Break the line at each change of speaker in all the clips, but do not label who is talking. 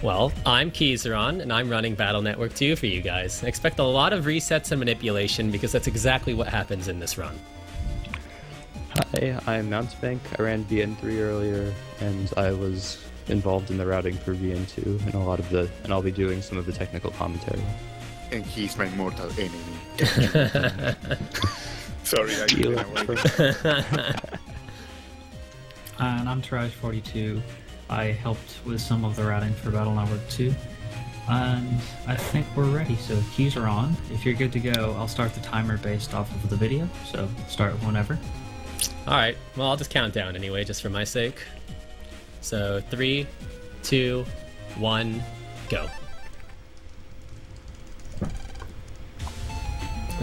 Well, I'm Keizaron, and I'm running Battle Network 2 for you guys. Expect a lot of resets and manipulation, because that's exactly what happens in this run.
Hi, I'm Mountebank. I ran VN3 earlier, and I was involved in the routing for VN2 and I'll be doing some of the technical commentary.
And he's my mortal enemy. Sorry, I didn't know.
And I'm Taraj42. I helped with some of the routing for Battle Network 2. And I think we're ready, so keys are on. If you're good to go, I'll start the timer based off of the video, so start whenever.
Alright, well, I'll just count down anyway, just for my sake. So, 3, 2, 1, go.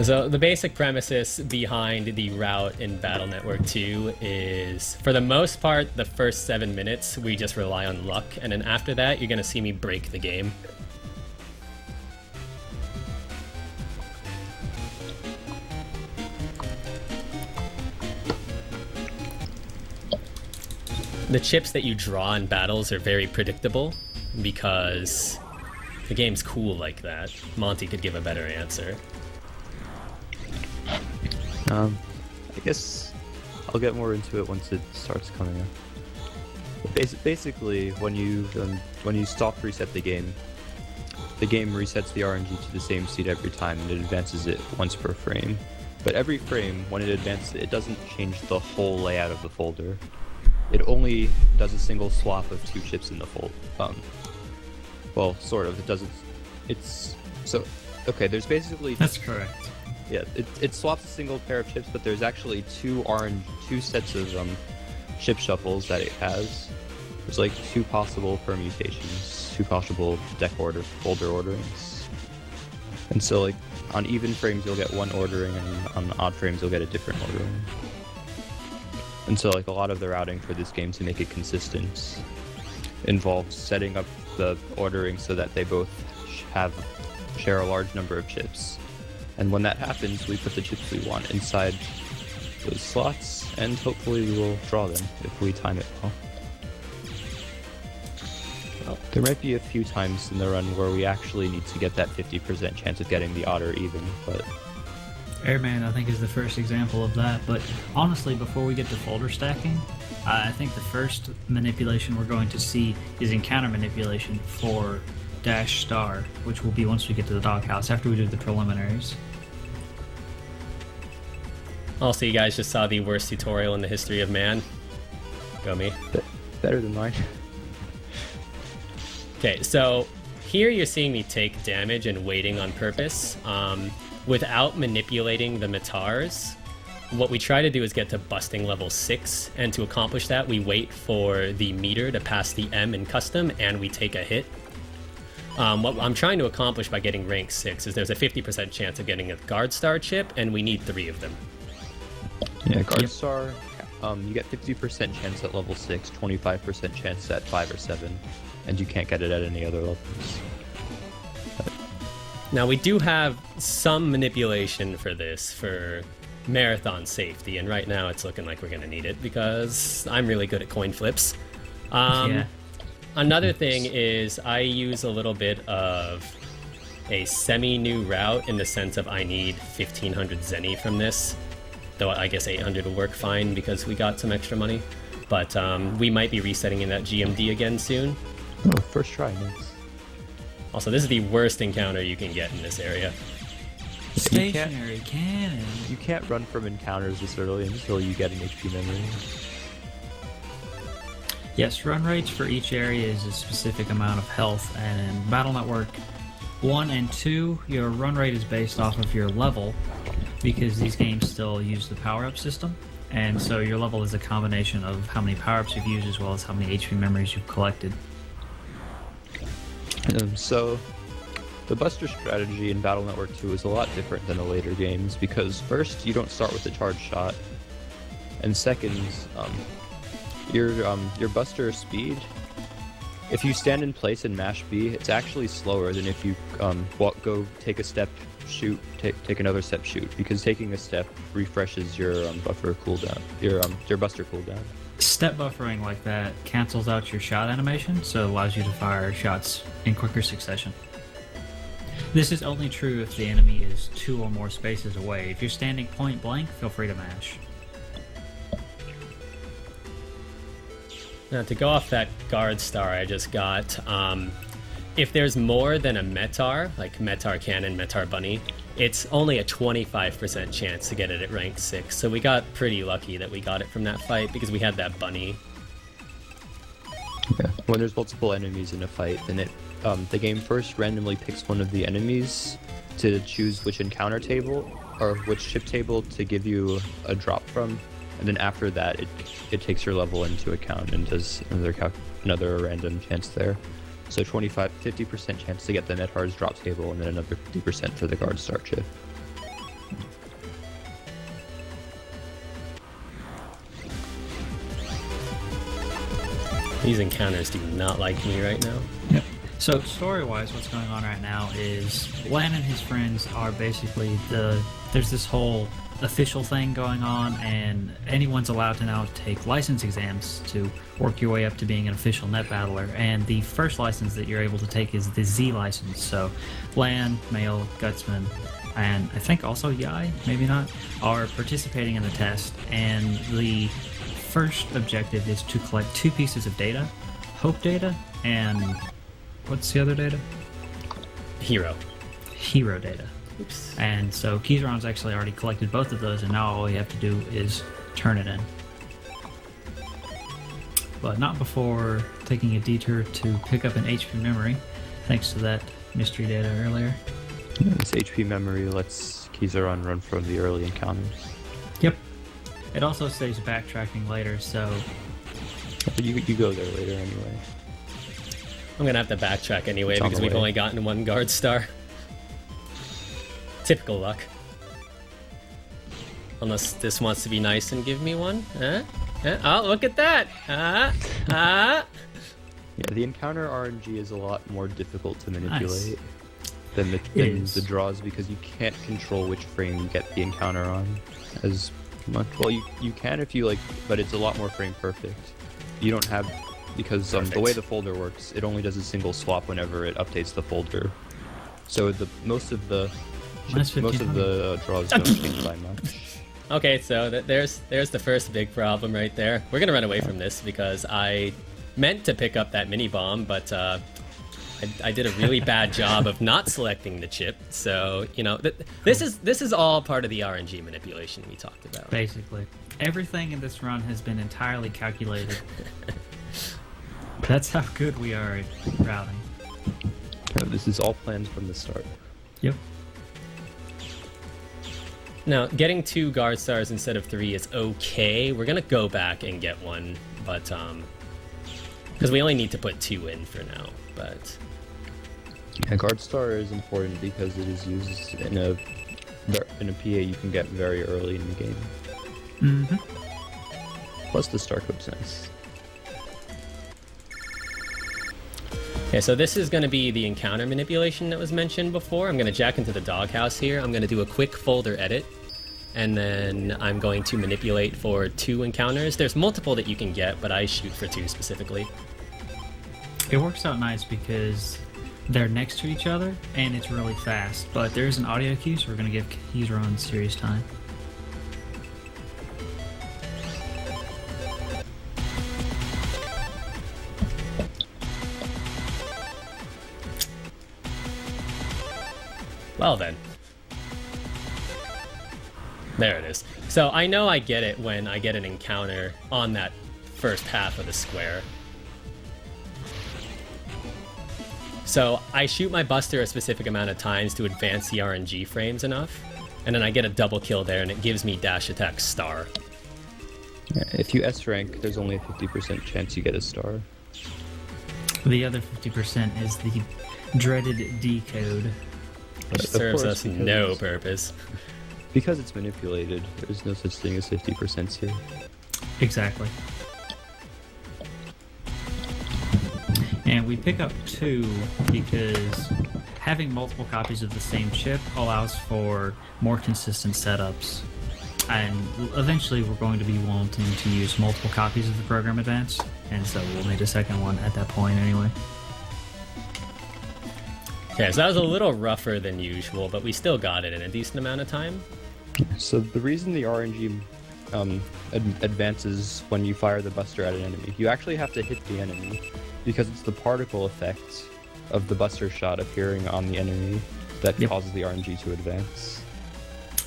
So the basic premises behind the route in Battle Network 2 is, for the most part, the first 7 minutes we just rely on luck, and then after that you're gonna see me break the game. The chips that you draw in battles are very predictable because the game's cool like that. Monty could give a better answer.
I guess I'll get more into it once it starts coming up. But basically, when you stop reset the game resets the RNG to the same seed every time, and it advances it once per frame. But every frame, when it advances it doesn't change the whole layout of the folder. It only does a single swap of 2 chips in the fold. Well, sort of. It doesn't. It's so okay. There's basically.
That's correct.
Yeah, it swaps a single pair of chips, but there's actually two sets of chip shuffles that it has. There's like 2 possible permutations, 2 possible deck folder orderings. And so like on even frames you'll get one ordering, and on odd frames you'll get a different ordering. And so like a lot of the routing for this game to make it consistent involves setting up the ordering so that they both share a large number of chips. And when that happens, we put the chips we want inside those slots, and hopefully we will draw them if we time it well. There might be a few times in the run where we actually need to get that 50% chance of getting the odd or even, but...
Airman, I think, is the first example of that, but honestly, before we get to folder stacking, I think the first manipulation we're going to see is encounter manipulation for --, which will be once we get to the Doghouse, after we do the preliminaries.
Also, you guys just saw the worst tutorial in the history of man. Go me.
Better than mine.
Okay, so here you're seeing me take damage and waiting on purpose. Without manipulating the Mitars, what we try to do is get to busting level 6, and to accomplish that we wait for the meter to pass the M in custom and we take a hit. What I'm trying to accomplish by getting rank 6 is there's a 50% chance of getting a Guard Star chip, and we need 3 of them.
Yeah, Guard Star, you get 50% chance at level 6, 25% chance at 5 or 7, and you can't get it at any other levels.
Now we do have some manipulation for this, for marathon safety, and right now it's looking like we're going to need it because I'm really good at coin flips.
Yeah.
Another thing is I use a little bit of a semi-new route in the sense of I need 1500 Zenny from this, though I guess 800 will work fine because we got some extra money. But we might be resetting in that GMD again soon.
Oh, first try, nice.
Also, this is the worst encounter you can get in this area.
Stationary cannon.
You can't run from encounters this early until you get an HP memory.
Yes, run rates for each area is a specific amount of health, and in Battle Network 1 and 2, your run rate is based off of your level, because these games still use the power-up system, and so your level is a combination of how many power-ups you've used as well as how many HP memories you've collected.
So, the Buster strategy in Battle Network 2 is a lot different than the later games, because first, you don't start with a charge shot, and second, your Buster speed, if you stand in place and mash B, it's actually slower than if you go take a step, shoot, take another step, shoot, because taking a step refreshes your buffer cooldown, your Buster cooldown.
Step buffering like that cancels out your shot animation, so it allows you to fire shots in quicker succession. This is only true if the enemy is 2 or more spaces away. If you're standing point blank, feel free to mash.
Now, to go off that guard star I just got, if there's more than a Metar, like Metar Cannon, Metar Bunny, it's only a 25% chance to get it at rank 6. So we got pretty lucky that we got it from that fight because we had that bunny.
Yeah. When there's multiple enemies in a fight, then the game first randomly picks one of the enemies to choose which encounter table or which ship table to give you a drop from, and then after that it takes your level into account and does another random chance there. So 50% chance to get the Metar's drop table, and then another 50% for the guard star chip.
These encounters do not like me right now.
Yep. So story-wise, what's going on right now is Lan and his friends are basically there's this whole official thing going on, and anyone's allowed to now take license exams to work your way up to being an official net battler. And the first license that you're able to take is the Z license. So Lan, Male, Gutsman, and I think also Yai, maybe not, are participating in the test. And the first objective is to collect 2 pieces of data, Hope data, and what's the other data?
Hero
Data.
Oops.
And so Keizaron's actually already collected both of those, and now all we have to do is turn it in. But not before taking a detour to pick up an HP memory, thanks to that mystery data earlier.
This HP memory lets Keizaron run from the early encounters.
Yep. It also saves backtracking later, so...
But you go there later anyway.
I'm gonna have to backtrack anyway
It's on
because
the
we've
way.
only gotten 1 guard star. Typical luck. Unless this wants to be nice and give me one. Oh, look at that!
Yeah, the encounter RNG is a lot more difficult to manipulate than the draws, because you can't control which frame you get the encounter on as much. Well, you can if you like, but it's a lot more frame perfect. You don't have, because the way the folder works, it only does a single swap whenever it updates the folder. So most of the draws don't change by much.
Okay, so there's the first big problem right there. We're gonna run away from this because I meant to pick up that mini bomb, but I did a really bad job of not selecting the chip. So you know, this is all part of the RNG manipulation we talked about.
basically, everything in this run has been entirely calculated. That's how good we are at routing.
This is all planned from the start.
Yep.
Now, getting 2 guard stars instead of 3 is okay. We're gonna go back and get one, but because we only need to put 2 in for now. But
A guard star is important because it is used in a PA you can get very early in the game.
Mm-hmm.
Plus the star code's nice.
okay, so this is gonna be the encounter manipulation that was mentioned before. I'm gonna jack into the doghouse here. I'm gonna do a quick folder edit, and then I'm going to manipulate for 2 encounters. There's multiple that you can get, but I shoot for 2 specifically.
It works out nice because they're next to each other and it's really fast. But there's an audio cue, so we're going to give Keizaron serious time.
Well then. There it is. So I know I get it when I get an encounter on that first half of the square. So I shoot my buster a specific amount of times to advance the RNG frames enough, and then I get a double kill there and it gives me dash attack star.
Yeah, if you S rank, there's only a 50% chance you get a star.
The other 50% is the dreaded D code.
Which
Of
serves
course,
us no
because-
purpose.
Because it's manipulated, there's no such thing as 50% here.
Exactly. And we pick up 2 because having multiple copies of the same chip allows for more consistent setups. And eventually we're going to be wanting to use multiple copies of the program advance, and so we'll need a second one at that point anyway.
Okay, so that was a little rougher than usual, but we still got it in a decent amount of time.
So the reason the RNG advances when you fire the buster at an enemy, you actually have to hit the enemy, because it's the particle effect of the buster shot appearing on the enemy that causes the RNG to advance.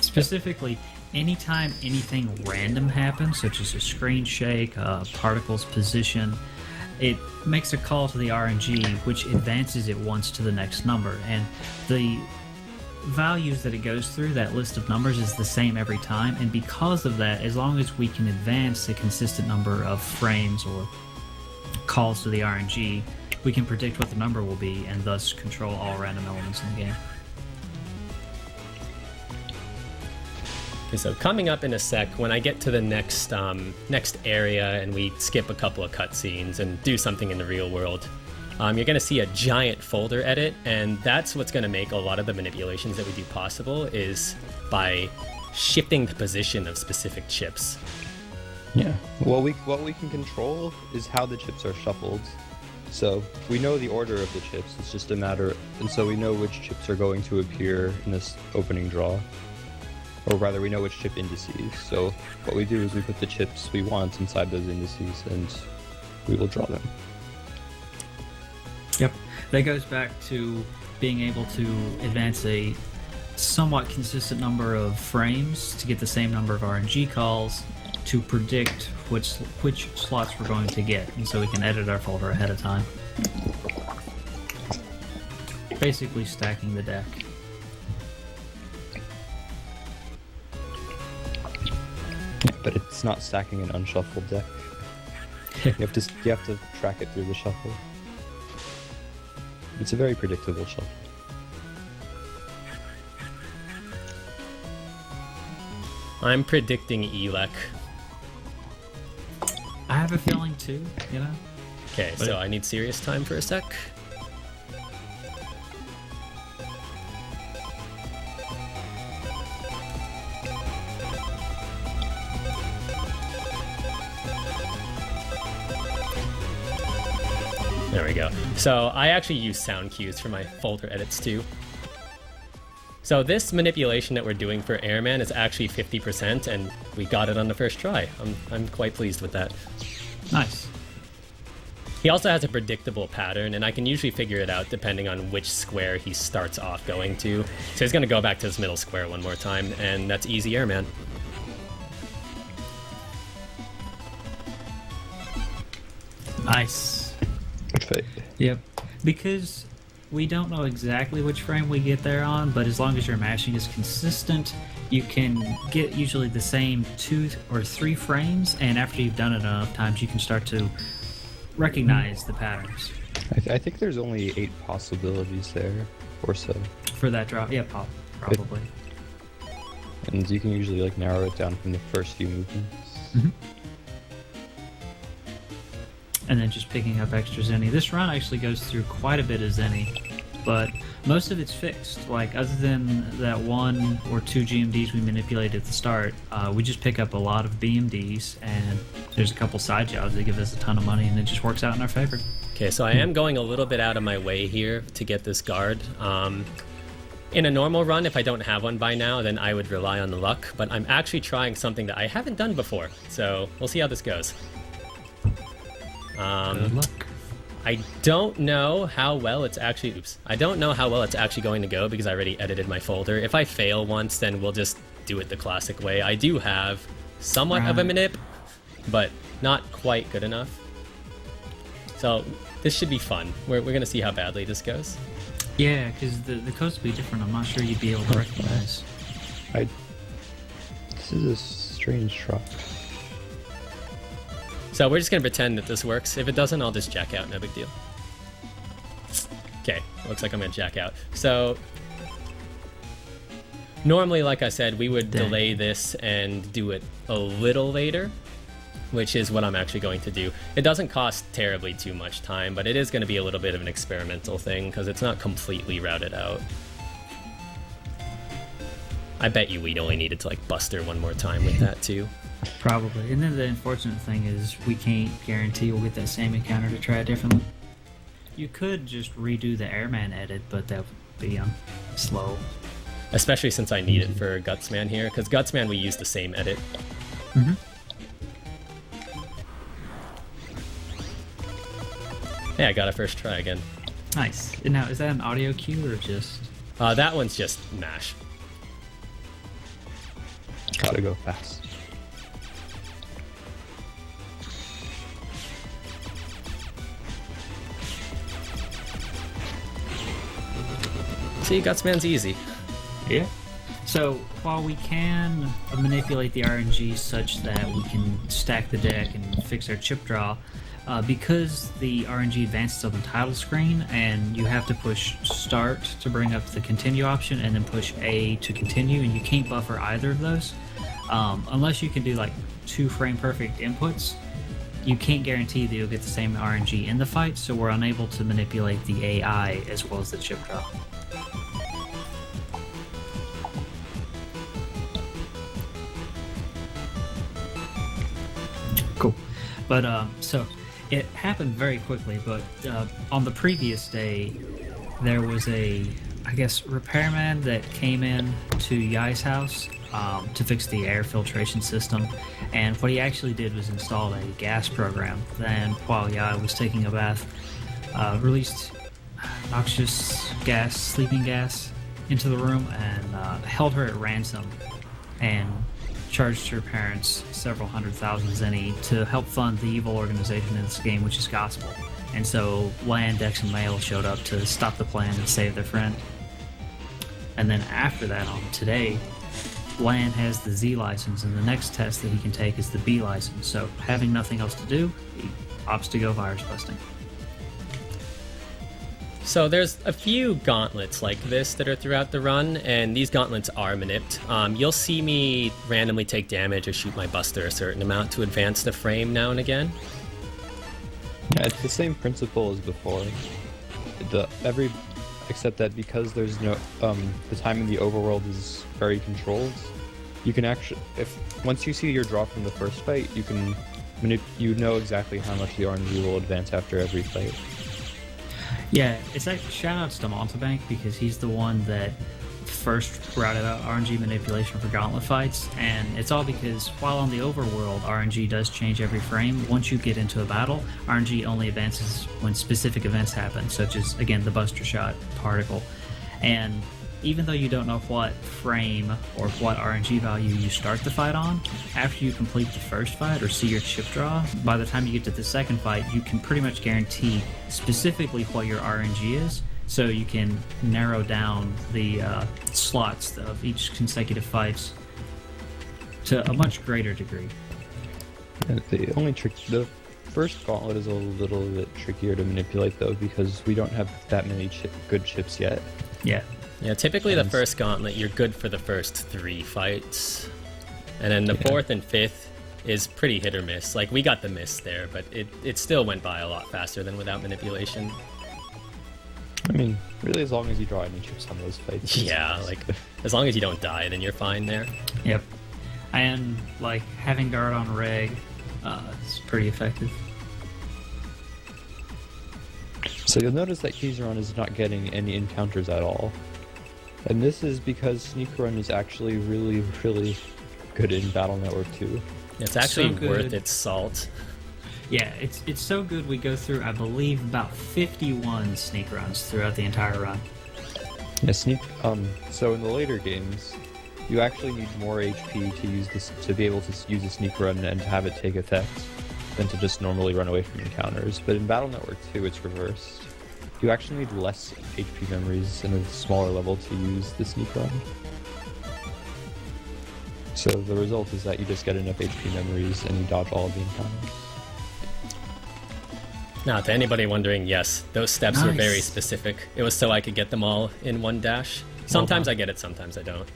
Specifically, anytime anything random happens, such as a screen shake, particle's position, it makes a call to the RNG, which advances it once to the next number. And the values that it goes through, that list of numbers, is the same every time. And because of that, as long as we can advance a consistent number of frames or calls to the RNG, we can predict what the number will be and thus control all random elements in the game.
Okay, so coming up in a sec, when I get to the next area and we skip a couple of cutscenes and do something in the real world, you're going to see a giant folder edit, and that's what's going to make a lot of the manipulations that we do possible, is by shifting the position of specific chips.
Yeah. What we can control is how the chips are shuffled. So we know the order of the chips. It's just a matter, and so we know which chips are going to appear in this opening draw. Or rather, we know which chip indices. So what we do is we put the chips we want inside those indices, and we will draw them.
Yep. That goes back to being able to advance a somewhat consistent number of frames to get the same number of RNG calls to predict which slots we're going to get, and so we can edit our folder ahead of time. Basically stacking the deck.
But it's not stacking an unshuffled deck. you have to track it through the shuffle. It's a very predictable shuffle.
I'm predicting Elec.
I have a feeling too, you know?
Okay, so I need serious time for a sec. There we go. So I actually use sound cues for my folder edits too. So this manipulation that we're doing for Airman is actually 50%, and we got it on the first try. I'm quite pleased with that.
Nice.
He also has a predictable pattern, and I can usually figure it out depending on which square he starts off going to. So he's going to go back to his middle square one more time, and that's easy Airman.
Nice.
Perfect.
Yep. Because we don't know exactly which frame we get there on, but as long as your mashing is consistent, you can get usually the same 2 or 3 frames, and after you've done it enough times, you can start to recognize the patterns.
I think there's only 8 possibilities there, or so.
For that drop, yeah, probably.
And you can usually like narrow it down from the first few movements.
Mm-hmm. And then just picking up extra Zenny. This run actually goes through quite a bit of Zenny, but most of it's fixed. Like, other than that 1 or 2 GMDs we manipulate at the start, we just pick up a lot of BMDs, and there's a couple side jobs that give us a ton of money, and it just works out in our favor.
Okay, so I am going a little bit out of my way here to get this guard. In a normal run, if I don't have one by now, then I would rely on the luck, but I'm actually trying something that I haven't done before, so we'll see how this goes.
Good luck.
I don't know how well it's actually... I don't know how well it's actually going to go because I already edited my folder. If I fail once, then we'll just do it the classic way. I do have somewhat of a manip, but not quite good enough. So this should be fun. We're going to see how badly this goes.
Yeah, because the codes will be different. I'm not sure you'd be able to recognize.
This is a strange drop.
So we're just going to pretend that this works. If it doesn't, I'll just jack out. No big deal. Okay, looks like I'm going to jack out. So normally, like I said, we would delay this and do it a little later, which is what I'm actually going to do. It doesn't cost terribly too much time, but it is going to be a little bit of an experimental thing because it's not completely routed out. I bet you we'd only needed to like Buster one more time with that too.
Probably. And then the unfortunate thing is we can't guarantee we'll get that same encounter to try it differently. You could just redo the Airman edit, but that would be slow.
Especially since I need it for Gutsman here, because Gutsman we use the same edit.
Mm-hmm.
Hey, I got it first try again.
Nice. And now, is that an audio cue or just...
That one's just mash.
Gotta go fast.
See, Gutsman's easy.
Yeah. So, while we can manipulate the RNG such that we can stack the deck and fix our chip draw, because the RNG advances on the title screen and you have to push start to bring up the continue option and then push A to continue, and you can't buffer either of those, unless you can do like 2 frame perfect inputs, you can't guarantee that you'll get the same RNG in the fight, so we're unable to manipulate the AI as well as the chip draw. Cool. But, so, it happened very quickly, but on the previous day, there was a, I guess, repairman that came in to Yai's house to fix the air filtration system, and what he actually did was install a gas program. Then, while Yai was taking a bath, released noxious gas, sleeping gas, into the room and held her at ransom, and charged her parents several $100,000 zenny to help fund the evil organization in this game, which is Gospel. And so Lan, Dex, and Mail showed up to stop the plan and save their friend. And then after that, on today, Lan has the Z license, and the next test that he can take is the B license. So having nothing else to do, he opts to go virus busting.
So there's a few gauntlets like this that are throughout the run, and these gauntlets are manipped. You'll see me randomly take damage or shoot my Buster a certain amount to advance the frame now and again.
Yeah, it's the same principle as before. Except that because there's no the time in the overworld is very controlled, you can actually, once you see your draw from the first fight, you know exactly how much the RNG will advance after every fight.
Yeah, it's like shoutouts to Montebank because he's the one that first routed out RNG manipulation for Gauntlet fights, and it's all because while on the overworld RNG does change every frame, once you get into a battle, RNG only advances when specific events happen, such as, again, the Buster Shot particle. And even though you don't know what frame or what RNG value you start the fight on, after you complete the first fight or see your chip draw, by the time you get to the second fight, you can pretty much guarantee specifically what your RNG is, so you can narrow down the slots of each consecutive fights to a much greater degree.
And the first Gauntlet is a little bit trickier to manipulate, though, because we don't have that many good chips yet.
Yeah, typically the first Gauntlet, you're good for the first 3 fights. And then the 4th and 5th is pretty hit or miss. Like, we got the miss there, but it still went by a lot faster than without manipulation.
I mean, really, as long as you draw any chips on those fights.
Yeah, like, as long as you don't die, then you're fine there.
Yep. And, like, having guard on Reg is pretty effective.
So you'll notice that Keizaron is not getting any encounters at all. And this is because Sneak Run is actually really, really good in Battle Network 2.
It's actually
so
worth its salt.
Yeah, it's so good we go through, I believe, about 51 sneak runs throughout the entire run.
Yeah, so in the later games, you actually need more HP to use this to be able to use a Sneak Run and have it take effect than to just normally run away from encounters. But in Battle Network 2, it's reversed. You actually need less HP memories in a smaller level to use the Sneak Run. So the result is that you just get enough HP memories and you dodge all of the encounters.
Now, to anybody wondering, yes, those steps were very
Nice.
specific. It was so I could get them all in one dash. Sometimes I get it, sometimes I don't.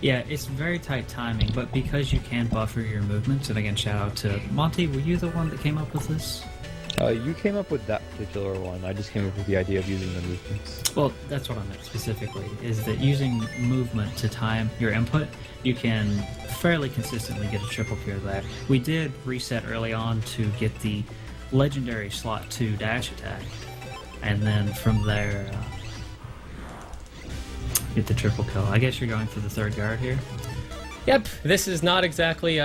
Yeah, it's very tight timing, but because you can buffer your movements, and again, shout out to Monty, were you the one that came up with this?
You came up with that particular one. I just came up with the idea of using the movements.
Well, that's what I meant specifically, is that using movement to time your input, you can fairly consistently get a triple kill there. We did reset early on to get the legendary slot 2 dash attack, and then from there, get the triple kill. I guess you're going for the third guard here?
Yep, this is not exactly,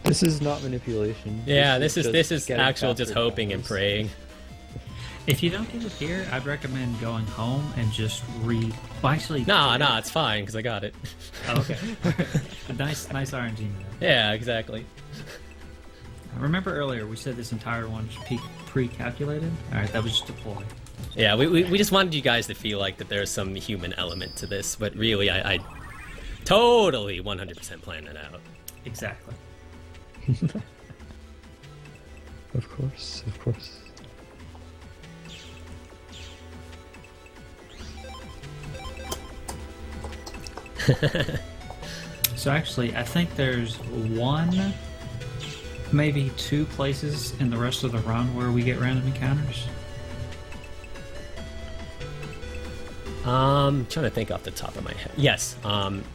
This is not manipulation.
Yeah, this is
getting
actual just
faster
hoping and
numbers.
praying.
If you don't get it here, I'd recommend going home and just well, actually...
Nah, it's fine, because I got it.
Oh, okay. nice RNG move.
Yeah, exactly.
Remember earlier, we said this entire one was pre-calculated? Alright, that was just a ploy.
Yeah, we just wanted you guys to feel like that there's some human element to this, but really, I totally 100% planned it out.
Exactly.
Of course, of course.
So actually, I think there's one, maybe 2 places in the rest of the run where we get random encounters.
Trying to think off the top of my head. Yes,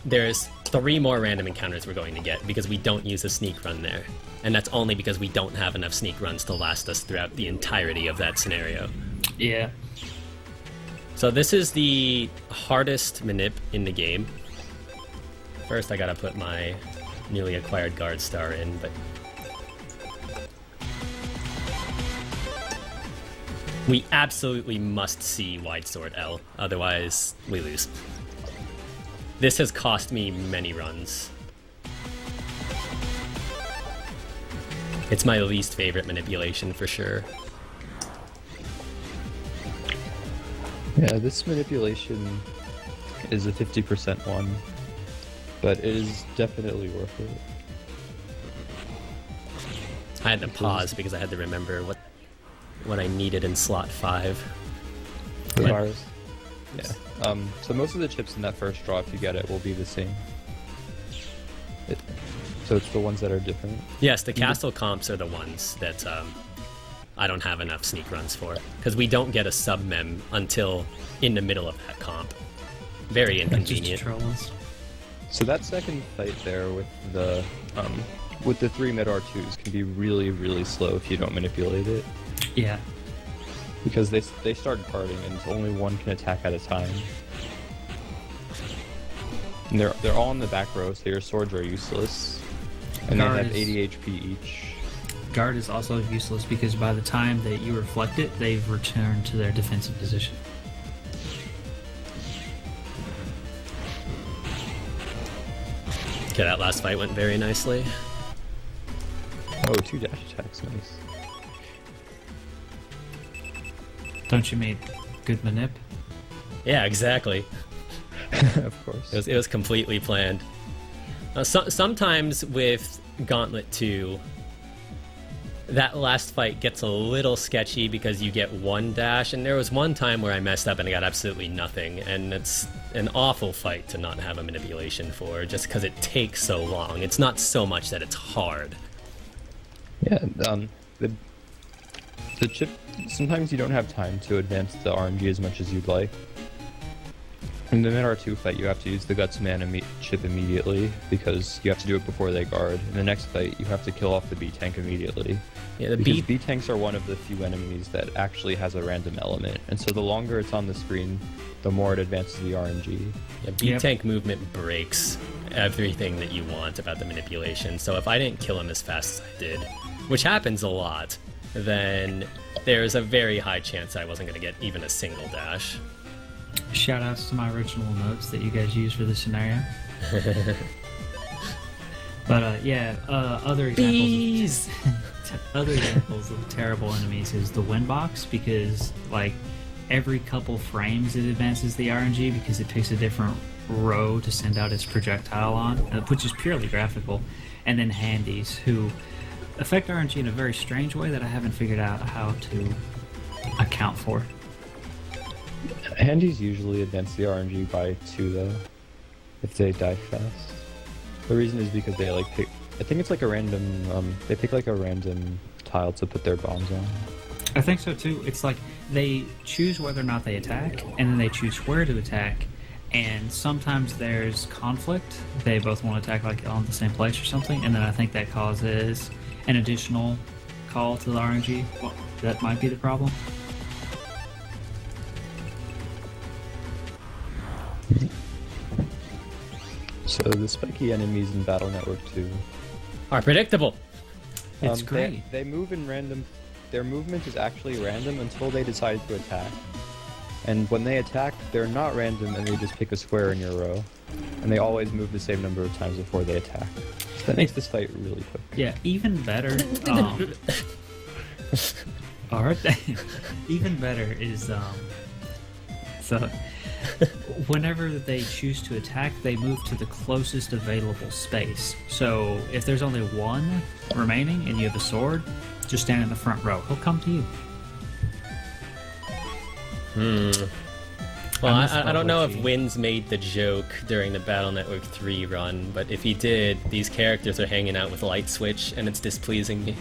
there's 3 more random encounters we're going to get because we don't use a sneak run there. And that's only because we don't have enough sneak runs to last us throughout the entirety of that scenario.
Yeah.
So this is the hardest manip in the game. First I gotta put my newly acquired guard star in, but... we absolutely must see Wide Sword L, otherwise we lose. This has cost me many runs. It's my least favorite manipulation for sure.
Yeah, this manipulation is a 50% one, but it is definitely worth it.
I had to pause because I had to remember what I needed in slot 5.
The
But-
bars. Yeah. So most of the chips in that first draw, if you get it, will be the same. So it's the ones that are different.
Yes, the castle comps are the ones that I don't have enough sneak runs for, because we don't get a sub-mem until in the middle of that comp. Very
Just
inconvenient.
trolls.
So that second fight there with the 3 mid R2s can be really, really slow if you don't manipulate it.
Yeah.
Because they start guarding and only one can attack at a time. And they're all in the back row, so your swords are useless. And
Guard
they have
is-
80 HP each.
Guard is also useless because by the time that you reflect it, they've returned to their defensive position.
Okay, that last fight went very nicely.
Oh, 2 dash attacks, nice.
Don't you mean good manip?
Yeah, exactly.
Of course.
It was completely planned. Sometimes with Gauntlet 2, that last fight gets a little sketchy because you get 1 dash, and there was one time where I messed up and I got absolutely nothing, and it's an awful fight to not have a manipulation for, just because it takes so long. It's not so much that it's hard.
Yeah, the chip, sometimes you don't have time to advance the RNG as much as you'd like. In the mid R2 fight, you have to use the Gutsman chip immediately because you have to do it before they guard. In the next fight, you have to kill off the B tank immediately.
Yeah, the
Because
B
B tanks are one of the few enemies that actually has a random element, and so the longer it's on the screen, the more it advances the RNG.
Yeah, B-Tank movement breaks everything that you want about the manipulation, so if I didn't kill him as fast as I did, which happens a lot, then there's a very high chance I wasn't going to get even a single dash.
Shoutouts to my original notes that you guys used for this scenario. But other examples. Other examples of terrible enemies is the wind box, because like every couple frames it advances the RNG because it picks a different row to send out its projectile on, which is purely graphical. And then handies, who affect RNG in a very strange way that I haven't figured out how to account for.
Handies usually advance the RNG by 2 though, if they die fast. The reason is because they like pick, I think it's like a random, they pick like a random tile to put their bombs on.
I think so too. It's like they choose whether or not they attack, and then they choose where to attack. And sometimes there's conflict. They both want to attack like on the same place or something, and then I think that causes an additional call to the RNG. Well, that might be the problem.
So the spiky enemies in Battle Network 2
Are predictable.
It's great.
They move in random. Their movement is actually random until they decide to attack. And when they attack, they're not random, and they just pick a square in your row. And they always move the same number of times before they attack. So that makes this fight really quick.
Yeah, even better. Alright, even better is so whenever they choose to attack, they move to the closest available space. So if there's only one remaining and you have a sword, just stand in the front row. He'll come to you.
Well, I don't know if Wins made the joke during the Battle Network 3 run, but if he did, these characters are hanging out with Light Switch, and it's displeasing me.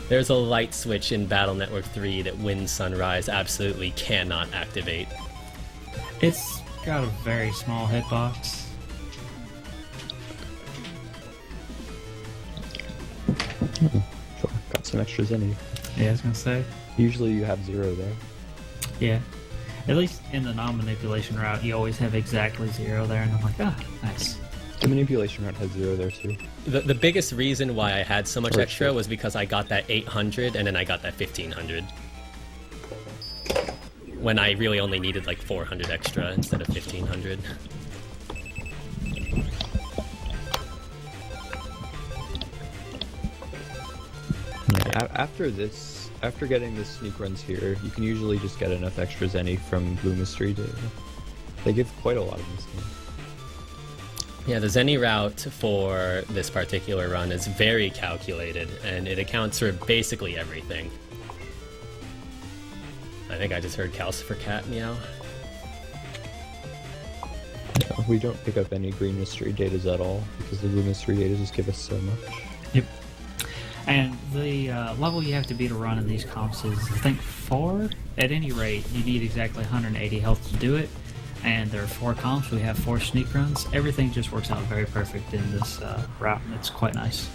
There's a light switch in Battle Network 3 that Wind Sunrise absolutely cannot activate.
It's got a very small hitbox.
Sure, got some extras in you.
Yeah, I was gonna say.
Usually you have 0 there.
Yeah. At least in the non-manipulation route, you always have exactly 0 there, and I'm like, ah, nice.
The manipulation route has 0 there too.
The biggest reason why I had so much
Oh,
extra
shit.
was because I got that 800 and then I got that 1500. When I really only needed like 400 extra instead of 1500.
After getting the sneak runs here, you can usually just get enough extra zenny from Blue Mystery Data. They give quite a lot in this game.
Yeah, the Zenny route for this particular run is very calculated, and it accounts for basically everything. I think I just heard Calcifer Cat meow.
No, we don't pick up any green mystery datas at all, because the blue mystery datas just give us so much.
Yep. And the level you have to be to run in these comps is, I think, 4? At any rate, you need exactly 180 health to do it. And there are 4 comps, we have 4 sneak runs. Everything just works out very perfect in this route, and it's quite nice.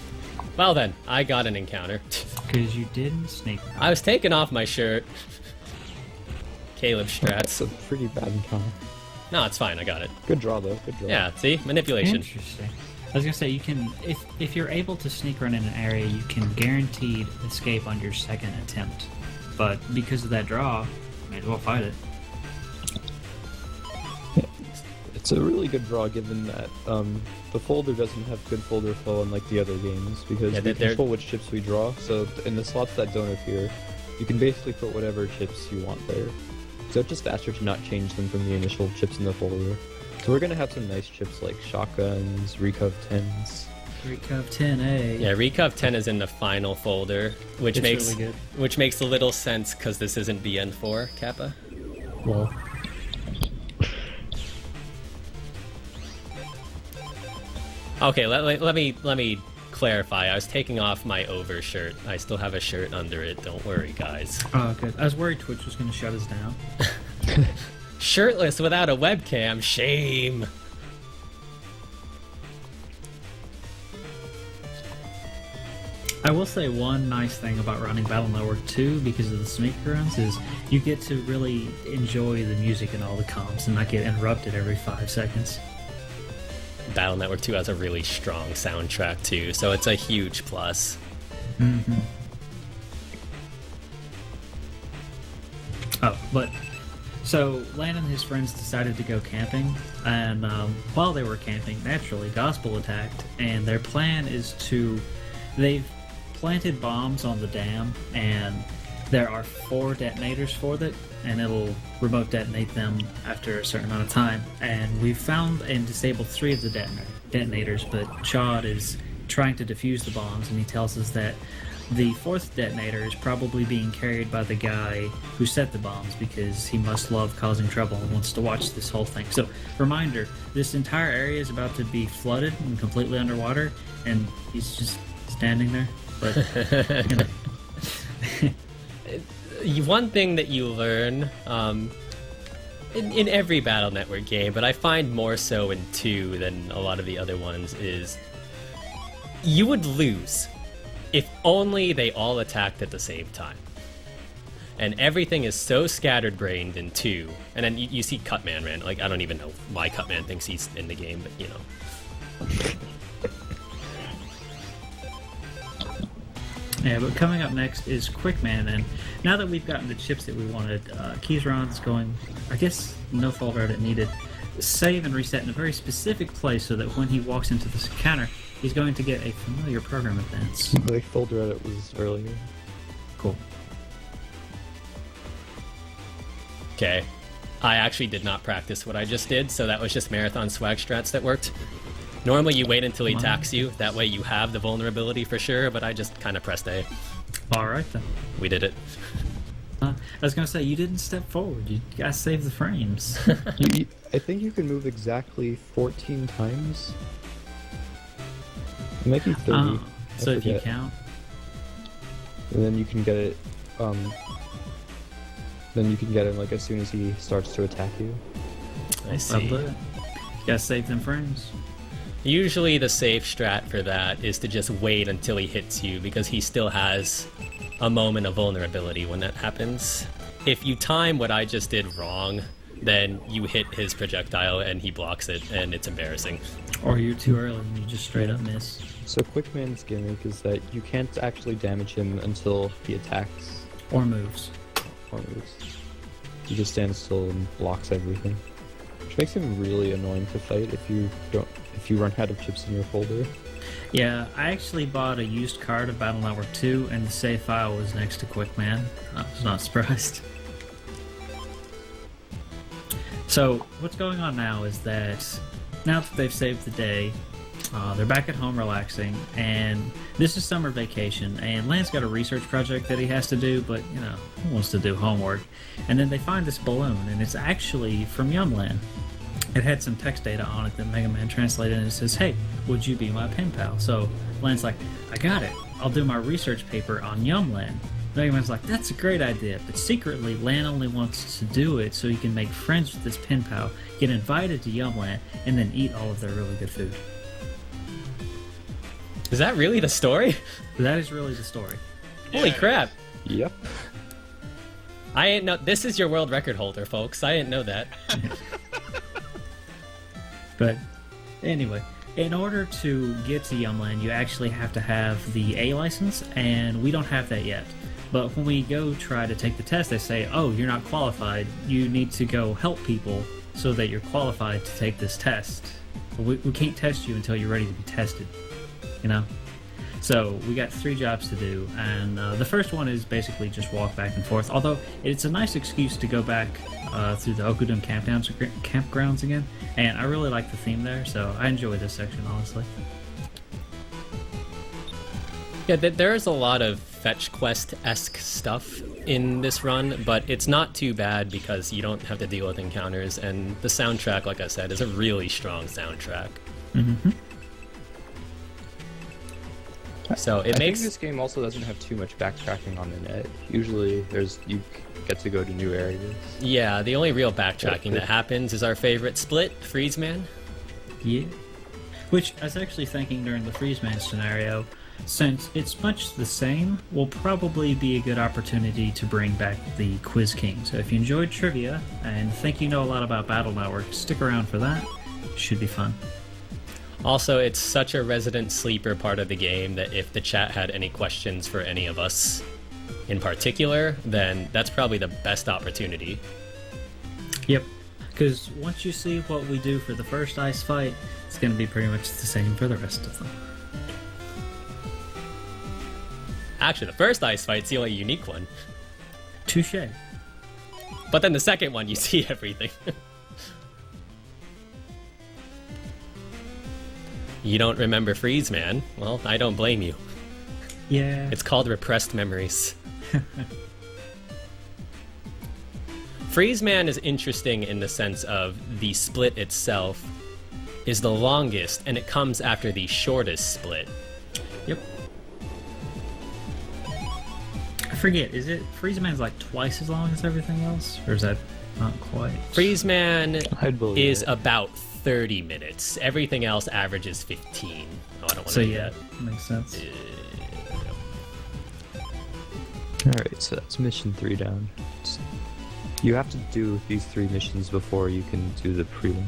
Well then, I got an encounter.
Because you didn't sneak run.
I was taking off my shirt. Caleb
That's
strats.
a pretty bad encounter.
No, it's fine, I got it.
Good draw though, good draw.
Yeah, see? Manipulation.
Interesting. I was gonna say, you can, if you're able to sneak run in an area, you can guaranteed escape on your second attempt. But because of that draw, may as well fight it.
It's a really good draw given that the folder doesn't have good folder flow unlike the other games, because
Yeah,
we
they're-
control which chips we draw, so in the slots that don't appear, you can basically put whatever chips you want there. So it's just faster to not change them from the initial chips in the folder. So we're gonna have some nice chips like shotguns, Recov 10s.
Recov 10A.
Yeah, Recov 10 is in the final folder, which
It's
makes
really good.
which makes a little sense because this isn't BN4 Kappa.
Well,
Okay, let me clarify. I was taking off my overshirt. I still have a shirt under it. Don't worry, guys.
oh, good. I was worried Twitch was gonna shut us down.
Shirtless without a webcam. Shame.
I will say one nice thing about running Battle Network 2 because of the sneak runs is you get to really enjoy the music and all the comps and not get interrupted every 5 seconds.
Battle Network 2 has a really strong soundtrack too, so it's a huge plus.
Mm-hmm. Oh, but so Landon and his friends decided to go camping, and while they were camping, naturally Gospel attacked, and their plan is they've planted bombs on the dam, and there are 4 detonators for it, and it'll remote detonate them after a certain amount of time. And we've found and disabled 3 of the detonators, but Chad is trying to defuse the bombs, and he tells us that The fourth detonator is probably being carried by the guy who set the bombs because he must love causing trouble and wants to watch this whole thing. So, reminder, this entire area is about to be flooded and completely underwater, and he's just standing there. But,
One thing that you learn in every Battle Network game, but I find more so in 2 than a lot of the other ones, is you would lose if only they all attacked at the same time. And everything is so scattered-brained in 2. And then you see Cutman, man. Like, I don't even know why Cutman thinks he's in the game, but, you know.
Yeah, but coming up next is Quickman, and now that we've gotten the chips that we wanted, Keizaron's going, I guess, no fault credit needed, save and reset in a very specific place so that when he walks into this encounter, he's going to get a familiar program advance.
The folder edit was earlier.
Cool.
Okay. I actually did not practice what I just did, so that was just marathon swag strats that worked. Normally you wait until he attacks you, that way you have the vulnerability for sure, but I just kind of pressed A.
Alright then.
We did it.
I was going to say, you didn't step forward, you gotta save the frames.
I think you can move exactly 14 times. Maybe 30.
So if you count.
And then you can get it, then you can get him like as soon as he starts to attack you.
I see.
You gotta save them frames.
Usually the safe strat for that is to just wait until he hits you, because he still has a moment of vulnerability when that happens. If you time what I just did wrong, then you hit his projectile and he blocks it, and it's embarrassing.
Or you're too early and you just straight up miss.
So Quickman's gimmick is that you can't actually damage him until he attacks
Or moves.
or moves. He just stands still and blocks everything, which makes him really annoying to fight if you run out of chips in your folder.
Yeah, I actually bought a used card of Battle Network 2, and the save file was next to Quickman. I was not surprised. So, what's going on now is that, now that they've saved the day, they're back at home relaxing, and this is summer vacation, and Lance's got a research project that he has to do, but, you know, he wants to do homework. And then they find this balloon, and it's actually from Yumland. It had some text data on it that Mega Man translated, and it says, "Hey, would you be my pen pal?" So Lance's like, "I got it. I'll do my research paper on Yumland." Mega Man's like, "That's a great idea," but secretly, Lan only wants to do it so he can make friends with this pen pal, get invited to Yumland, and then eat all of their really good food.
Is that really the story?
That is really the story.
Holy crap!
Yep.
I didn't know. This is your world record holder, folks. I didn't know that.
But anyway, in order to get to Yumland, you actually have to have the A license, and we don't have that yet. But when we go try to take the test, they say, "Oh, you're not qualified. You need to go help people so that you're qualified to take this test. We can't test you until you're ready to be tested." You know? So we got 3 jobs to do, and the first one is basically just walk back and forth, although it's a nice excuse to go back through the Okudum campgrounds again, and I really like the theme there, so I enjoy this section, honestly.
Yeah, there's a lot of fetch quest-esque stuff in this run, but it's not too bad because you don't have to deal with encounters, and the soundtrack, like I said, is a really strong soundtrack.
Mm-hmm.
So it
I
makes
think this game also doesn't have too much backtracking on the net. Usually, you get to go to new areas.
Yeah, the only real backtracking that happens is our favorite split, Freezeman.
Yeah. Which I was actually thinking during the Freezeman scenario, since it's much the same, will probably be a good opportunity to bring back the Quiz King. So if you enjoyed trivia and think you know a lot about Battle Network, stick around for that. Should be fun.
Also, it's such a resident sleeper part of the game that if the chat had any questions for any of us in particular, then that's probably the best opportunity.
Yep. Because once you see what we do for the first ice fight, it's going to be pretty much the same for the rest of them.
Actually, the first ice fight's the only unique one.
Touché.
But then the second one, you see everything. You don't remember Freezeman? Well, I don't blame you.
Yeah.
It's called repressed memories. Freezeman is interesting in the sense of the split itself is the longest, and it comes after the shortest split.
Yep. I forget, is it Freezeman's like twice as long as everything else? Or is that not quite?
Freezeman
I'd believe
is
it.
about 30 minutes. Everything else averages 15. Oh, I don't want to
So
do
yeah,
that.
makes sense.
Alright, so that's mission 3 down. You have to do these 3 missions before you can do the prelim.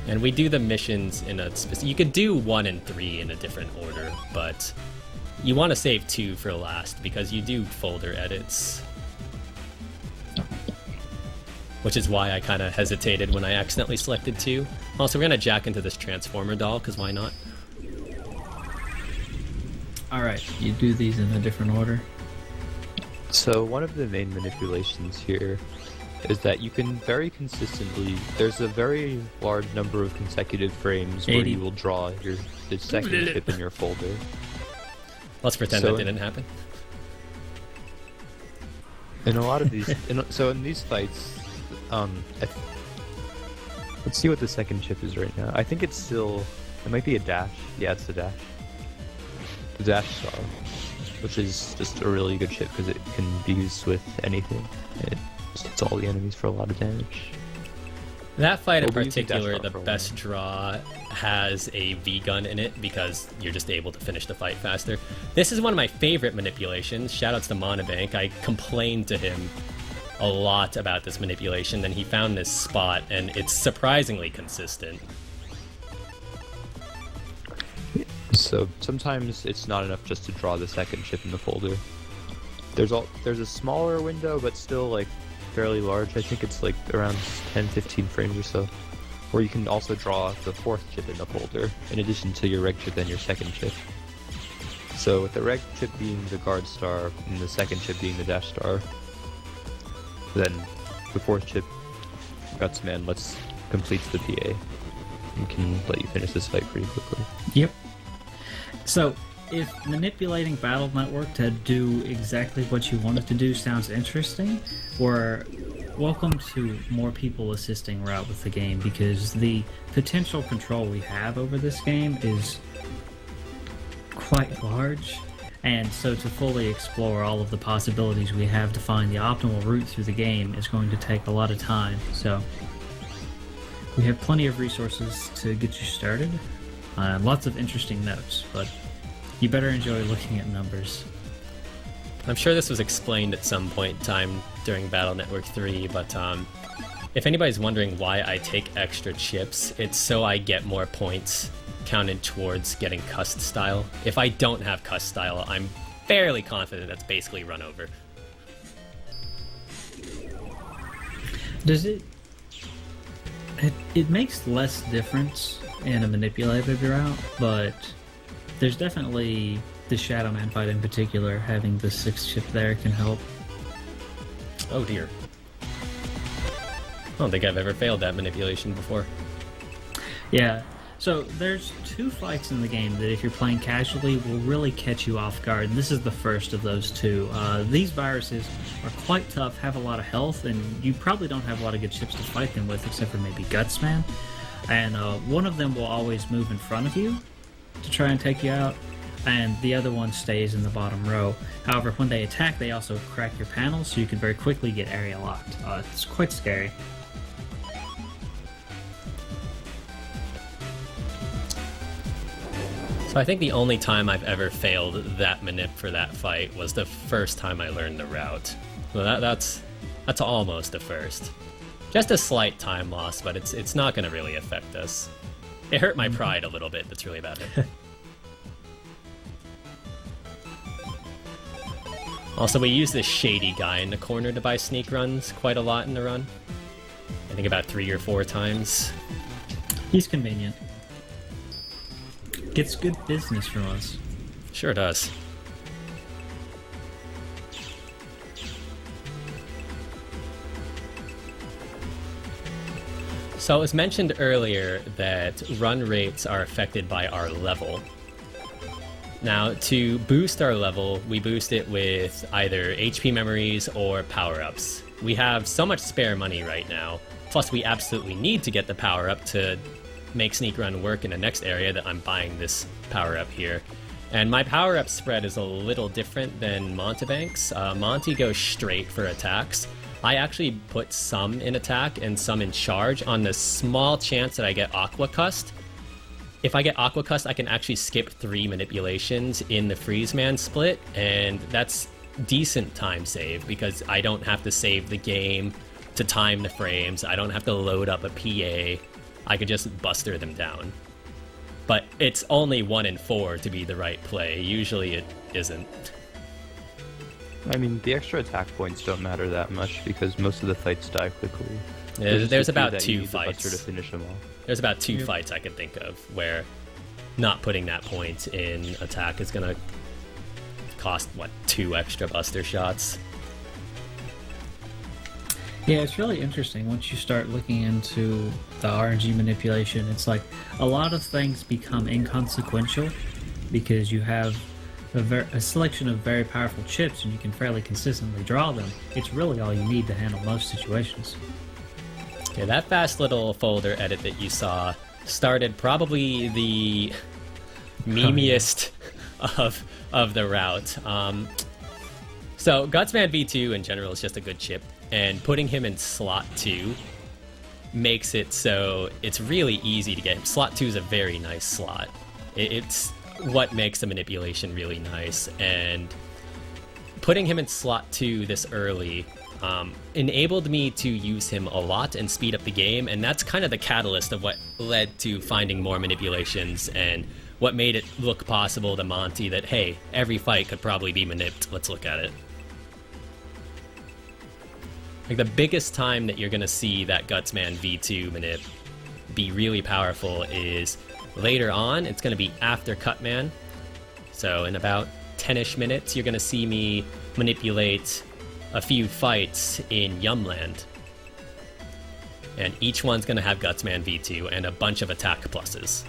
And we do the missions in a you could do 1 and 3 in a different order, but you want to save 2 for last because you do folder edits. Which is why I kind of hesitated when I accidentally selected 2. Also, we're going to jack into this Transformer doll, because why not?
Alright, you do these in a different order.
So one of the main manipulations here is that you can very consistently, there's a very large number of consecutive frames where
80.
you will draw the second chip in your folder.
Let's pretend
So-
that didn't happen.
In a lot of these, so in these fights, let's see what the second chip is right now. I think it's still, it might be a dash. Yeah, it's the dash. The dash star, which is just a really good chip because it can be used with anything. It just hits all the enemies for a lot of damage.
That fight in
Well, we use the dash
particular,
star
the
for a
best draw has a V-gun in it because you're just able to finish the fight faster. This is one of my favorite manipulations. Shoutouts to Monobank. I complained to him a lot about this manipulation, and he found this spot, and it's surprisingly consistent.
So sometimes it's not enough just to draw the second chip in the folder. There's a smaller window, but still like fairly large. I think it's like around 10-15 frames or so, where you can also draw the 4th chip in the folder, in addition to your reg chip and your second chip. So with the reg chip being the guard star and the second chip being the dash star, then the 4th chip, Gutsman, completes the PA. We can let you finish this fight pretty quickly.
Yep. So, if manipulating Battle Network to do exactly what you want it to do sounds interesting, we're welcome to more people assisting route with the game, because the potential control we have over this game is quite large, and so to fully explore all of the possibilities we have to find the optimal route through the game is going to take a lot of time. So we have plenty of resources to get you started. Lots of interesting notes, but you better enjoy looking at numbers.
I'm sure this was explained at some point in time during Battle Network 3, but if anybody's wondering why I take extra chips, it's so I get more points counted towards getting Cust Style. If I don't have Cust Style, I'm fairly confident that's basically run over.
Does it makes less difference in a manipulative route, but there's definitely the Shadowman fight in particular, having the 6th chip there can help.
Oh dear. I don't think I've ever failed that manipulation before.
Yeah, so there's 2 fights in the game that if you're playing casually will really catch you off guard, and this is the first of those 2. These viruses are quite tough, have a lot of health, and you probably don't have a lot of good chips to fight them with, except for maybe Gutsman. And one of them will always move in front of you to try and take you out, and the other one stays in the bottom row. However, when they attack, they also crack your panels, so you can very quickly get area locked. It's quite scary.
So I think the only time I've ever failed that manip for that fight was the first time I learned the route. So that's almost a first. Just a slight time loss, but it's not going to really affect us. It hurt my pride a little bit, that's really about it. Also, we use this shady guy in the corner to buy sneak runs quite a lot in the run. I think about 3 or 4 times.
He's convenient. Gets good business from us.
Sure does. So it was mentioned earlier that run rates are affected by our level. Now, to boost our level, we boost it with either HP memories or power-ups. We have so much spare money right now, plus we absolutely need to get the power-up to make Sneak Run work in the next area that I'm buying this power-up here. And my power-up spread is a little different than Montebank's. Monty goes straight for attacks. I actually put some in attack and some in charge on the small chance that I get Aqua Cust. If I get Aqua Cust, I can actually skip 3 manipulations in the Freezeman split, and that's decent time save because I don't have to save the game to time the frames. I don't have to load up a PA. I could just buster them down. But it's only 1 in 4 to be the right play. Usually it isn't.
I mean, the extra attack points don't matter that much because most of the fights die quickly.
There's about 2
The
fights.
buster to finish them off.
There's about 2 fights I can think of where not putting that point in attack is gonna cost, what, 2 extra buster shots?
Yeah, it's really interesting once you start looking into the RNG manipulation. It's like a lot of things become inconsequential because you have a selection of very powerful chips and you can fairly consistently draw them. It's really all you need to handle most situations.
Okay, that fast little folder edit that you saw started probably the memeiest of the route. So Gutsman V2 in general is just a good chip, and putting him in slot 2 makes it so it's really easy to get him. Slot 2 is a very nice slot. It's what makes the manipulation really nice, and putting him in slot 2 this early enabled me to use him a lot and speed up the game, and that's kind of the catalyst of what led to finding more manipulations and what made it look possible to Monty that, hey, every fight could probably be manipped. Let's look at it. Like, the biggest time that you're going to see that Gutsman V2 manip be really powerful is later on. It's going to be after Cutman. So in about 10-ish minutes, you're going to see me manipulate a few fights in Yumland. And each one's going to have Gutsman V2 and a bunch of attack pluses.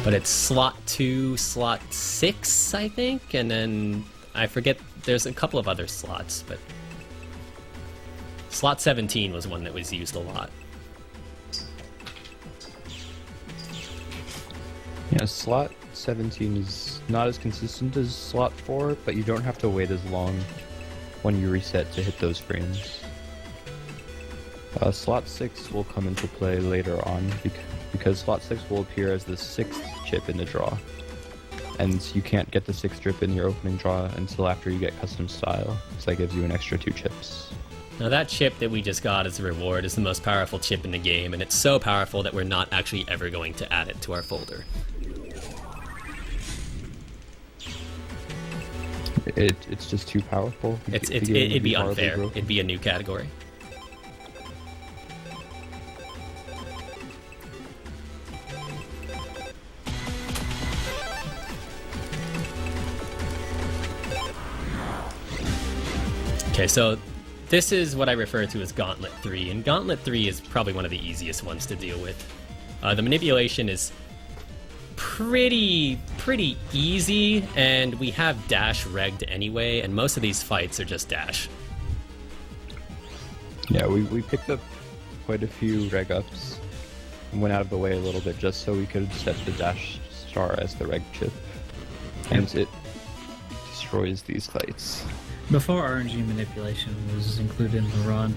But it's slot 2, slot 6, I think, and then I forget, there's a couple of other slots, but slot 17 was one that was used a lot.
Yeah, slot 17 is not as consistent as slot 4, but you don't have to wait as long when you reset to hit those frames. Slot 6 will come into play later on because slot 6 will appear as the 6th chip in the draw. And you can't get the 6th chip in your opening draw until after you get custom style, so that gives you an extra 2 chips.
Now that chip that we just got as a reward is the most powerful chip in the game, and it's so powerful that we're not actually ever going to add it to our folder.
It's just too powerful.
It'd be unfair. It'd be a new category. Okay, so this is what I refer to as Gauntlet 3, and Gauntlet 3 is probably one of the easiest ones to deal with. The manipulation is pretty easy, and we have dash regged anyway, and most of these fights are just dash.
Yeah, we picked up quite a few reg ups and went out of the way a little bit just so we could set the dash star as the reg chip, and it destroys these fights.
Before RNG manipulation was included in the run,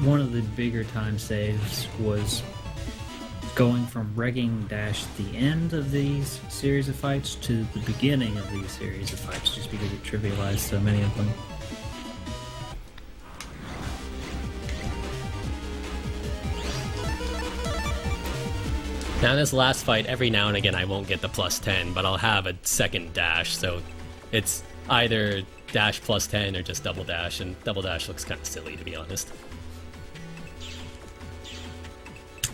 one of the bigger time saves was going from regging dash the end of these series of fights to the beginning of these series of fights, just because it trivialized so many of them.
Now in this last fight, every now and again I won't get the plus 10, but I'll have a second dash, so it's either dash plus 10 or just double dash, and double dash looks kind of silly, to be honest.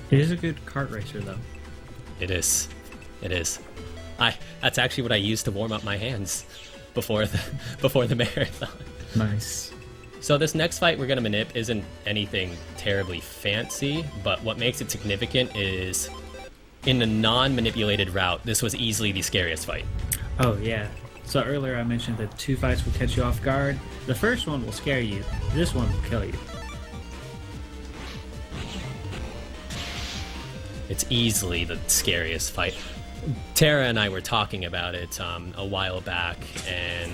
It is a good kart racer, though.
It is. It is. That's actually what I use to warm up my hands before the marathon.
Nice.
So this next fight we're going to manip isn't anything terribly fancy, but what makes it significant is in the non-manipulated route, this was easily the scariest fight.
Oh, yeah. So earlier I mentioned that 2 fights will catch you off guard. The first one will scare you. This one will kill you.
It's easily the scariest fight. Tara and I were talking about it a while back, and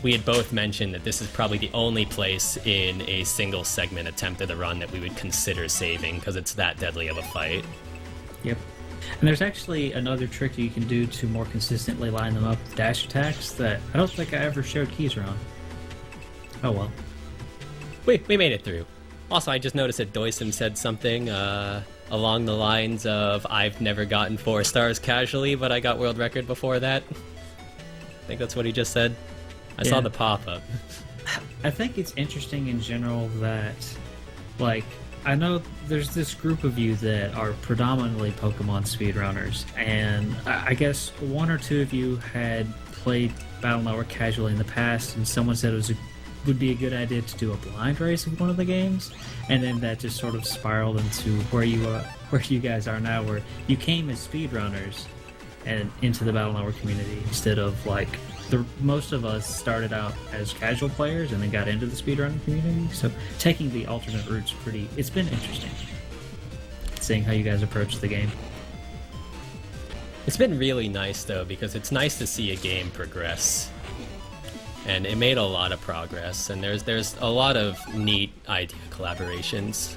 we had both mentioned that this is probably the only place in a single segment attempt of the run that we would consider saving, because it's that deadly of a fight.
Yep. And there's actually another trick you can do to more consistently line them up with dash attacks that I don't think I ever showed Keizaron. Oh well.
We made it through. Also, I just noticed that Doysum said something along the lines of, I've never gotten 4 stars casually, but I got world record before that. I think that's what he just said. I saw the pop-up.
I think it's interesting in general that, like, I know there's this group of you that are predominantly Pokemon speedrunners, and I guess 1 or 2 of you had played Battle Network casually in the past, and someone said it would be a good idea to do a blind race of one of the games, and then that just sort of spiraled into where you guys are now, where you came as speedrunners and into the Battle Network community instead of, like, most of us started out as casual players and then got into the speedrunning community. So taking the alternate routes it's been interesting seeing how you guys approach the game.
It's been really nice though, because it's nice to see a game progress. And it made a lot of progress, and there's a lot of neat idea collaborations.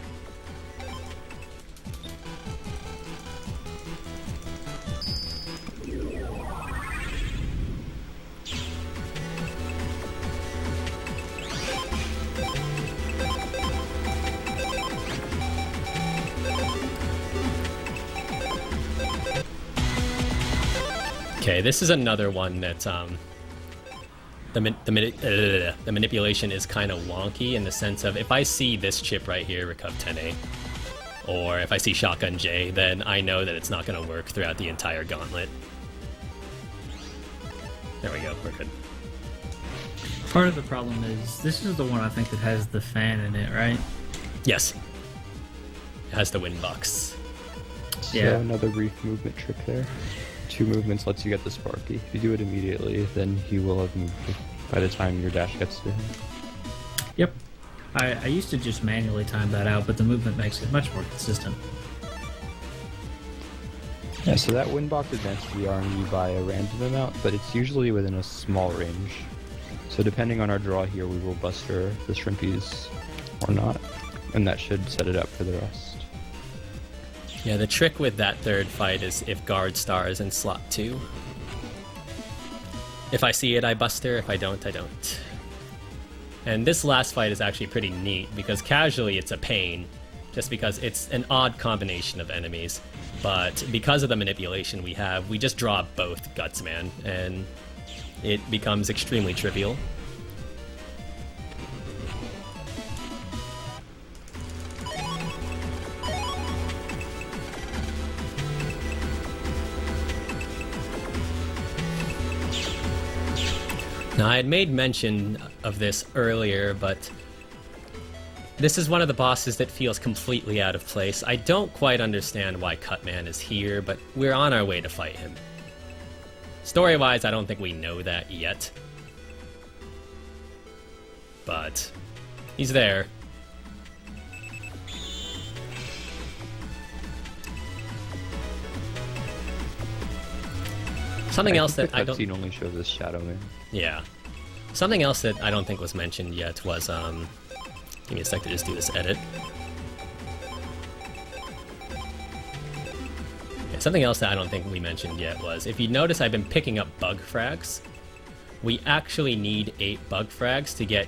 Okay, this is another one that the manipulation is kind of wonky in the sense of, if I see this chip right here, Recup 10A, or if I see Shotgun J, then I know that it's not going to work throughout the entire gauntlet. There we go, we're good.
Part of the problem is, this is the one I think that has the fan in it, right?
Yes. It has the wind box.
So
Yeah.
another brief movement trick there. 2 movements lets you get the Sparky. If you do it immediately, then he will have moved by the time your dash gets to him.
Yep. I used to just manually time that out, but the movement makes it much more consistent.
Yeah, so that wind box advances the RNG by a random amount, but it's usually within a small range. So depending on our draw here, we will buster the Shrimpies or not, and that should set it up for the rest.
Yeah, the trick with that third fight is if guard star is in slot 2. If I see it, I buster. If I don't, I don't. And this last fight is actually pretty neat, because casually it's a pain, just because it's an odd combination of enemies. But because of the manipulation we have, we just draw both Gutsman, and it becomes extremely trivial. Now, I had made mention of this earlier, but this is one of the bosses that feels completely out of place. I don't quite understand why Cutman is here, but we're on our way to fight him. Story-wise, I don't think we know that yet. But he's there. Something else that I don't...
The cutscene only shows us Shadowman.
Yeah. Something else that I don't think was mentioned yet was, give me a sec to just do this edit. Yeah, something else that I don't think we mentioned yet was, if you notice I've been picking up bug frags, we actually need 8 bug frags to get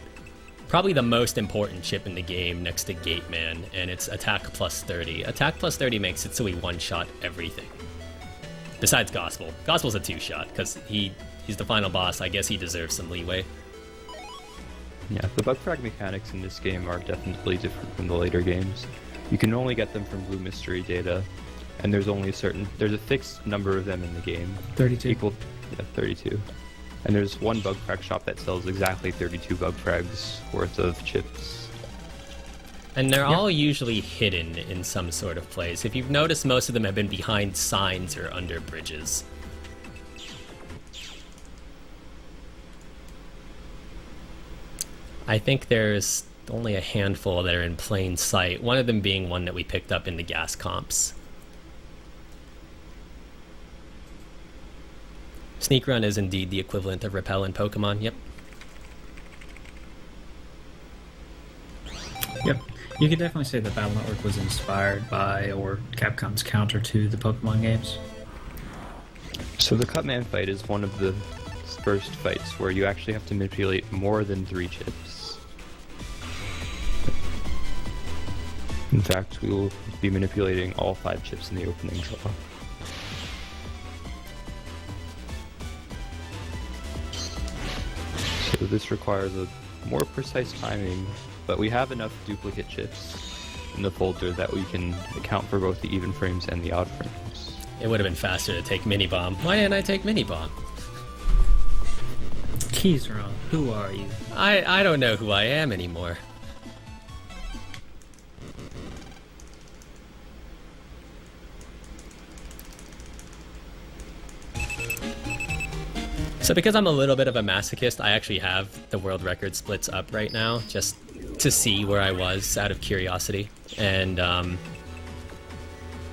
probably the most important chip in the game next to Gateman, and it's attack plus 30. Attack plus 30 makes it so we one-shot everything. Besides Gospel. Gospel's a 2-shot, because he's the final boss. I guess he deserves some leeway.
Yeah, the bug frag mechanics in this game are definitely different from the later games. You can only get them from Blue Mystery data, and there's a fixed number of them in the game.
32.
Yeah, 32. And there's one bug frag shop that sells exactly 32 bug frags worth of chips.
And they're all usually hidden in some sort of place. If you've noticed, most of them have been behind signs or under bridges. I think there's only a handful that are in plain sight, one of them being one that we picked up in the gas comps. Sneak Run is indeed the equivalent of Repel in Pokemon, yep.
Yep. You could definitely say the Battle Network was inspired by, or Capcom's counter to, the Pokemon games.
So the Cutman fight is one of the first fights where you actually have to manipulate more than 3 chips. In fact, we will be manipulating all 5 chips in the opening draw. So this requires a more precise timing, but we have enough duplicate chips in the folder that we can account for both the even frames and the odd frames.
It would have been faster to take Mini Bomb. Why didn't I take Mini Bomb?
Keizaron, who are you?
I don't know who I am anymore. So because I'm a little bit of a masochist, I actually have the world record splits up right now, just to see where I was out of curiosity. And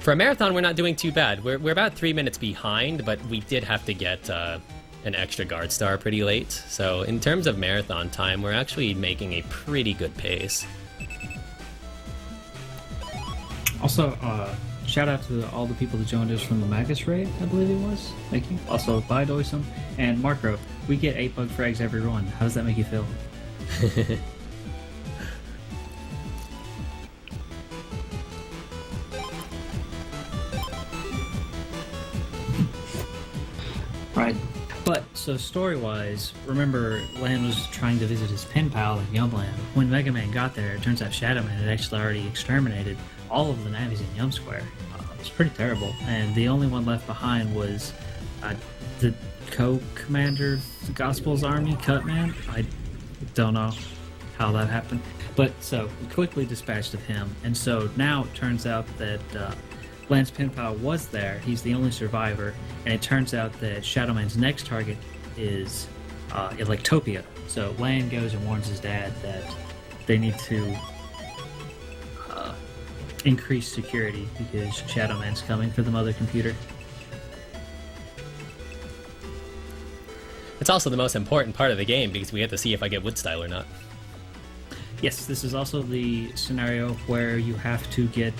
for a marathon, we're not doing too bad. We're about 3 minutes behind, but we did have to get an extra guard star pretty late. So in terms of marathon time, we're actually making a pretty good pace.
Also, shout out to all the people that joined us from the Magus raid, I believe it was. Thank you. Also, bye Doisum. And Marco, we get 8 bug frags every run. How does that make you feel? Right. But, so story-wise, remember Lan was trying to visit his pen pal in Yumland. When Mega Man got there, it turns out Shadowman had actually already exterminated all of the navis in Yum Square. It was pretty terrible, and the only one left behind was the co-commander of the Gospel's army, Cutman. I don't know how that happened. But, so, we quickly dispatched of him, and so now it turns out that Lan's pen pal was there. He's the only survivor, and it turns out that Shadowman's next target is Electopia. So Lan goes and warns his dad that they need to increase security because Shadowman's coming for the mother computer.
It's also the most important part of the game because we have to see if I get Woodstyle or not.
Yes, this is also the scenario where you have to get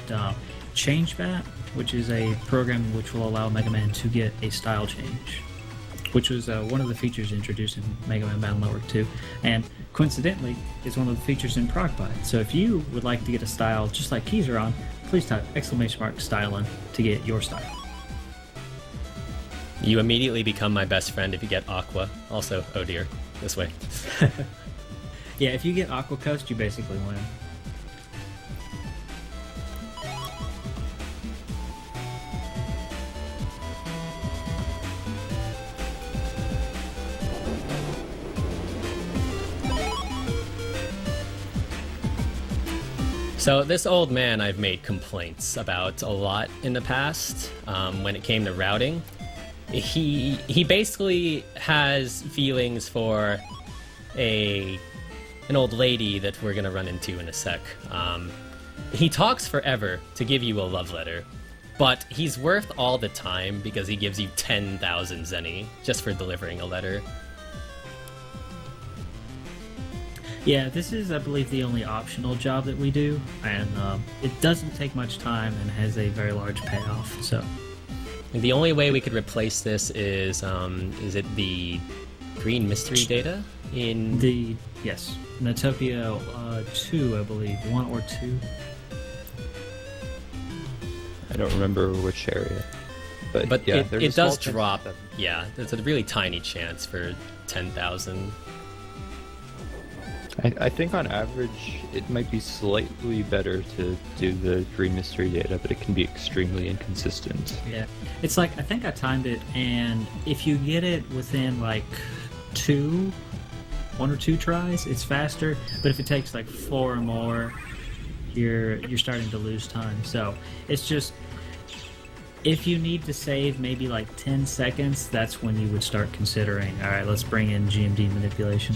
ChangeBat, which is a program which will allow Mega Man to get a style change, which was one of the features introduced in Mega Man Battle Network 2, and coincidentally is one of the features in Progbite. So if you would like to get a style just like Keizaron, please type !stylin to get your style.
You immediately become my best friend if you get Aqua. Also, oh dear, this way.
Yeah, if you get Aqua Coast, you basically win.
So this old man I've made complaints about a lot in the past when it came to routing. He basically has feelings for an old lady that we're gonna run into in a sec. He talks forever to give you a love letter, but he's worth all the time because he gives you 10,000 zenny just for delivering a letter.
Yeah, this is, I believe, the only optional job that we do, and it doesn't take much time and has a very large payoff, so...
And the only way we could replace this is it the green mystery data? In
the... yes, Natopia 2, I believe, 1 or 2.
I don't remember which area.
But
yeah,
it does drop, yeah, there's a really tiny chance for 10,000.
I think on average it might be slightly better to do the green mystery data, but it can be extremely inconsistent.
Yeah, it's like, I think I timed it, and if you get it within like one or two tries, it's faster. But if it takes like 4 or more, you're starting to lose time. So it's just, if you need to save maybe like 10 seconds, that's when you would start considering, all right, let's bring in GMD manipulation.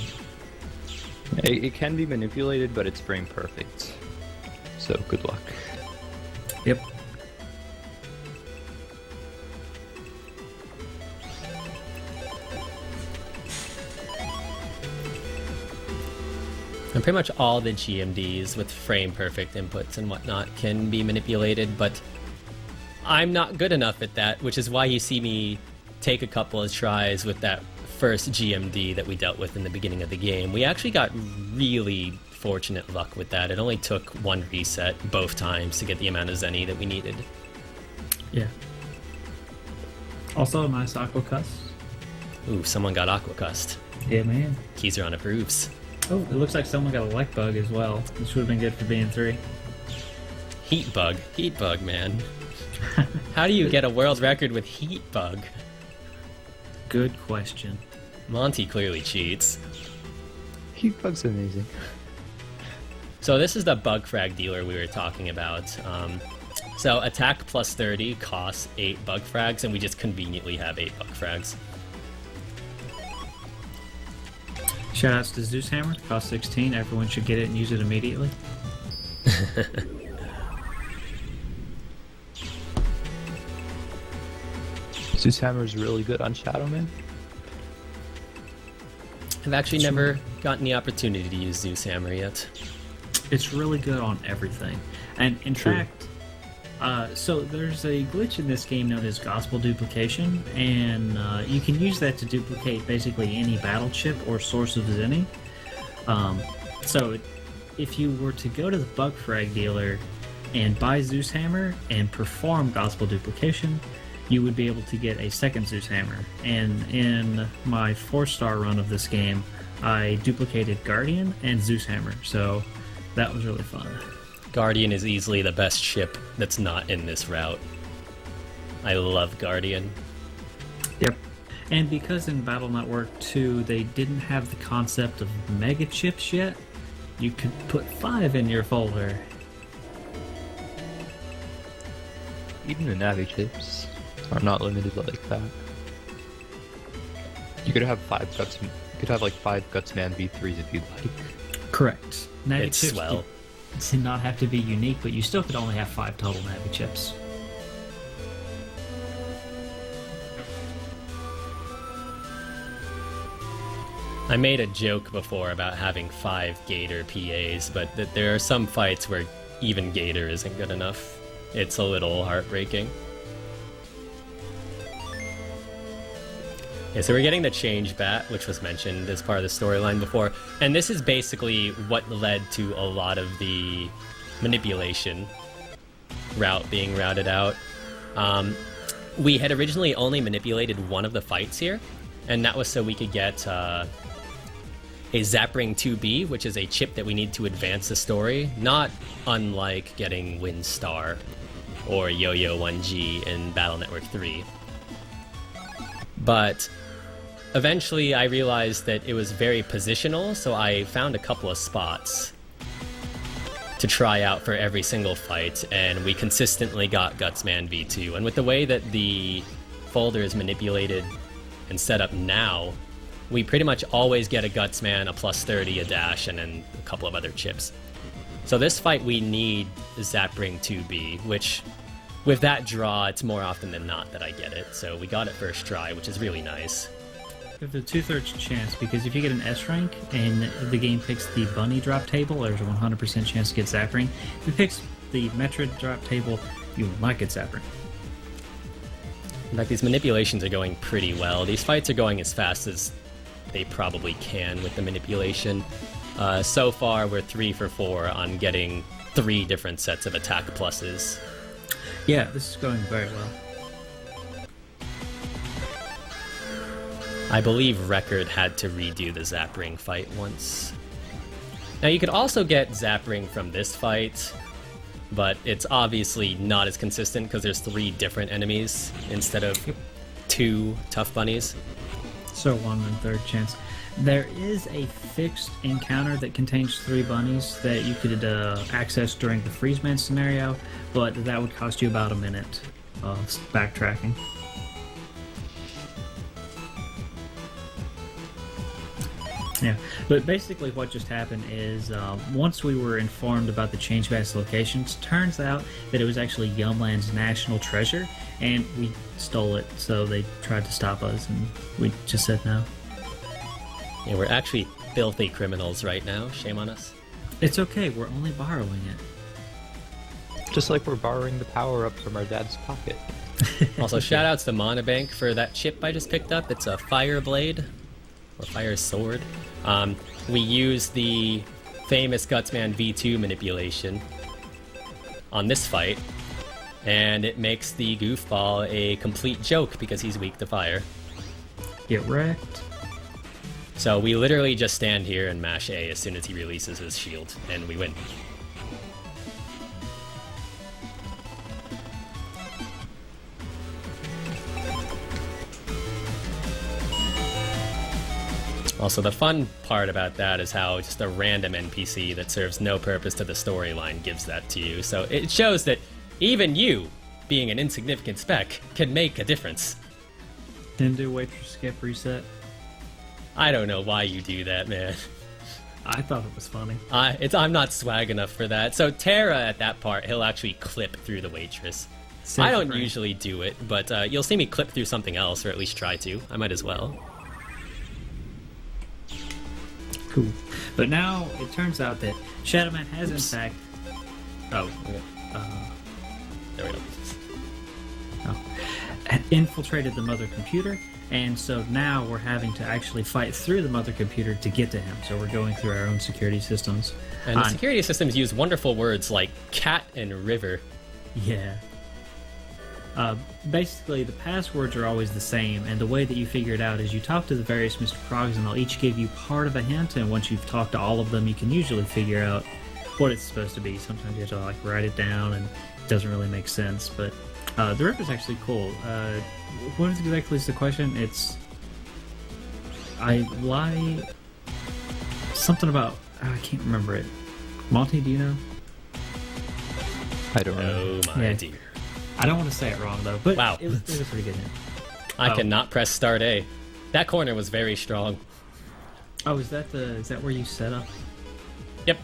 It can be manipulated, but it's frame perfect. So good luck.
Yep.
And pretty much all the GMDs with frame perfect inputs and whatnot can be manipulated, but I'm not good enough at that, which is why you see me take a couple of tries with that first GMD that we dealt with in the beginning of the game. We actually got really fortunate luck with that. It only took 1 reset both times to get the amount of Zenny that we needed.
Yeah. Also, a nice Aquacust.
Ooh, someone got Aquacust.
Yeah, man.
Keizaron approves.
Oh, it looks like someone got a Light Bug as well. This would have been good for being 3.
Heat bug, man. How do you get a world record with heat bug?
Good question.
Monty clearly cheats.
Heat bug's amazing.
So this is the bug frag dealer we were talking about. So attack plus 30 costs 8 bug frags, and we just conveniently have 8 bug frags.
Shoutouts to Zeus Hammer, cost 16. Everyone should get it and use it immediately.
Zeus Hammer is really good on Shadowman.
I've actually never gotten the opportunity to use Zeus Hammer yet.
It's really good on everything. And in fact, so there's a glitch in this game known as gospel duplication, and you can use that to duplicate basically any battle chip or source of Zenny. So if you were to go to the bug frag dealer and buy Zeus Hammer and perform gospel duplication, you would be able to get a second Zeus Hammer. And in my 4-star run of this game, I duplicated Guardian and Zeus Hammer, so that was really fun.
Guardian is easily the best ship that's not in this route. I love Guardian.
Yep. And because in Battle Network 2 they didn't have the concept of mega chips yet, you could put 5 in your folder.
Even the Navi chips are not limited like that. You could have 5 Gutsman. You could have like 5 Gutsman V3s if you'd like.
Correct. Navi
It's
chips
swell.
did not have to be unique, but you still could only have 5 total Navi chips.
I made a joke before about having 5 Gator PAs, but there are some fights where even Gator isn't good enough. It's a little heartbreaking. Yeah, so we're getting the change bat, which was mentioned as part of the storyline before, and this is basically what led to a lot of the manipulation route being routed out. We had originally only manipulated one of the fights here, and that was so we could get a Zapring 2B, which is a chip that we need to advance the story, not unlike getting Windstar or Yo-Yo 1G in Battle Network 3. But eventually I realized that it was very positional, so I found a couple of spots to try out for every single fight, and we consistently got Gutsman V2. And with the way that the folder is manipulated and set up now, we pretty much always get a Gutsman, a plus 30, a dash, and then a couple of other chips. So this fight we need Zapring 2B, which with that draw, it's more often than not that I get it. So we got it first try, which is really nice.
You have a 2/3 chance, because if you get an S rank and the game picks the bunny drop table, there's a 100% chance to get Zapring. If it picks the Metra drop table, you will not get Zapring.
In fact, these manipulations are going pretty well. These fights are going as fast as they probably can with the manipulation. So far, we're 3 for 4 on getting 3 different sets of attack pluses.
Yeah, this is going very well.
I believe Record had to redo the Zapring fight once. Now, you could also get Zapring from this fight, but it's obviously not as consistent because there's 3 different enemies instead of 2 tough bunnies.
So 1 1/3 chance. There is a fixed encounter that contains 3 bunnies that you could access during the Freezeman scenario, but that would cost you about a minute of backtracking. Yeah, but basically what just happened is once we were informed about the change best locations, turns out that it was actually Yumland's national treasure, and we stole it, so they tried to stop us, and we just said no.
Yeah, we're actually filthy criminals right now. Shame on us.
It's okay, we're only borrowing it.
Just like we're borrowing the power-up from our dad's pocket.
Also, shoutouts to Monobank for that chip I just picked up. It's a fire blade, or fire sword. We use the famous Gutsman V2 manipulation on this fight, and it makes the goofball a complete joke because he's weak to fire.
Get wrecked.
So we literally just stand here and mash A as soon as he releases his shield, and we win. Also, the fun part about that is how just a random NPC that serves no purpose to the storyline gives that to you. So it shows that even you, being an insignificant speck, can make a difference.
Didn't do waitress skip reset.
I don't know why you do that, man.
I thought it was funny.
I'm not swag enough for that. So Terra, at that part, he'll actually clip through the waitress. I don't usually do it, but you'll see me clip through something else, or at least try to. I might as well.
Cool. But now it turns out that Shadowman has in fact... Oh.
There we go.
Had infiltrated the mother computer, and so now we're having to actually fight through the mother computer to get to him. So we're going through our own security systems.
And the security systems use wonderful words like cat and river.
Yeah. Basically, the passwords are always the same, and the way that you figure it out is you talk to the various Mr. Progs, and they'll each give you part of a hint, and once you've talked to all of them, you can usually figure out what it's supposed to be. Sometimes you have to like write it down, and it doesn't really make sense, but the river's actually cool. What exactly is the question? It's... I lie... Something about... I can't remember it. Monty, do you know?
I don't know.
Oh my dear.
I don't want to say it wrong, though, but
wow.
it was a pretty good hint.
I cannot press start A. That corner was very strong.
Oh, is that where you set up?
Yep.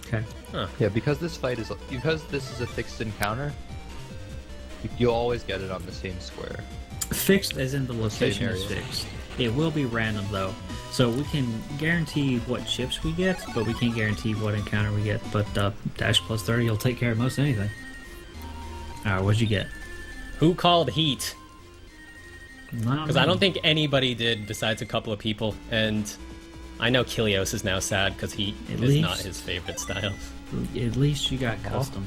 Okay.
Huh. Yeah, because this is a fixed encounter, you'll always get it on the same square.
Fixed as in the location is fixed. It will be random, though. So we can guarantee what chips we get, but we can't guarantee what encounter we get. But Dash plus 30 will take care of most anything. Alright, what'd you get?
Who called heat?
Because
I don't think anybody did besides a couple of people, and I know Kilios is now sad because heat is not his favorite style.
At least you got custom.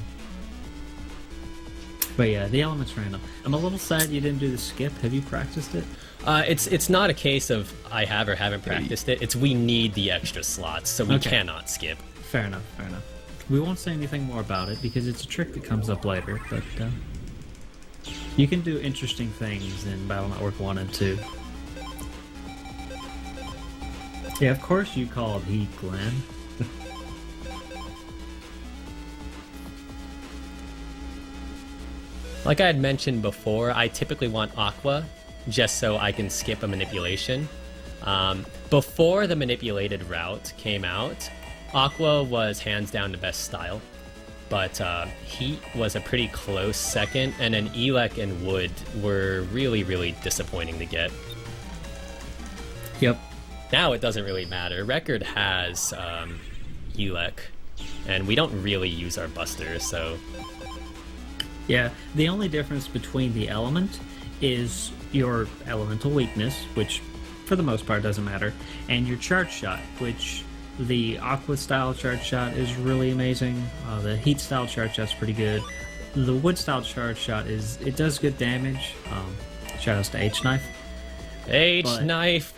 But yeah, the element's random. I'm a little sad you didn't do the skip. Have you practiced it?
It's not a case of I have or haven't practiced it. It's we need the extra slots, so we cannot skip.
Fair enough, fair enough. We won't say anything more about it because it's a trick that comes up later, but you can do interesting things in Battle Network 1 and 2. Yeah, of course you called heat, Glenn.
Like I had mentioned before, I typically want Aqua just so I can skip a manipulation. Before the manipulated route came out, Aqua was hands down the best style, but Heat was a pretty close second, and then Elec and Wood were really, really disappointing to get.
Yep.
Now it doesn't really matter. Record has Elec, and we don't really use our busters, so...
Yeah, the only difference between the element is your elemental weakness, which for the most part doesn't matter, and your charge shot, which the Aqua style charge shot is really amazing. The Heat style charge shot's pretty good. The Wood style charge shot it does good damage. Shoutouts to H-Knife.
H-Knife!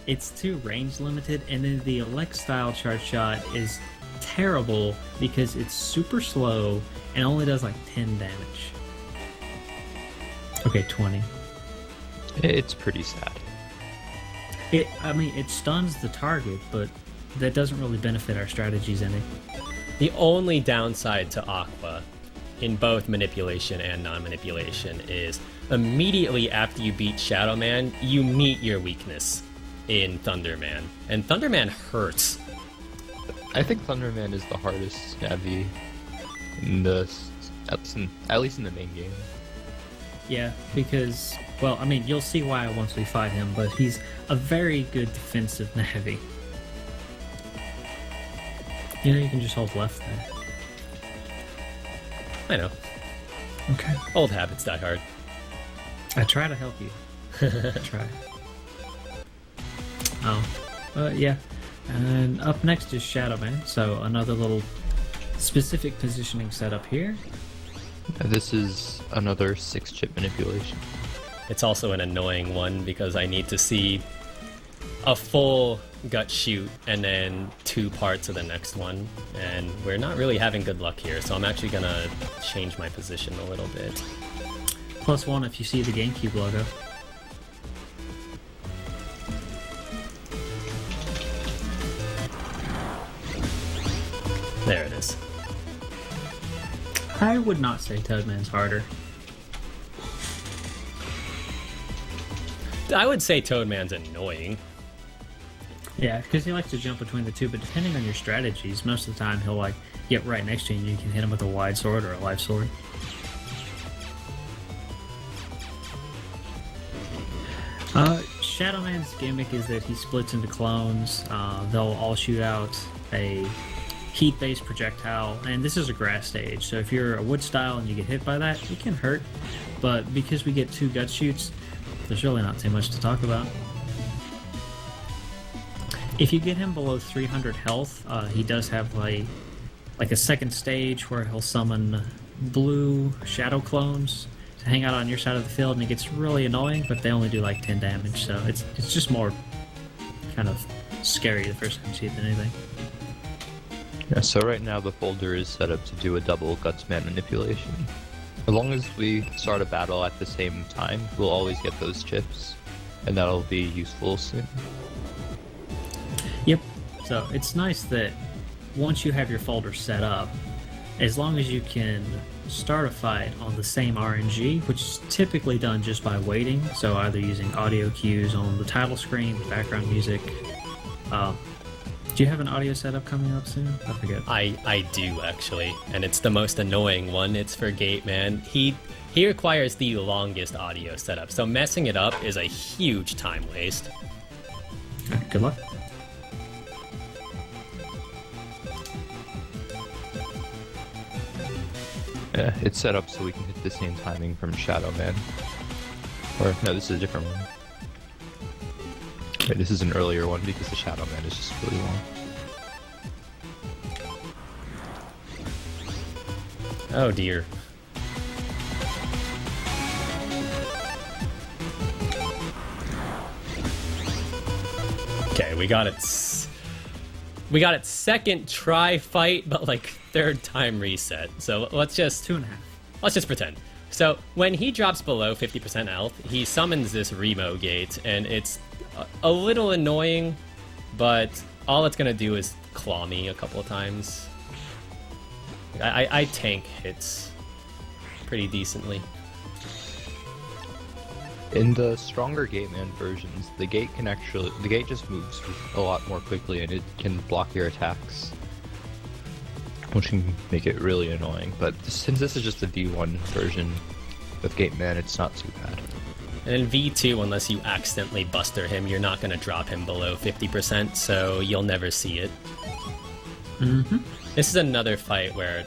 It's too range limited, and then the Elect style charge shot is terrible because it's super slow and only does like 10 damage. Okay, 20.
It's pretty sad.
It stuns the target, but that doesn't really benefit our strategies any.
The only downside to Aqua in both manipulation and non-manipulation is immediately after you beat Shadowman, you meet your weakness in Thunderman. And Thunderman hurts.
I think Thunderman is the hardest Navi in at least in the main game.
Yeah, because, well, I mean, you'll see why once we fight him, but he's a very good defensive Navi. You know, you can just hold left there.
I know.
Okay.
Old habits die hard.
I try to help you. I try. Yeah. And up next is Shadowman, so another little specific positioning setup here.
This is another 6-chip manipulation.
It's also an annoying one because I need to see a full gut shoot and then 2 parts of the next one, and we're not really having good luck here, so I'm actually gonna change my position a little bit.
+1 if you see the GameCube logo.
There it is.
I would not say Toadman's harder.
I would say Toadman's annoying.
Yeah, because he likes to jump between the two, but depending on your strategies, most of the time he'll like get right next to you and you can hit him with a wide sword or a life sword. Shadowman's gimmick is that he splits into clones. They'll all shoot out a heat-based projectile, and this is a grass stage, so if you're a wood style and you get hit by that, it can hurt, but because we get 2 gut shoots, there's really not too much to talk about. If you get him below 300 health, he does have like a second stage where he'll summon blue shadow clones to hang out on your side of the field, and it gets really annoying, but they only do like 10 damage, so it's just more kind of scary the first time you see it than anything.
Yeah, so right now the folder is set up to do a double Gutsman manipulation. As long as we start a battle at the same time, we'll always get those chips, and that'll be useful soon.
Yep. So it's nice that once you have your folder set up, as long as you can start a fight on the same RNG, which is typically done just by waiting, so either using audio cues on the title screen, the background music. Do you have an audio setup coming up soon? I forget.
I do, actually, and it's the most annoying one. It's for Gateman. He requires the longest audio setup, so messing it up is a huge time waste.
Alright, good luck.
Yeah, it's set up so we can hit the same timing from Shadowman. Or, no, this is a different one. Wait, this is an earlier one because the Shadowman is just really long.
Oh dear. Okay, we got it. We got it second try fight, but like 3rd time reset. So let's just
2.5.
Let's just pretend. So when he drops below 50% health, he summons this Remo gate, and it's a little annoying, but all it's gonna do is claw me a couple of times. I tank hits pretty decently.
In the stronger Gateman versions, the gate just moves a lot more quickly, and it can block your attacks, which can make it really annoying. But since this is just a V1 version of Gateman, it's not too bad.
And in V2, unless you accidentally buster him, you're not going to drop him below 50%, so you'll never see it.
Mm-hmm.
This is another fight where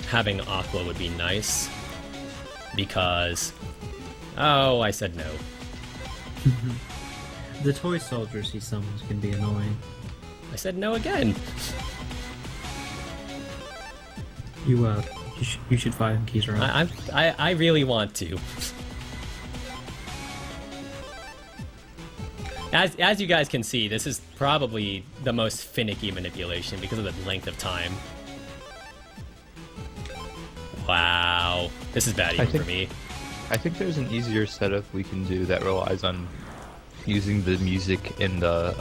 having Aqua would be nice, because... Oh, I said no.
The toy soldiers he summons can be annoying.
I said no again.
You should fight him, Keizaron.
I really want to. As you guys can see, this is probably the most finicky manipulation because of the length of time. Wow. This is bad even for me.
I think there's an easier setup we can do that relies on using the music in the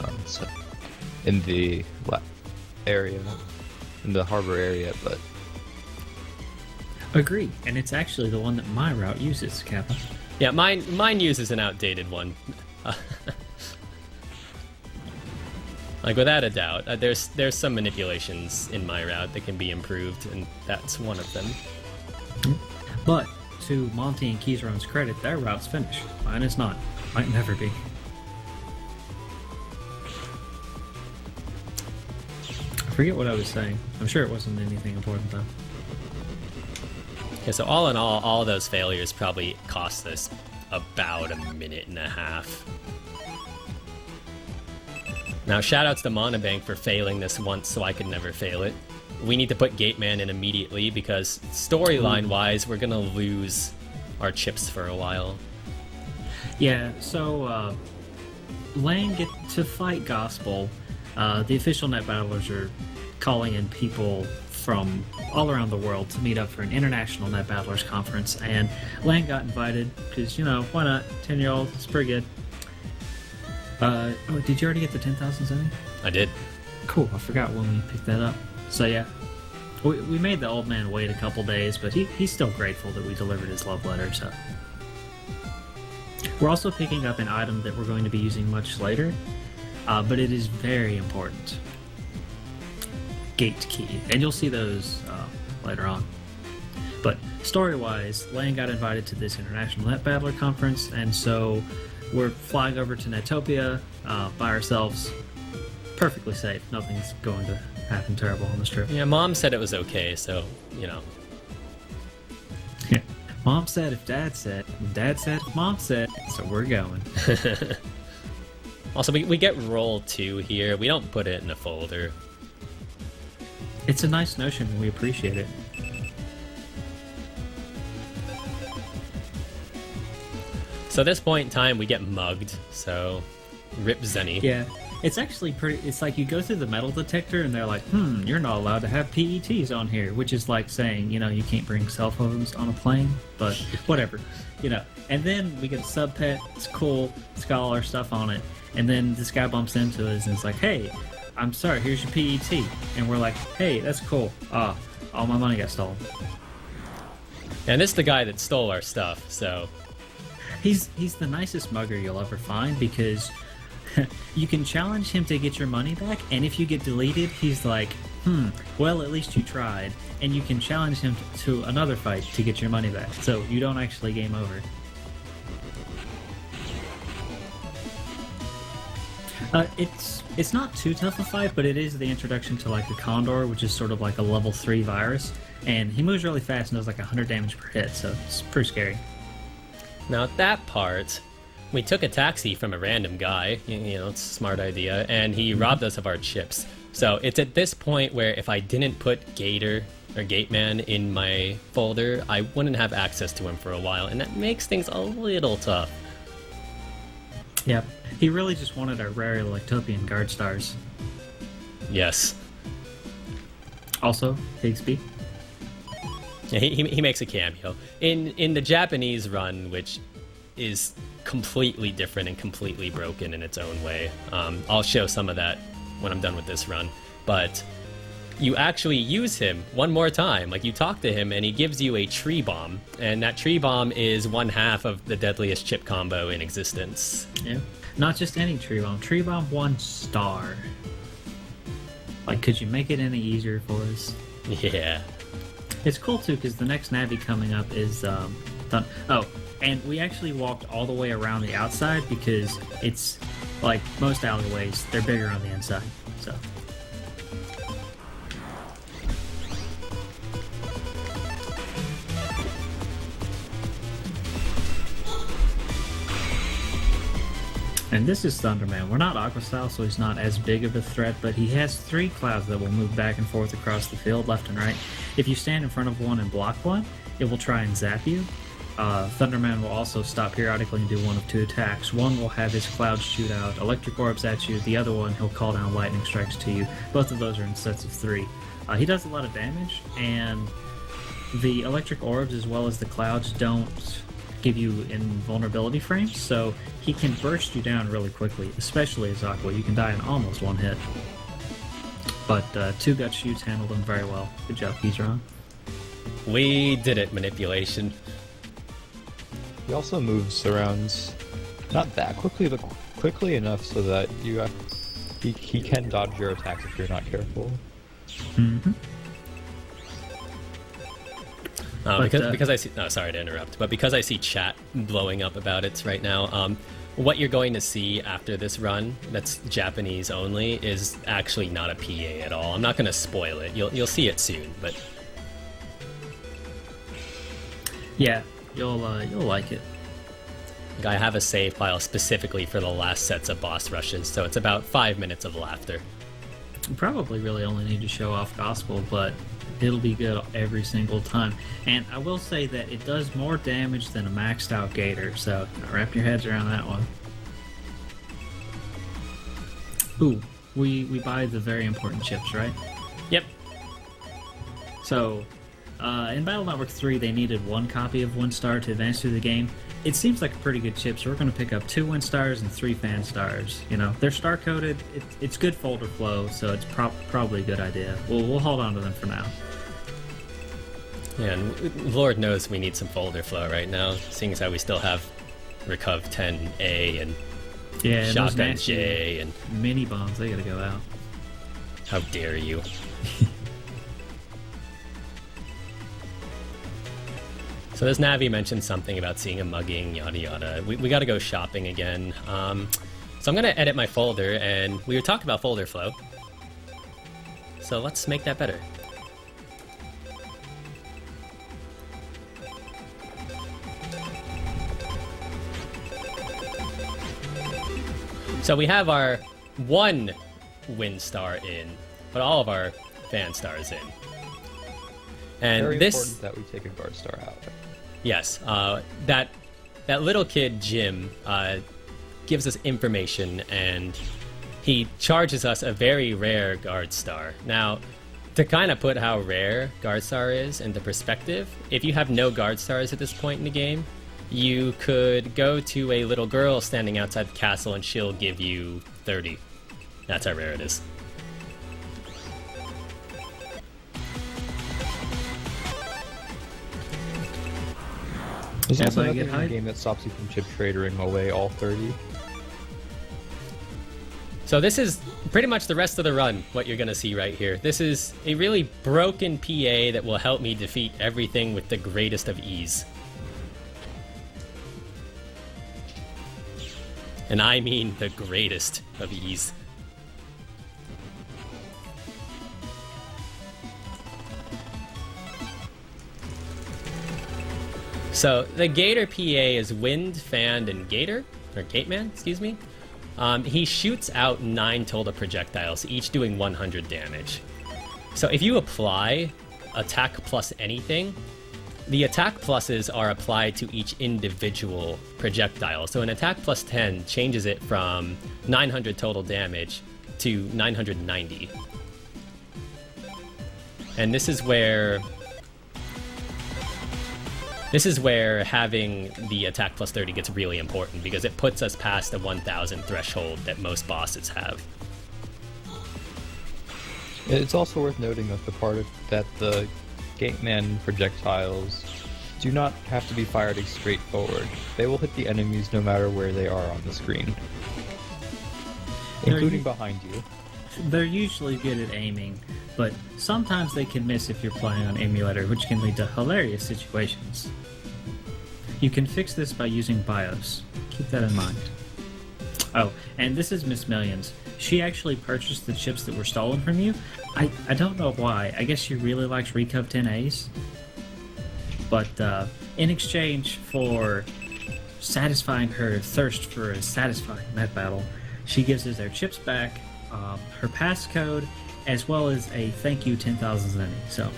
area, in the harbor area, but
Agree, and it's actually the one that my route uses, Kappa.
Yeah, mine uses an outdated one. Like without a doubt, there's some manipulations in my route that can be improved, and that's one of them.
But to Monty and Keizaron's credit, their route's finished. Mine is not. Might never be. I forget what I was saying. I'm sure it wasn't anything important though.
Okay, so all in all those failures probably cost us about a minute and a half. Now, shoutouts to Monobank for failing this once so I could never fail it. We need to put Gateman in immediately because storyline-wise, we're gonna lose our chips for a while.
Yeah, so Lang get to fight Gospel. The official net battlers are calling in people from all around the world to meet up for an international net battlers conference, and Lang got invited because, you know, why not? 10-year-old, it's pretty good. Oh, did you already get the 10,000 something?
I did.
Cool, I forgot when we picked that up. So yeah, we made the old man wait a couple days, but he's still grateful that we delivered his love letter, so. We're also picking up an item that we're going to be using much later, but it is very important. Gate key, and you'll see those later on. But story-wise, Lang got invited to this International Net Battler Conference, and so we're flying over to Netopia by ourselves. Perfectly safe. Nothing's going to happen terrible on this trip.
Yeah, Mom said it was okay, so, you know.
Yeah. Mom said if Dad said, and Dad said if Mom said, so we're going.
Also, we get roll 2 here. We don't put it in a folder.
It's a nice notion, and we appreciate it.
So at this point in time, we get mugged, so rip Zenny.
Yeah, it's actually pretty... It's like you go through the metal detector, and they're like, you're not allowed to have PETs on here, which is like saying, you know, you can't bring cell phones on a plane, but whatever, you know. And then we get a sub pet, it's cool, it's got all our stuff on it, and then this guy bumps into us, and it's like, hey, I'm sorry, here's your PET. And we're like, hey, that's cool. All my money got stolen.
And this is the guy that stole our stuff, so...
He's the nicest mugger you'll ever find because you can challenge him to get your money back, and if you get deleted, he's like, well, at least you tried. And you can challenge him to another fight to get your money back, so you don't actually game over. It's not too tough a fight, but it is the introduction to like the Condor, which is sort of like a level 3 virus, and he moves really fast and does like 100 damage per hit, so it's pretty scary.
Now, at that part, we took a taxi from a random guy, you know, it's a smart idea, and he robbed us of our chips. So it's at this point where if I didn't put Gator or Gateman in my folder, I wouldn't have access to him for a while, and that makes things a little tough.
Yep. He really just wanted our rare Electopian guard stars.
Yes.
Also, Higsby.
Yeah, he makes a cameo. In the Japanese run, which is completely different and completely broken in its own way. I'll show some of that when I'm done with this run. But you actually use him one more time. Like, you talk to him and he gives you a tree bomb. And that tree bomb is 1/2 of the deadliest chip combo in existence.
Yeah. Not just any tree bomb. Tree bomb 1 star. Like, could you make it any easier for us?
Yeah.
It's cool too because the next Navi coming up is done. Oh, and we actually walked all the way around the outside because it's like most alleyways, they're bigger on the inside. So. And this is Thunderman. We're not Aqua style, so he's not as big of a threat, but he has 3 clouds that will move back and forth across the field, left and right. If you stand in front of one and block one, it will try and zap you. Thunderman will also stop periodically and do 1 of 2 attacks. One will have his clouds shoot out electric orbs at you, the other one he'll call down lightning strikes to you. Both of those are in sets of 3. He does a lot of damage, and the electric orbs as well as the clouds don't give you invulnerability frames, so he can burst you down really quickly, especially as Aqua. You can die in almost one hit. But 2 gut shoots handled him very well. Good job, Keizaron.
We did it, manipulation.
He also moves around, not that quickly, but quickly enough so that he can dodge your attacks if you're not careful.
Mm-hmm.
Because I see. No, sorry to interrupt, but because I see chat blowing up about it right now, what you're going to see after this run, that's Japanese only, is actually not a PA at all. I'm not going to spoil it. You'll see it soon, but
yeah, you'll like it.
I have a save file specifically for the last sets of boss rushes, so it's about 5 minutes of laughter.
You probably really only need to show off Gospel, but it'll be good every single time. And I will say that it does more damage than a maxed out Gator, so wrap your heads around that one. Ooh, we buy the very important chips, right?
Yep.
So, in Battle Network 3, they needed 1 copy of 1 star to advance through the game. It seems like a pretty good chip, so we're going to pick up 2 win stars and 3 fan stars. You know, they're star coded. It's good folder flow, so it's probably a good idea. We'll hold on to them for now.
Yeah, and Lord knows we need some folder flow right now, seeing as how we still have Recov 10A and Shotgun J and
mini bombs. They gotta go out.
How dare you? So this Navi mentioned something about seeing a mugging, yada yada. We gotta go shopping again. So I'm gonna edit my folder, and we were talking about folder flow. So let's make that better. So we have our 1 win star in, but all of our fan stars in. And
Very
this
important that we take a guard star out.
Yes, that little kid Jim gives us information, and he charges us a very rare guard star. Now, to kind of put how rare guard star is into perspective, if you have no guard stars at this point in the game, you could go to a little girl standing outside the castle, and she'll give you 30. That's how rare it is.
There's also
Everybody
nothing
get
in the
hype?
game that stops you from chip tradering away all 30.
So this is pretty much the rest of the run, what you're going to see right here. This is a really broken PA that will help me defeat everything with the greatest of ease. And I mean the greatest of ease. So the Gator PA is Wind, Fan, and Gator, or Gateman, excuse me. He shoots out 9 total projectiles, each doing 100 damage. So if you apply attack plus anything, the attack pluses are applied to each individual projectile. So an attack plus 10 changes it from 900 total damage to 990. And this is where having the attack plus 30 gets really important, because it puts us past the 1000 threshold that most bosses have.
It's also worth noting that the Gateman projectiles do not have to be fired straight forward. They will hit the enemies no matter where they are on the screen, including behind you.
They're usually good at aiming, but sometimes they can miss if you're playing on emulator, which can lead to hilarious situations. You can fix this by using BIOS. Keep that in mind. Oh, and this is Miss Millions. She actually purchased the chips that were stolen from you. I don't know why. I guess she really likes Recov 10As. But in exchange for satisfying her thirst for a satisfying net battle, she gives us their chips back, her passcode, as well as a thank you 10,000 zenny. So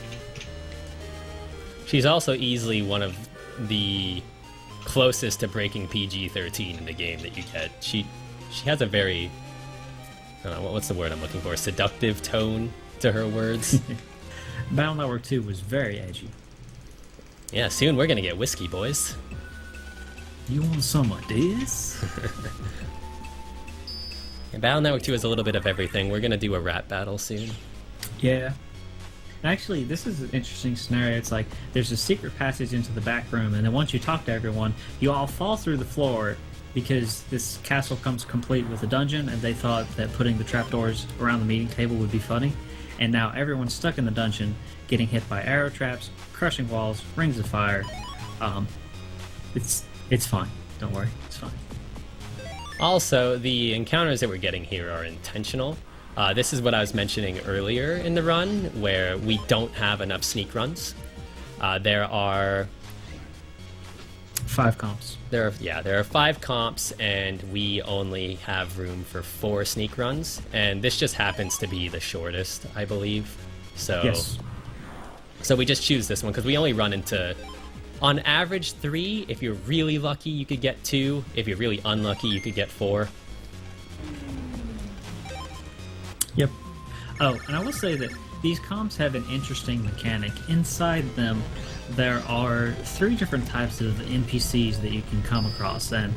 She's also easily one of the closest to breaking PG-13 in the game that you get. She has a very, I don't know, what's the word I'm looking for? Seductive tone to her words.
Battle Network 2 was very edgy.
Yeah, soon we're gonna get whiskey, boys.
You want some of this?
And Battle Network 2 is a little bit of everything. We're gonna do a rap battle soon.
Yeah. Actually, this is an interesting scenario. It's like there's a secret passage into the back room, and then once you talk to everyone, you all fall through the floor because this castle comes complete with a dungeon, and they thought that putting the trapdoors around the meeting table would be funny. And now everyone's stuck in the dungeon, getting hit by arrow traps, crushing walls, rings of fire. It's fine. Don't worry, it's fine.
Also, the encounters that we're getting here are intentional. This is what I was mentioning earlier in the run, where we don't have enough sneak runs. There are
5 comps.
there are 5 comps, and we only have room for 4 sneak runs, and this just happens to be the shortest, I believe. So
Yes.
So we just choose this one because we only run into, on average, 3. If you're really lucky, you could get 2. If you're really unlucky, you could get 4.
Yep. Oh, and I will say that these comps have an interesting mechanic. Inside them, there are 3 different types of NPCs that you can come across, and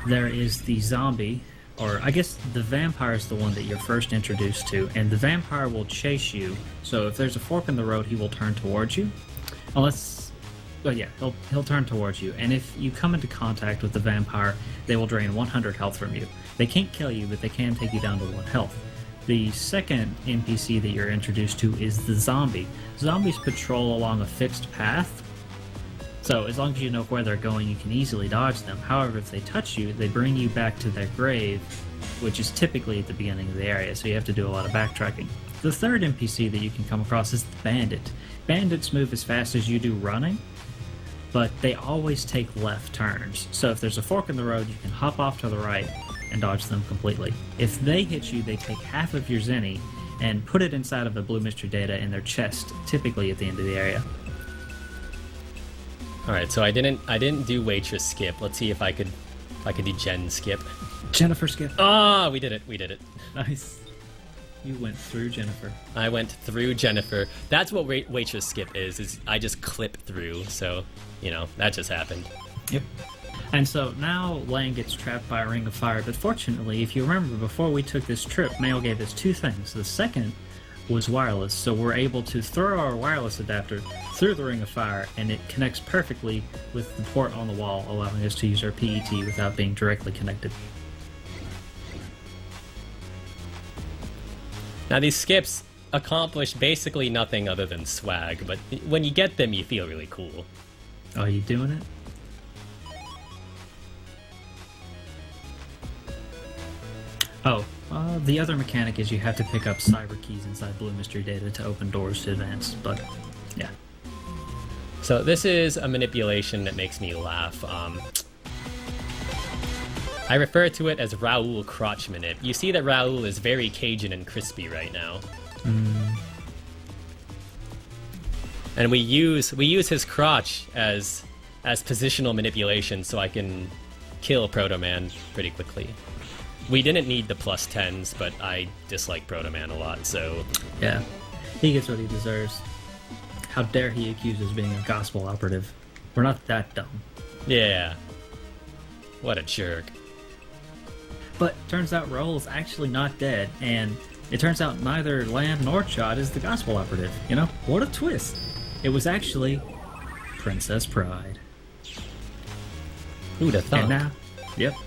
there is the zombie, or I guess the vampire is the one that you're first introduced to, and the vampire will chase you. So if there's a fork in the road, he will turn towards you. Unless, well, yeah, he'll turn towards you, and if you come into contact with the vampire, they will drain 100 health from you. They can't kill you, but they can take you down to 1 health. The second NPC that you're introduced to is the zombie. Zombies patrol along a fixed path, so as long as you know where they're going, you can easily dodge them. However, if they touch you, they bring you back to their grave, which is typically at the beginning of the area, so you have to do a lot of backtracking. The third NPC that you can come across is the bandit. Bandits move as fast as you do running, but they always take left turns. So if there's a fork in the road, you can hop off to the right and dodge them completely. If they hit you, they take half of your zenny and put it inside of a blue mystery data in their chest, typically at the end of the area.
All right, so I didn't do waitress skip. Let's see if I could do Jen skip.
Jennifer skip.
Ah, we did it.
Nice. You went through Jennifer.
I went through Jennifer. That's what waitress skip is I just clip through. So, that just happened.
Yep. And so now Lang gets trapped by a ring of fire, but fortunately, if you remember, before we took this trip, Mail gave us 2 things. The second was wireless, so we're able to throw our wireless adapter through the ring of fire, and it connects perfectly with the port on the wall, allowing us to use our PET without being directly connected.
Now, these skips accomplish basically nothing other than swag, but when you get them, you feel really cool.
Are you doing it? Oh, the other mechanic is you have to pick up cyber keys inside Blue Mystery Data to open doors to advance, but yeah.
So this is a manipulation that makes me laugh. I refer to it as Raoul crotch manip. You see that Raoul is very Cajun and crispy right now. And we use his crotch as positional manipulation so I can kill Proto Man pretty quickly. We didn't need the plus 10s, but I dislike Proto Man a lot, so...
Yeah, he gets what he deserves. How dare he accuse us of being a gospel operative? We're not that dumb.
Yeah. What a jerk.
But turns out Raoul's actually not dead, and it turns out neither Lamb nor Chod is the gospel operative. What a twist. It was actually Princess Pride.
Who'd have thought?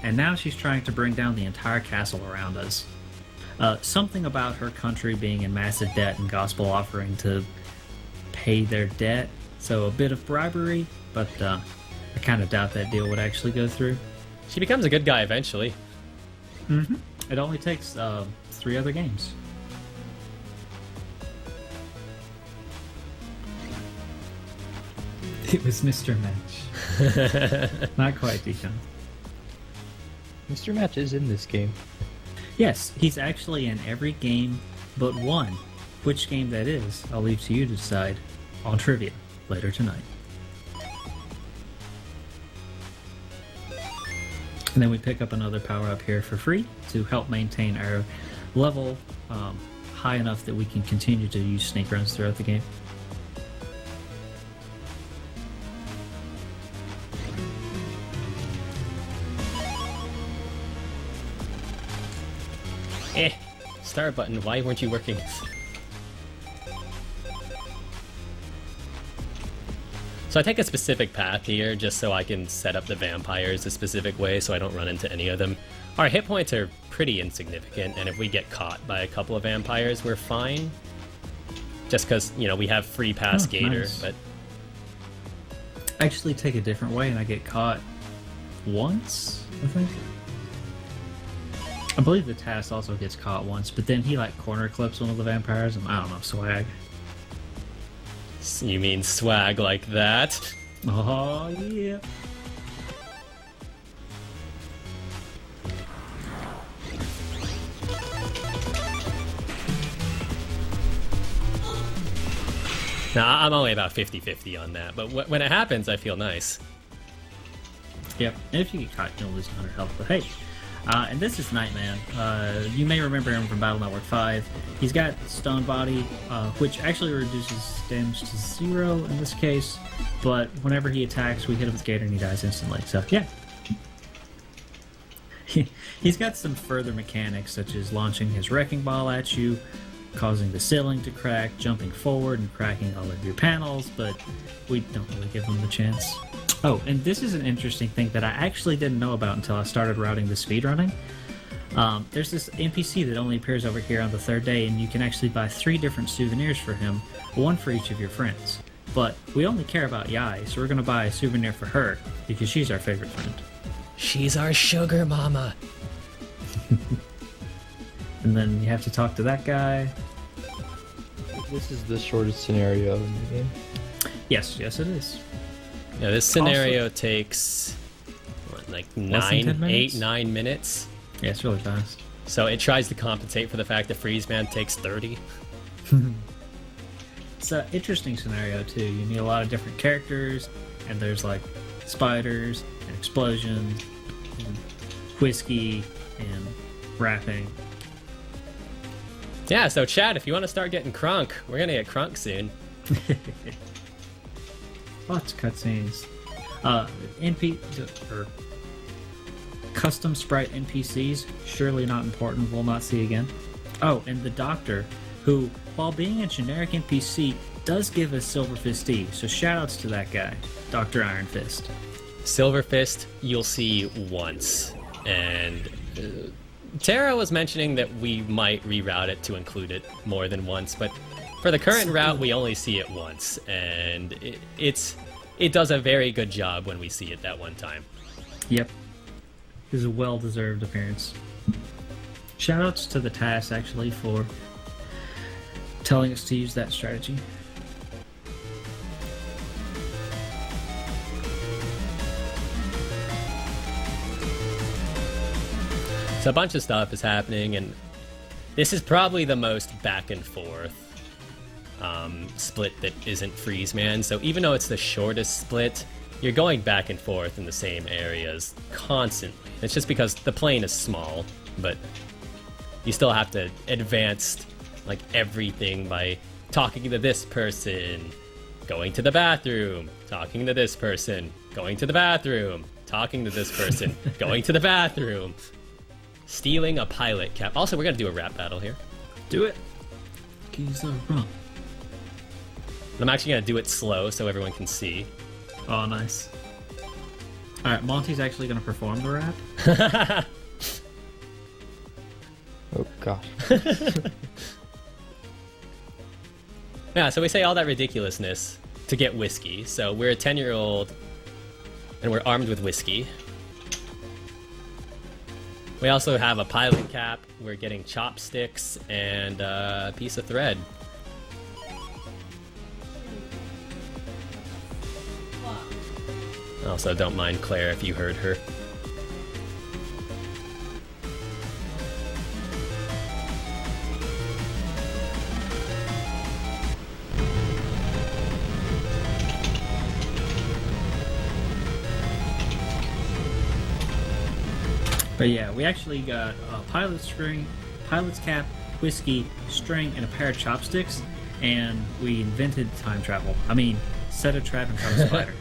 And now she's trying to bring down the entire castle around us. Something about her country being in massive debt and gospel offering to pay their debt. So a bit of bribery, but I kind of doubt that deal would actually go through.
She becomes a good guy eventually.
Mm-hmm. It only takes 3 other games. It was Mr. Match. Not quite, Deacon.
Mr. Match is in this game.
Yes, he's actually in every game but one. Which game that is, I'll leave to you to decide on trivia later tonight. And then we pick up another power-up here for free to help maintain our level high enough that we can continue to use sneak runs throughout the game.
Start button, why weren't you working? So I take a specific path here just so I can set up the vampires a specific way so I don't run into any of them. Our hit points are pretty insignificant, and if we get caught by a couple of vampires, we're fine. Just because, you know, we have free pass Gator,
nice.
but...
I actually take a different way and I get caught once, I think. I believe the Task also gets caught once, but then he like corner clips one of the vampires and I don't know, swag.
You mean swag like that?
Oh yeah.
Nah, I'm only about 50-50 on that, but when it happens, I feel nice.
Yep, and if you get caught, you'll lose 100 health, but hey. And this is Nightman. You may remember him from Battle Network 5. He's got Stone Body, which actually reduces damage to 0 in this case, but whenever he attacks, we hit him with Gator and he dies instantly, so yeah. He's got some further mechanics, such as launching his Wrecking Ball at you, causing the ceiling to crack, jumping forward and cracking all of your panels, but we don't really give him the chance. Oh, and this is an interesting thing that I actually didn't know about until I started routing the speedrunning. There's this NPC that only appears over here on the 3rd day, and you can actually buy 3 different souvenirs for him, 1 for each of your friends. But we only care about Yai, so we're going to buy a souvenir for her, because she's our favorite friend.
She's our sugar mama.
And then you have to talk to that guy.
This is the shortest scenario in the game.
Yes, yes it is.
Yeah, this scenario takes what, like
Less than 10 minutes?
9 minutes.
Yeah, it's really fast.
So it tries to compensate for the fact that Freezeman takes 30.
It's an interesting scenario too. You need a lot of different characters, and there's like spiders and explosions, and whiskey and rapping.
Yeah, so Chad, if you want to start getting crunk, we're gonna get crunk soon.
Lots of cutscenes. Or custom sprite NPCs, surely not important, we'll not see again. Oh, and the Doctor, who, while being a generic NPC, does give us Silver Fist E, so shoutouts to that guy, Dr. Iron Fist.
Silver Fist, you'll see once. And Tara was mentioning that we might reroute it to include it more than once, but for the current route, we only see it once, and it does a very good job when we see it that one time.
Yep. It is a well-deserved appearance. Shoutouts to the Task, actually, for telling us to use that strategy.
So a bunch of stuff is happening, and this is probably the most back and forth split that isn't Freezeman. So even though it's the shortest split, you're going back and forth in the same areas constantly. It's just because the plane is small, but you still have to advance like everything by talking to this person, going to the bathroom, talking to this person, going to the bathroom, talking to this person, going to the bathroom, stealing a pilot cap. Also, we're gonna do a rap battle here.
Do it. Keizaron.
I'm actually gonna do it slow so everyone can see.
Oh, nice. Alright, Monty's actually going to perform the rap.
Oh gosh.
Yeah, so we say all that ridiculousness to get whiskey. So we're a 10-year-old and we're armed with whiskey. We also have a pilot cap, we're getting chopsticks, and a piece of thread. Also, don't mind Claire if you heard her.
But yeah, we actually got a pilot string, pilot's cap, whiskey, string, and a pair of chopsticks, and we invented time travel. I mean, set a trap and caught a spider.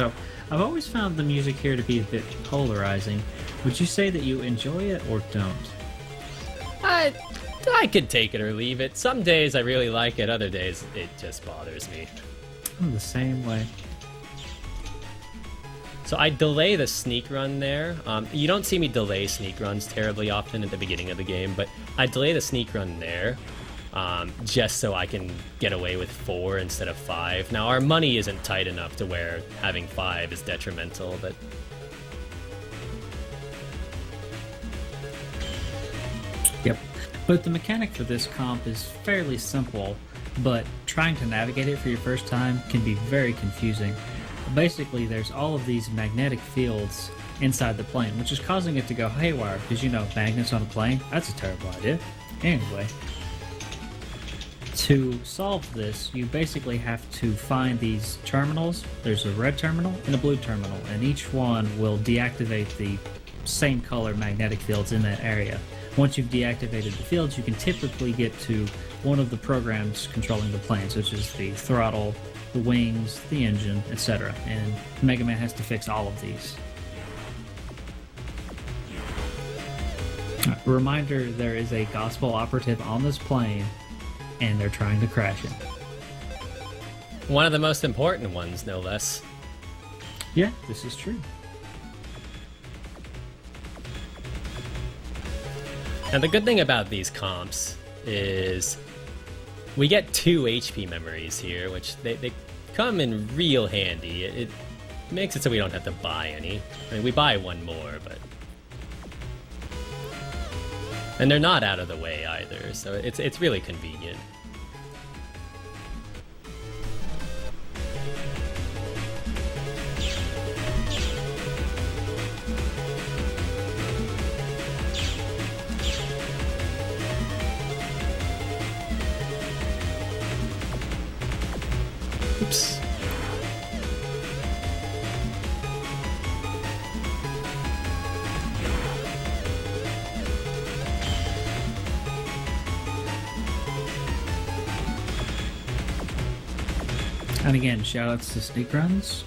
So, I've always found the music here to be a bit polarizing. Would you say that you enjoy it or don't?
I could take it or leave it. Some days I really like it, other days it just bothers me.
I'm the same way.
So I delay the sneak run there. You don't see me delay sneak runs terribly often at the beginning of the game, but I delay the sneak run there just so I can get away with 4 instead of 5. Now, our money isn't tight enough to where having 5 is detrimental, but...
Yep. But the mechanic for this comp is fairly simple, but trying to navigate it for your first time can be very confusing. Basically, there's all of these magnetic fields inside the plane, which is causing it to go haywire, because, you know, magnets on a plane, that's a terrible idea. Anyway, to solve this, you basically have to find these terminals. There's a red terminal and a blue terminal, and each one will deactivate the same color magnetic fields in that area. Once you've deactivated the fields, you can typically get to one of the programs controlling the plane, such as the throttle, the wings, the engine, etc. And Mega Man has to fix all of these. Reminder, there is a gospel operative on this plane, and they're trying to crash it.
One of the most important ones, no less.
Yeah, this is true.
And the good thing about these comps is we get 2 HP memories here, which they come in real handy. It makes it so we don't have to buy any. I mean, we buy 1 more, but... And they're not out of the way either, so it's really convenient. Oops.
And again, shoutouts to sneak runs.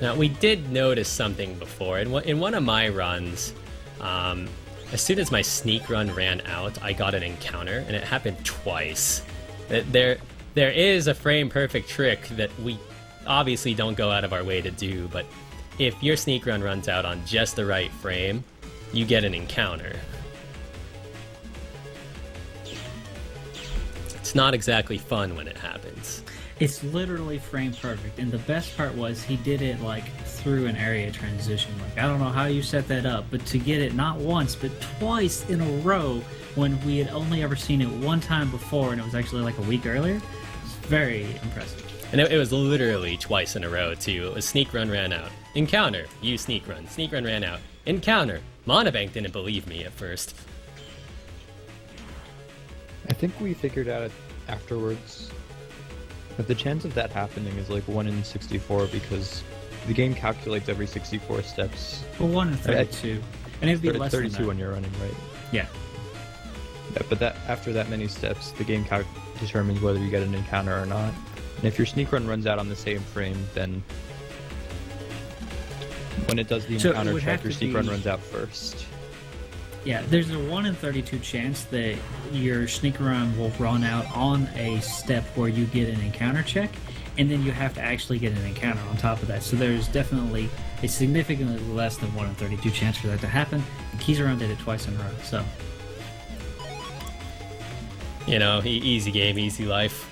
Now, we did notice something before. In one of my runs, as soon as my sneak run ran out, I got an encounter, and it happened twice. There is a frame-perfect trick that we obviously don't go out of our way to do, but if your sneak run runs out on just the right frame, you get an encounter. It's not exactly fun when it happens.
It's literally frame perfect, and the best part was he did it like through an area transition. Like, I don't know how you set that up, but to get it not once but twice in a row when we had only ever seen it one time before, and it was actually like a week earlier, it's very impressive.
And it was literally twice in a row too. A sneak run ran out. Encounter. You sneak run. Sneak run ran out. Encounter. Monobank didn't believe me at first.
I think we figured out afterwards that the chance of that happening is like 1 in 64 because the game calculates every 64 steps.
Well, 1 in 32. And it'd be less than
32
that.
when you're running, right?
Yeah.
Yeah, but that after that many steps, the game determines whether you get an encounter or not. And if your sneak run runs out on the same frame, then when it does the
So it
encounter
would
check,
have
your
to
sneak
be-
run runs out first.
Yeah, there's a 1 in 32 chance that your sneak run will run out on a step where you get an encounter check, and then you have to actually get an encounter on top of that. So there's definitely a significantly less than 1 in 32 chance for that to happen. And Keizaron did it twice in a row, so...
You know, easy game, easy life.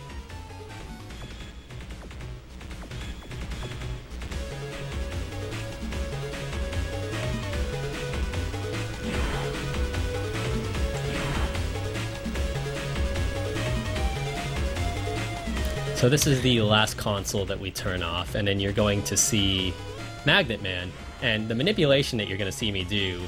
So this is the last console that we turn off, and then you're going to see Magnet Man, and the manipulation that you're going to see me do,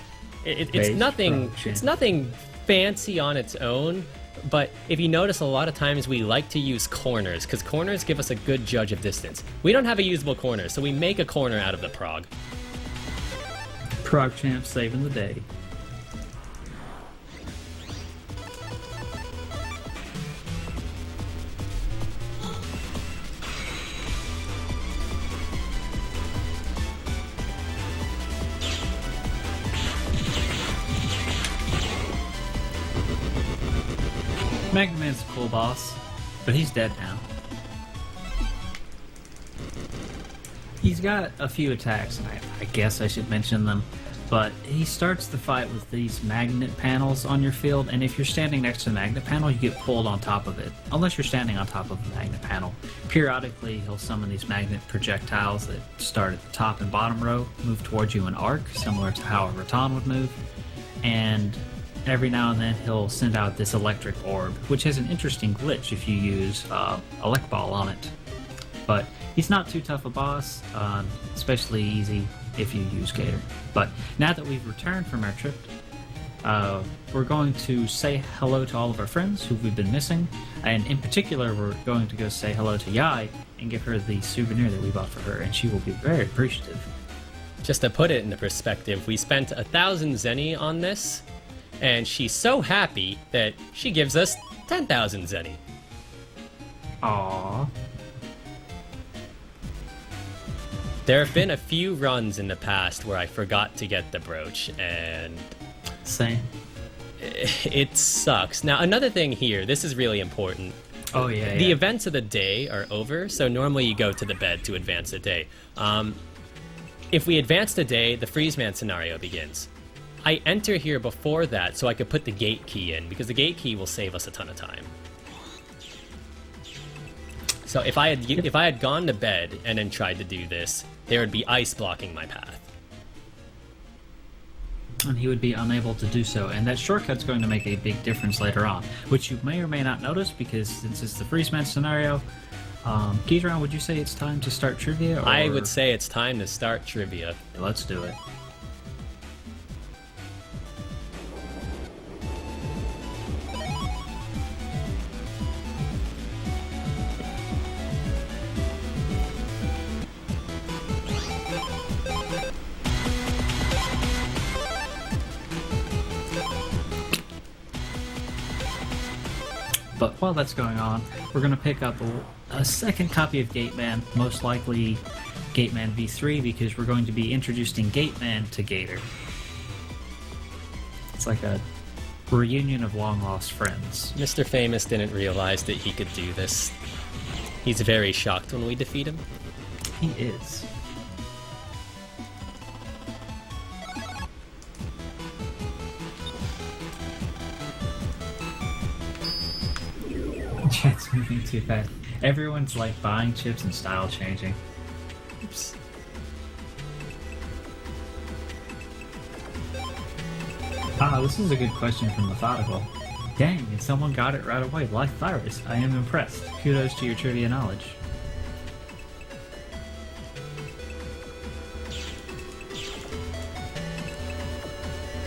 it's nothing fancy on its own, but if you notice, a lot of times we like to use corners, because corners give us a good judge of distance. We don't have a usable corner, so we make a corner out of the prog.
Prog champ saving the day. Magnaman's a cool boss, but he's dead now. He's got a few attacks, and I guess I should mention them, but he starts the fight with these magnet panels on your field, and if you're standing next to the magnet panel, you get pulled on top of it, unless you're standing on top of the magnet panel. Periodically, he'll summon these magnet projectiles that start at the top and bottom row, move towards you in arc, similar to how a Rattan would move, and every now and then he'll send out this electric orb, which has an interesting glitch if you use Elect Ball on it. But he's not too tough a boss, especially easy if you use Gator. But now that we've returned from our trip, we're going to say hello to all of our friends who we've been missing, and in particular we're going to go say hello to Yai and give her the souvenir that we bought for her, and she will be very appreciative.
Just to put it into perspective, we spent 1,000 zenny on this, and she's so happy that she gives us 10,000 zenny.
Aww.
There have been a few runs in the past where I forgot to get the brooch, and
Same.
it sucks. Now, another thing here, this is really important.
Oh, yeah,
The
yeah.
events of the day are over, so normally you go to the bed to advance the day. If we advance the day, the Freezeman scenario begins. I enter here before that so I could put the gate key in, because the gate key will save us a ton of time. So if I had gone to bed and then tried to do this, there would be ice blocking my path.
And he would be unable to do so, and that shortcut's going to make a big difference later on, which you may or may not notice, because since it's the Freezeman scenario, Keizaron, would you say it's time to start trivia? Or...
I would say it's time to start trivia.
Let's do it. But while that's going on, we're going to pick up a second copy of Gateman, most likely Gateman V3, because we're going to be introducing Gateman to Gator. It's like a reunion of long-lost friends.
Mr. Famous didn't realize that he could do this. He's very shocked when we defeat him.
He is. Chat's moving too fast. Everyone's like buying chips and style changing. Oops. Ah, this is a good question from Methodical. Dang, and someone got it right away. Life virus. I am impressed. Kudos to your trivia knowledge.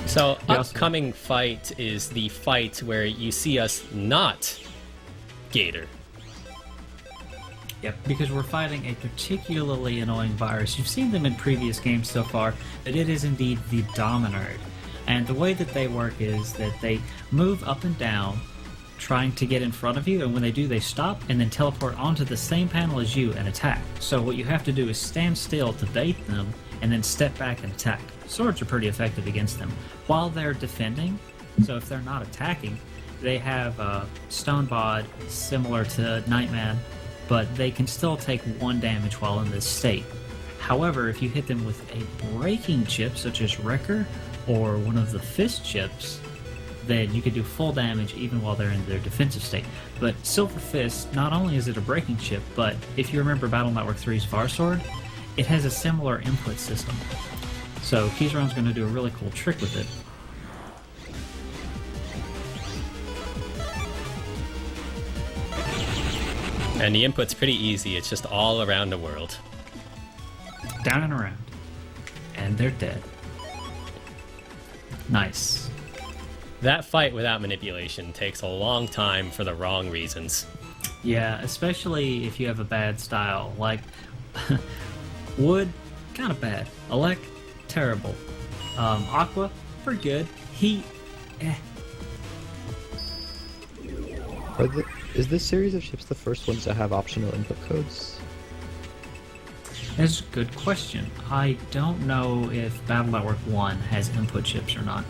So,
We also-
upcoming fight is the fight where you see us not Gator.
Yep, because we're fighting a particularly annoying virus. You've seen them in previous games so far, but it is indeed the Dominard. And the way that they work is that they move up and down, trying to get in front of you, and when they do, they stop and then teleport onto the same panel as you and attack. So what you have to do is stand still to bait them, and then step back and attack. Swords are pretty effective against them. While they're defending, so if they're not attacking, they have a stone bod similar to Nightman, but they can still take 1 damage while in this state. However, if you hit them with a breaking chip, such as Wrecker, or one of the fist chips, then you can do full damage even while they're in their defensive state. But Silver Fist, not only is it a breaking chip, but if you remember Battle Network 3's Var Sword, it has a similar input system. So Keizaron's going to do a really cool trick with it.
And the input's pretty easy, it's just all around the world.
Down and around. And they're dead. Nice.
That fight without manipulation takes a long time for the wrong reasons.
Yeah, especially if you have a bad style. Like, Wood, kind of bad. Elect, terrible. Aqua, pretty good. Heat, eh.
Is this series of ships the first ones to have optional input codes?
That's a good question. I don't know if Battle Network 1 has input chips or not.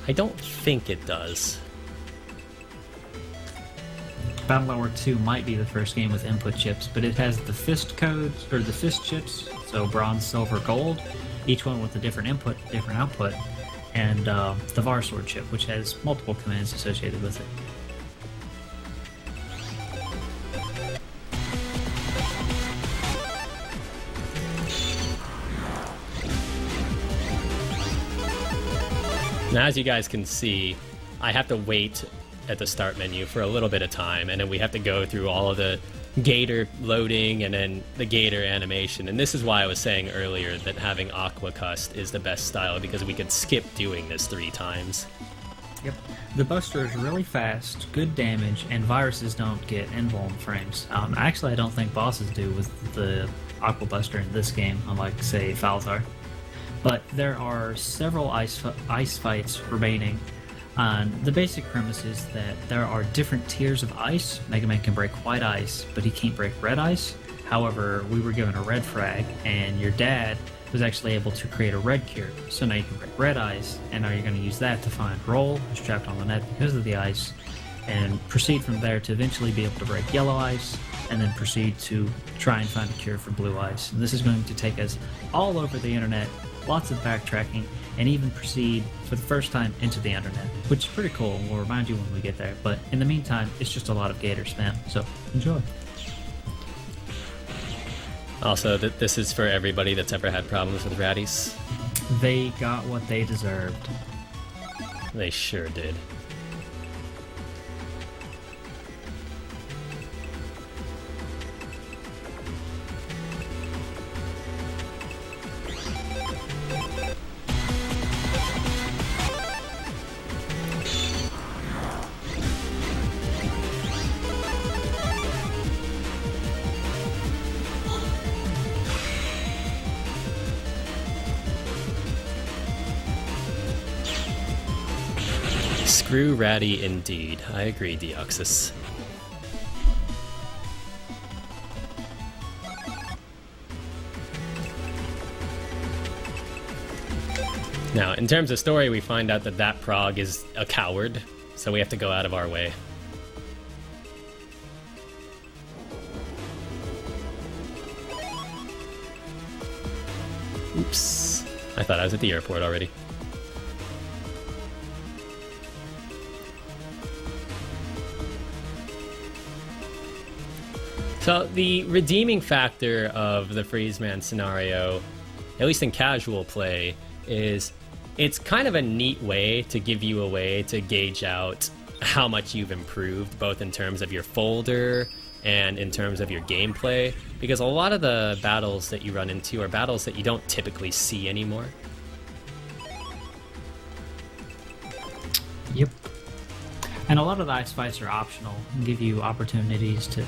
I don't think it does.
Battle Network 2 might be the first game with input chips, but it has the fist codes, or the fist chips, so bronze, silver, gold, each one with a different input, different output, and the VAR sword chip, which has multiple commands associated with it.
Now, as you guys can see, I have to wait at the start menu for a little bit of time, and then we have to go through all of the Gator loading and then the Gator animation. And this is why I was saying earlier that having Aqua Cust is the best style, because we could skip doing this 3 times.
Yep. The Buster is really fast, good damage, and viruses don't get invuln frames. Actually, I don't think bosses do with the Aqua Buster in this game, unlike, say, Falthar. But there are several ice fights remaining. The basic premise is that there are different tiers of ice. Mega Man can break white ice, but he can't break red ice. However, we were given a red frag, and your dad was actually able to create a red cure. So now you can break red ice, and now you're going to use that to find Roll, who's trapped on the net because of the ice, and proceed from there to eventually be able to break yellow ice, and then proceed to try and find a cure for blue ice. And this is going to take us all over the internet, lots of backtracking, and even proceed for the first time into the Undernet, which is pretty cool, and we'll remind you when we get there. But in the meantime, it's just a lot of Gator spam, so enjoy.
Also, this is for everybody that's ever had problems with Raddies.
They got what they deserved.
They sure did. Screw Ratty indeed. I agree, Deoxys. Now, in terms of story, we find out that prog is a coward, so we have to go out of our way. Oops. I thought I was at the airport already. So the redeeming factor of the Freezeman scenario, at least in casual play, is it's kind of a neat way to give you a way to gauge out how much you've improved, both in terms of your folder and in terms of your gameplay, because a lot of the battles that you run into are battles that you don't typically see anymore.
Yep. And a lot of the ice fights are optional and give you opportunities to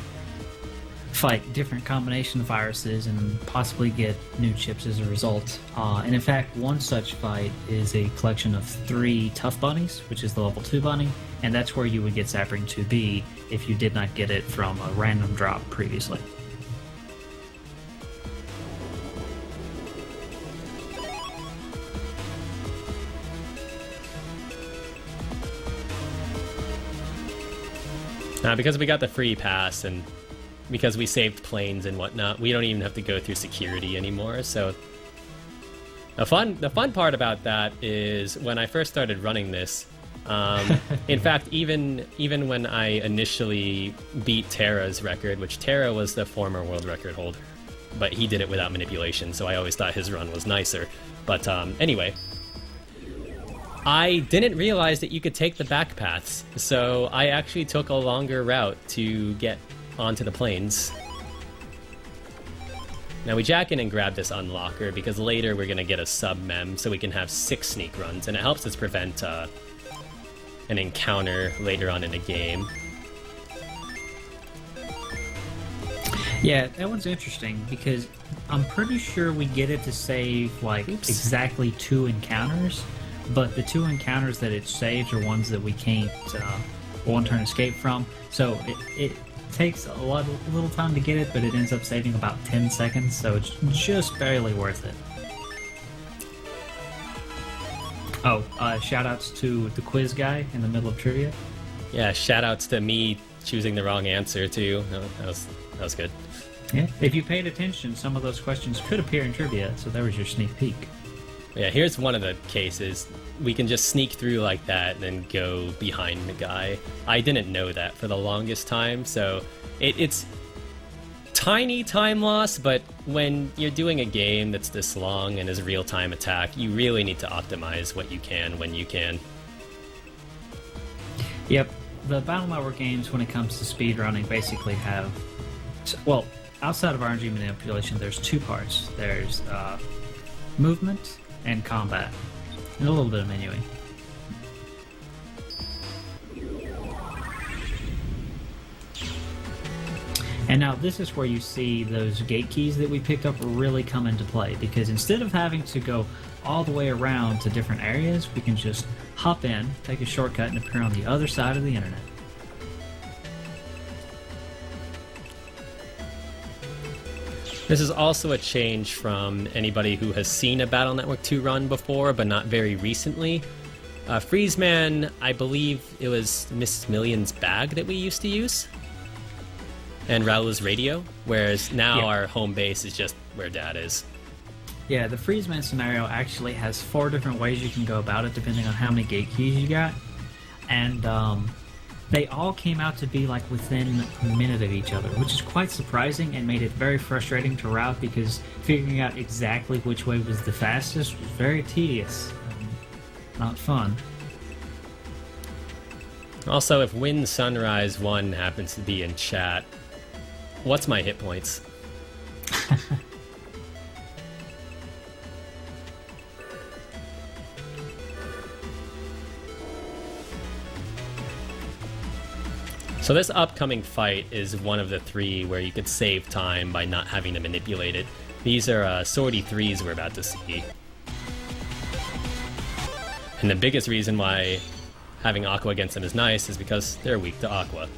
fight different combination of viruses and possibly get new chips as a result. And in fact, one such fight is a collection of 3 tough bunnies, which is the level 2 bunny, and that's where you would get Sapring 2B if you did not get it from a random drop previously.
Because we got the free pass and because we saved planes and whatnot, we don't even have to go through security anymore. So the fun part about that is when I first started running this, in fact, even when I initially beat Terra's record, which Terra was the former world record holder, but he did it without manipulation, so I always thought his run was nicer. But anyway, I didn't realize that you could take the back paths, so I actually took a longer route to get onto the planes. Now we jack in and grab this unlocker because later we're gonna get a sub-mem so we can have 6 sneak runs, and it helps us prevent an encounter later on in the game.
Yeah, that one's interesting because I'm pretty sure we get it to save like exactly 2 encounters, but the 2 encounters that it saves are ones that we can't one-turn escape from, so it takes a little time to get it, but it ends up saving about 10 seconds, so it's just barely worth it. Oh, shoutouts to the quiz guy in the middle of trivia.
Yeah, shoutouts to me choosing the wrong answer too. That was good.
Yeah. If you paid attention, some of those questions could appear in trivia, so there was your sneak peek.
Yeah, here's one of the cases. We can just sneak through like that and then go behind the guy. I didn't know that for the longest time, so it's tiny time loss, but when you're doing a game that's this long and is real-time attack, you really need to optimize what you can when you can.
Yep. The Battle Network games, when it comes to speedrunning, basically have... Well, outside of RNG manipulation, there's two parts. There's movement and combat. And a little bit of menuing. And now this is where you see those gate keys that we picked up really come into play, because instead of having to go all the way around to different areas, we can just hop in, take a shortcut, and appear on the other side of the internet.
This is also a change from anybody who has seen a Battle Network 2 run before, but not very recently. Freezeman, I believe it was Mrs. Million's bag that we used to use, and Raul's radio, whereas now our home base is just where Dad is.
Yeah, the Freezeman scenario actually has 4 different ways you can go about it, depending on how many gate keys you got. And they all came out to be like within a minute of each other, which is quite surprising and made it very frustrating to route, because figuring out exactly which way was the fastest was very tedious. Not fun.
Also, if Win Sunrise 1 happens to be in chat, what's my hit points? So this upcoming fight is one of the 3 where you could save time by not having to manipulate it. These are Swordy 3s we're about to see. And the biggest reason why having Aqua against them is nice is because they're weak to Aqua.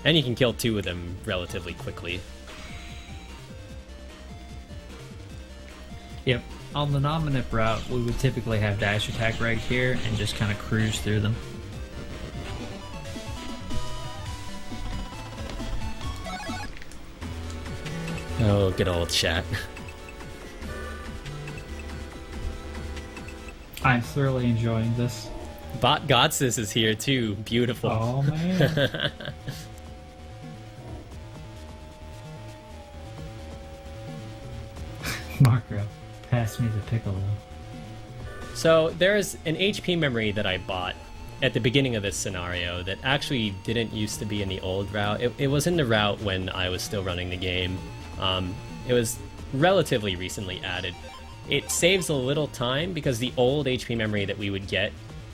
And you can kill 2 of them relatively quickly.
Yep. On the non-manip route, we would typically have dash attack right here and just kind of cruise through them.
Oh, good old chat.
I'm thoroughly enjoying this.
Bot Gotsis is here too. Beautiful.
Oh, man. Marco, pass me the piccolo.
So there's an HP memory that I bought at the beginning of this scenario that actually didn't used to be in the old route. It was in the route when I was still running the game. It was relatively recently added. It saves a little time because the old HP memory that we would get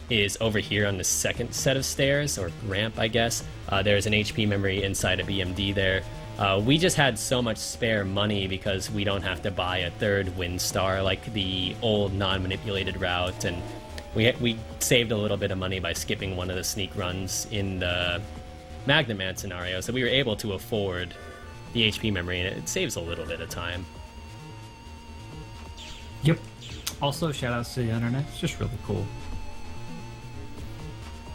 is over here on the second set of stairs, or ramp, I guess. There's an HP memory inside a BMD there. We just had so much spare money because we don't have to buy a 3rd Wind Star like the old non-manipulated route, and we saved a little bit of money by skipping one of the sneak runs in the Magnum Man scenario, so we were able to afford the HP memory, and it saves a little bit of time.
Yep. Also, shoutouts to the Undernet. It's just really cool.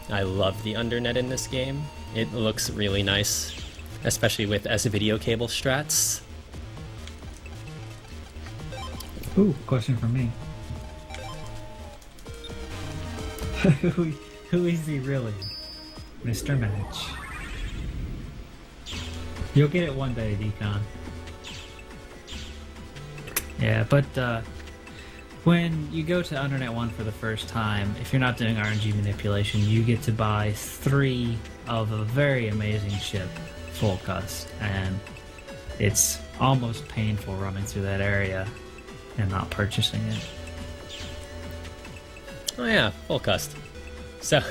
I love the Undernet in this game. It looks really nice, especially with S-video cable strats.
Ooh, question from me. Who is he really? Mr. Match. You'll get it one day, Decon. Yeah, but when you go to Undernet 1 for the first time, if you're not doing RNG manipulation, you get to buy 3 of a very amazing ship, full cust, and it's almost painful running through that area and not purchasing it.
Oh yeah, full cust. So,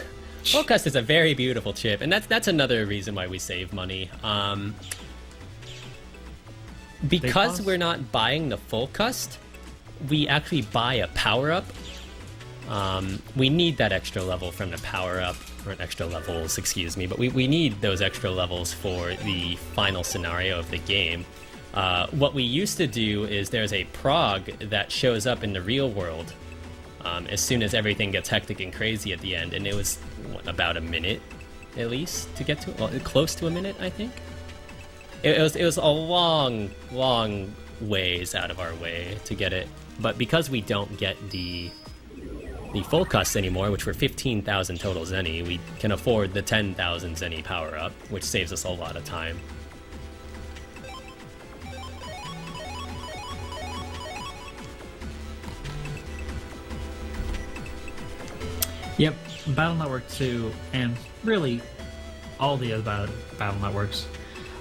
full cust is a very beautiful chip, and that's another reason why we save money. Because we're not buying the full cust, we actually buy a power-up. We need that extra level from the power-up, or extra levels, excuse me, but we need those extra levels for the final scenario of the game. What we used to do is there's a prog that shows up in the real world as soon as everything gets hectic and crazy at the end, and it was about a minute. at least to get to it. Well, close to a minute, I think. It was a long ways out of our way to get it, but because we don't get the full custs anymore, which were 15,000 total Zenny, we can afford the 10,000 Zenny power up, which saves us a lot of time.
Yep, Battle Network 2, and really all the other Battle Networks,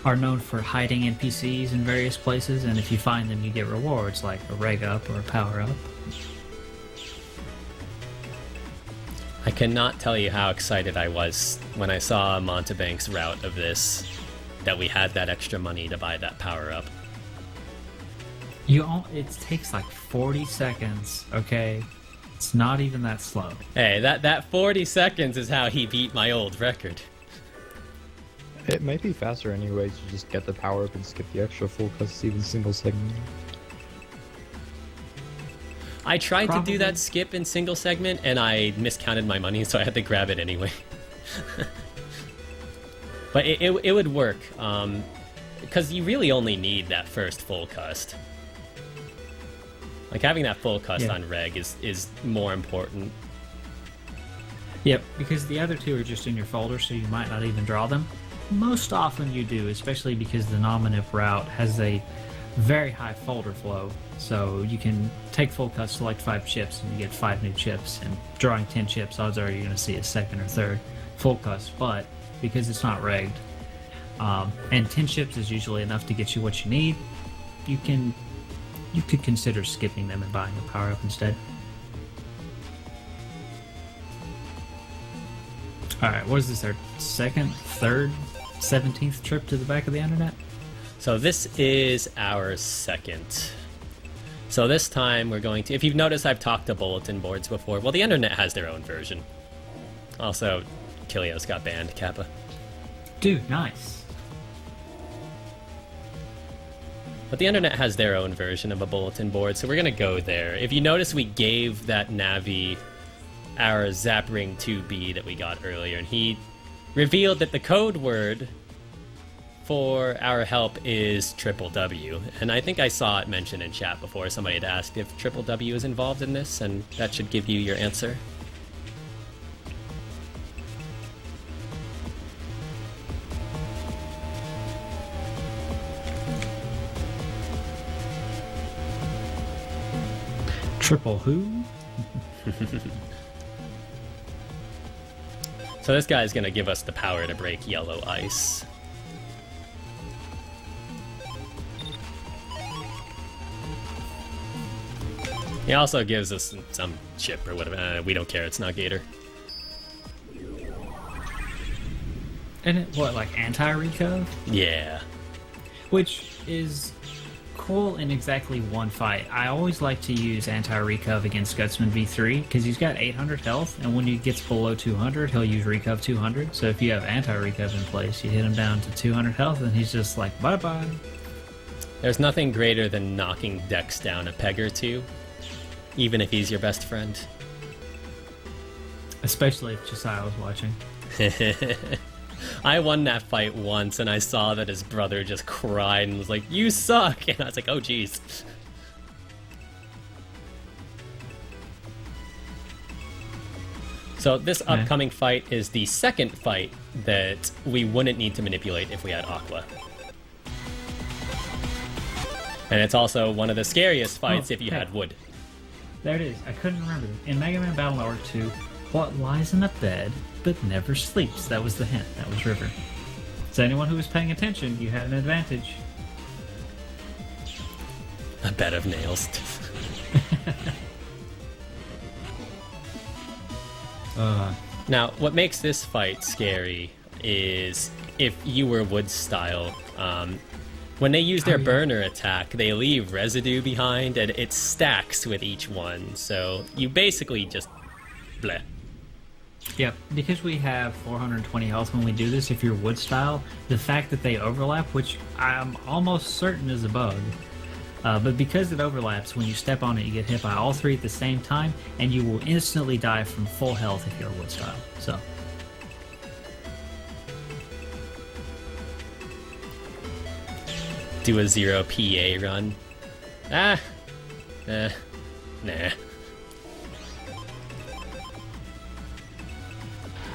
are known for hiding NPCs in various places, and if you find them, you get rewards like a reg up or a power up.
I cannot tell you how excited I was when I saw Montebank's route of this, that we had that extra money to buy that power up.
It takes like 40 seconds, okay? It's not even that slow.
Hey, that 40 seconds is how he beat my old record.
It might be faster anyway to just get the power up and skip the extra full cuts, even single segment.
I tried to do that skip in single segment, and I miscounted my money, so I had to grab it anyway. But it would work, because you really only need that first full cust. Like, having that full cust on reg is more important.
Yep, because the other two are just in your folder, so you might not even draw them. Most often you do, especially because the nominative route has a very high folder flow, so you can take full cut, select 5 chips, and you get 5 new chips, and drawing 10 chips, odds are you're going to see a second or third full cuts, but because it's not regged, and 10 chips is usually enough to get you what you need, you could consider skipping them and buying a power up instead. Alright, what is this, our second, third, 17th trip to the back of the Undernet?
So this is our second. So this time we're going to... If you've noticed, I've talked to bulletin boards before. Well, the Undernet has their own version. Also, Kilios got banned, Kappa.
Dude, nice.
But the Undernet has their own version of a bulletin board, so we're going to go there. If you notice, we gave that Navi our Zapring 2B that we got earlier, and he revealed that the code word for our help is W. And I think I saw it mentioned in chat before. Somebody had asked if W is involved in this, and that should give you your answer.
Triple who?
So this guy's gonna give us the power to break yellow ice. He also gives us some chip or whatever. We don't care, it's not Gator.
And it, what, like anti-recove?
Yeah.
Which is cool in exactly one fight. I always like to use anti-recove against Gutsman v3 because he's got 800 health, and when he gets below 200, he'll use recove 200. So if you have anti-recove in place, you hit him down to 200 health, and he's just like, bye-bye.
There's nothing greater than knocking Dex down a peg or two, even if he's your best friend.
Especially if Josiah was watching.
I won that fight once, and I saw that his brother just cried and was like, "You suck!" And I was like, "Oh, jeez." So this upcoming fight is the second fight that we wouldn't need to manipulate if we had Aqua. And it's also one of the scariest fights if you had Wood.
There it is. I couldn't remember. In Mega Man Battle Network 2, what lies in a bed but never sleeps? That was the hint. That was River. So anyone who was paying attention, you had an advantage.
A bed of nails. Now, what makes this fight scary is if you were Wood style. When they use their burner attack, they leave residue behind, and it stacks with each one. So you basically just bleh.
Yep, because we have 420 health when we do this, if you're Wood style, the fact that they overlap, which I'm almost certain is a bug, but because it overlaps, when you step on it, you get hit by all three at the same time, and you will instantly die from full health if you're Wood style. So
do a 0 PA run. Nah.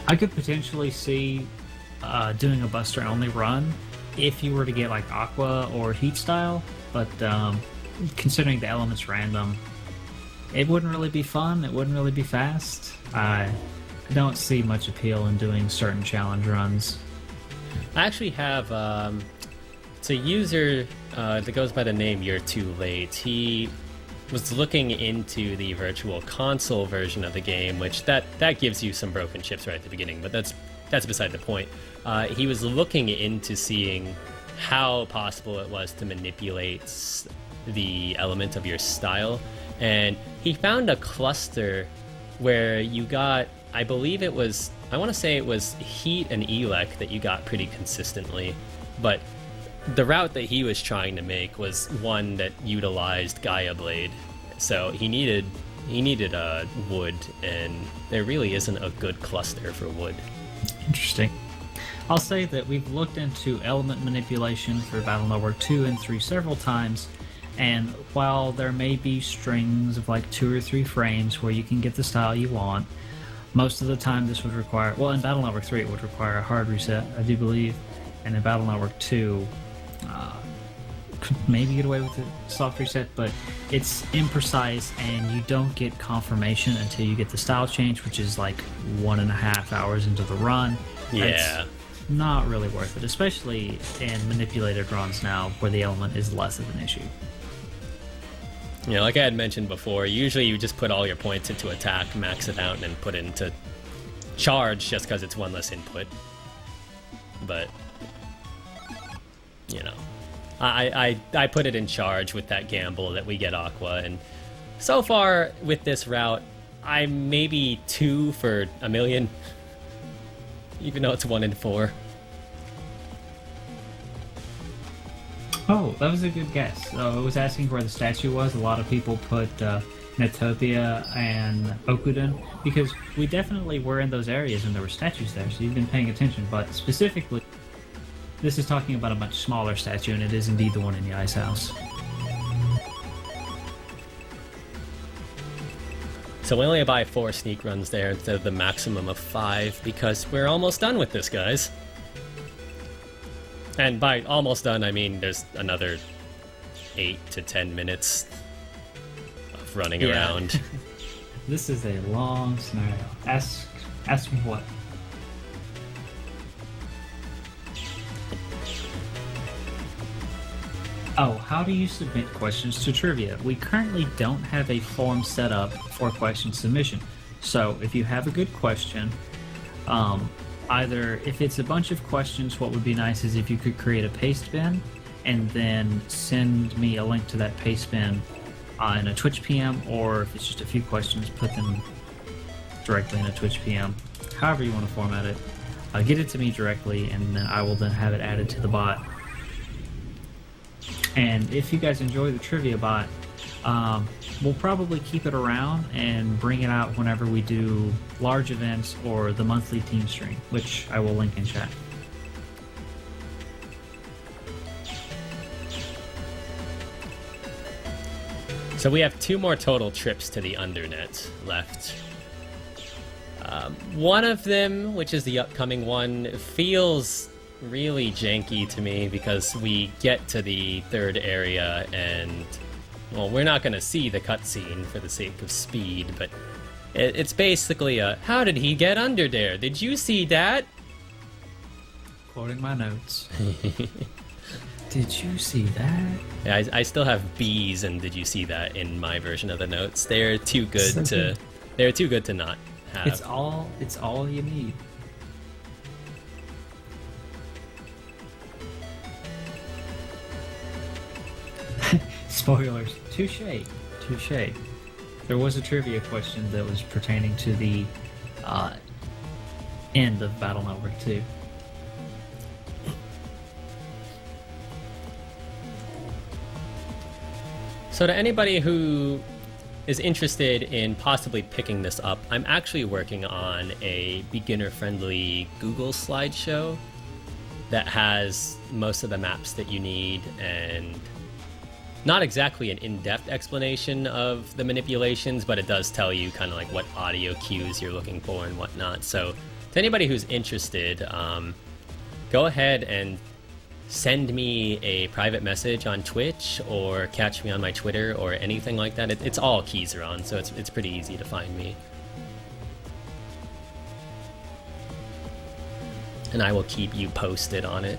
I could potentially see doing a Buster only run if you were to get like Aqua or Heat style, but considering the element's random, it wouldn't really be fun. It wouldn't really be fast. I don't see much appeal in doing certain challenge runs.
I actually have it's a user that goes by the name You're Too Late. He was looking into the virtual console version of the game, which that gives you some broken chips right at the beginning, but that's beside the point. He was looking into seeing how possible it was to manipulate the element of your style, and he found a cluster where you got, I believe it was, I want to say it was Heat and Elec that you got pretty consistently, but the route that he was trying to make was one that utilized Gaia Blade, so he needed wood, and there really isn't a good cluster for wood.
Interesting. I'll say that we've looked into element manipulation for Battle Network 2 and 3 several times, and while there may be strings of like 2 or 3 frames where you can get the style you want, most of the time this would require, well, in Battle Network 3 it would require a hard reset, I do believe, and in Battle Network 2 could maybe get away with a soft reset, but it's imprecise and you don't get confirmation until you get the style change, which is like 1.5 hours into the run.
Yeah.
It's not really worth it, especially in manipulated runs now where the element is less of an issue.
Yeah, like I had mentioned before, usually you just put all your points into attack, max it out, and then put it into charge just because it's one less input. But, you know, I put it in charge with that gamble that we get Aqua, and so far with this route, I'm maybe 2 for a million, even though it's 1 in 4.
Oh, that was a good guess. I was asking where the statue was. A lot of people put Netopia and Okuden, because we definitely were in those areas and there were statues there, so you've been paying attention. But specifically, this is talking about a much smaller statue, and it is indeed the one in the ice house.
So we only buy 4 sneak runs there instead of the maximum of 5, because we're almost done with this, guys. And by almost done, I mean there's another 8 to 10 minutes of running around.
This is a long scenario. Ask me what? Oh, how do you submit questions to trivia? We currently don't have a form set up for question submission. So if you have a good question, either if it's a bunch of questions, what would be nice is if you could create a paste bin and then send me a link to that paste bin in a Twitch PM, or if it's just a few questions, put them directly in a Twitch PM. However you want to format it, get it to me directly, and then I will then have it added to the bot. And if you guys enjoy the trivia bot, we'll probably keep it around and bring it out whenever we do large events or the monthly team stream, which I will link in chat.
So we have 2 more total trips to the Undernet left. One of them, which is the upcoming one, feels really janky to me because we get to the 3rd area and, well, we're not going to see the cutscene for the sake of speed, but it's basically a, how did he get under there? Did you see that?
Quoting my notes. Did you see that?
Yeah, I still have B's and did you see that in my version of the notes. They're too good they're too good to not have.
It's all you need. Spoilers. Touche. There was a trivia question that was pertaining to the end of Battle Network 2.
So to anybody who is interested in possibly picking this up, I'm actually working on a beginner-friendly Google slideshow that has most of the maps that you need, and not exactly an in-depth explanation of the manipulations, but it does tell you kind of like what audio cues you're looking for and whatnot. So to anybody who's interested, go ahead and send me a private message on Twitch or catch me on my Twitter or anything like that. It's all Keizaron, so it's pretty easy to find me. And I will keep you posted on it.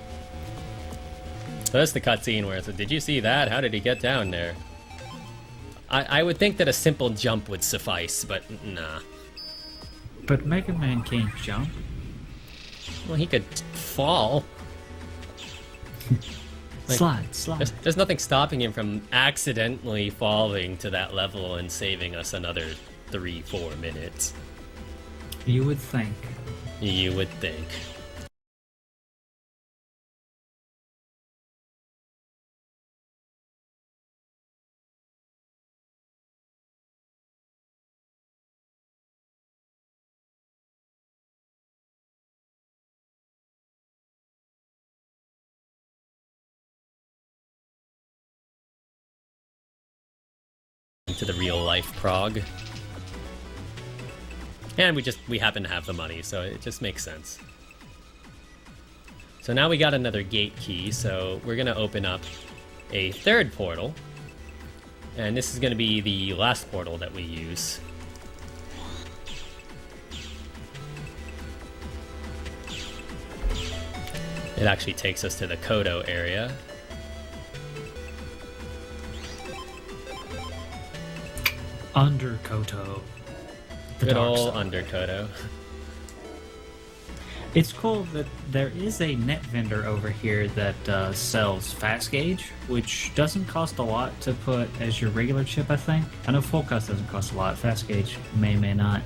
So that's the cutscene where it's like, did you see that? How did he get down there? I would think that a simple jump would suffice, but nah.
But Mega Man can't jump.
Well, he could fall.
Slide.
There's nothing stopping him from accidentally falling to that level and saving us another 3-4 minutes.
You would think.
You would think. To the real life Prague. And we happen to have the money, so it just makes sense. So now we got another gate key, so we're gonna open up a third portal. And this is gonna be the last portal that we use. It actually takes us to the Kodo area.
Under Koto.
Good old under Kodo.
It's cool that there is a net vendor over here that sells fast gauge, which doesn't cost a lot to put as your regular chip, I think. I know full cost doesn't cost a lot. Fast gauge may not.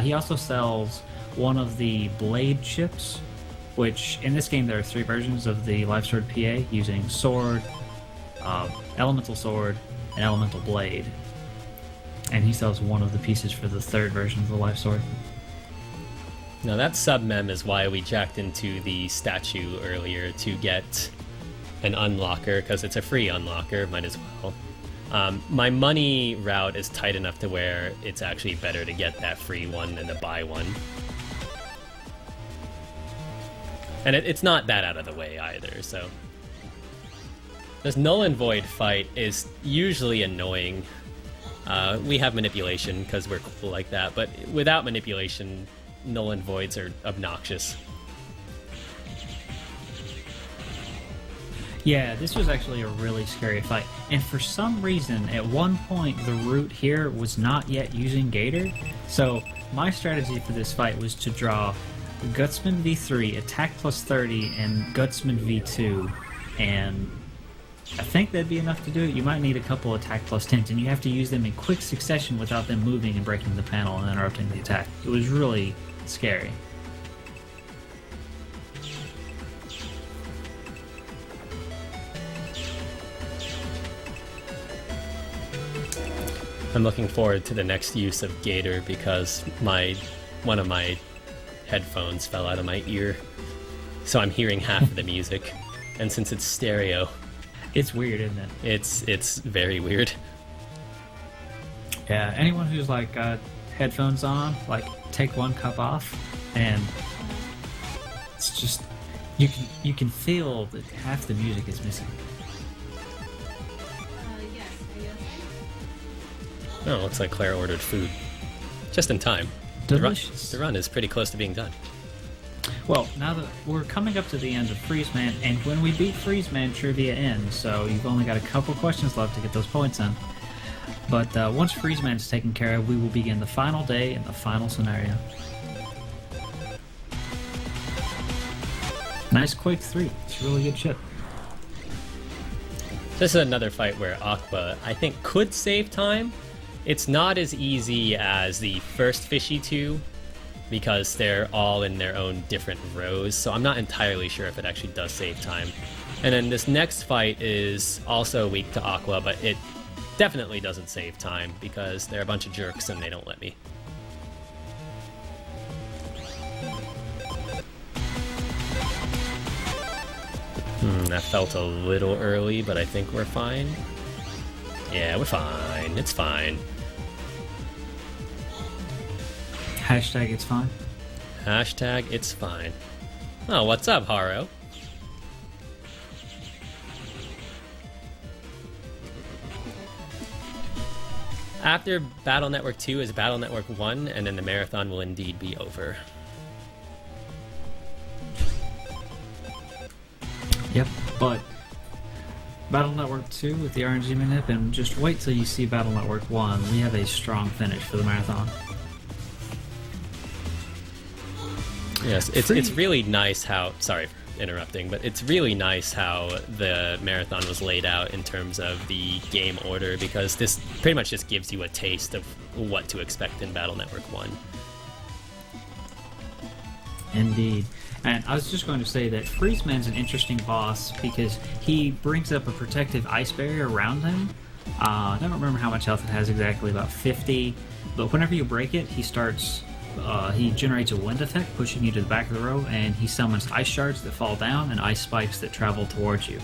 He also sells one of the blade chips, which in this game there are 3 versions of the Life Sword PA using sword, elemental sword, and elemental blade. And he sells one of the pieces for the 3rd version of the Life Sword.
Now that sub-mem is why we jacked into the statue earlier to get an unlocker, because it's a free unlocker, might as well. My money route is tight enough to where it's actually better to get that free one than to buy one. And it's not that out of the way either, so... This Null and Void fight is usually annoying. We have manipulation because we're cool like that, but without manipulation, Null and Voids are obnoxious.
Yeah, this was actually a really scary fight. And for some reason, at one point, the route here was not yet using Gator. So my strategy for this fight was to draw Gutsman v3, attack plus 30, and Gutsman v2, and I think that'd be enough to do it. You might need a couple attack plus 10s, and you have to use them in quick succession without them moving and breaking the panel and interrupting the attack. It was really scary.
I'm looking forward to the next use of Gator because one of my headphones fell out of my ear, so I'm hearing half of the music, and since it's stereo,
it's weird, isn't it?
It's very weird.
Yeah, anyone who's like got headphones on, like take one cup off, and it's just you can feel that half the music is missing.
Oh, looks like Claire ordered food. Just in time.
Delicious.
The run is pretty close to being done.
Well, now that we're coming up to the end of Freezeman, and when we beat Freezeman, trivia ends, so you've only got a couple questions left to get those points in. But once Freezeman's taken care of, we will begin the final day and the final scenario. Nice Quake 3. It's a really good chip.
This is another fight where Aqua, I think, could save time. It's not as easy as the first Fishy 2, because they're all in their own different rows, so I'm not entirely sure if it actually does save time. And then this next fight is also weak to Aqua, but it definitely doesn't save time, because they're a bunch of jerks and they don't let me. That felt a little early, but I think we're fine. Yeah, we're fine. It's fine.
Hashtag it's fine.
Hashtag it's fine. Oh, what's up, Haro? After Battle Network 2 is Battle Network 1, and then the marathon will indeed be over.
Yep, but Battle Network 2 with the RNG manip, and just wait till you see Battle Network 1. We have a strong finish for the marathon.
Yes, it's really nice how... Sorry for interrupting, but it's really nice how the marathon was laid out in terms of the game order, because this pretty much just gives you a taste of what to expect in Battle Network 1.
Indeed. And I was just going to say that Freezeman's an interesting boss because he brings up a protective ice barrier around him. I don't remember how much health it has exactly, about 50. But whenever you break it, he generates a wind effect, pushing you to the back of the row, and he summons ice shards that fall down and ice spikes that travel towards you.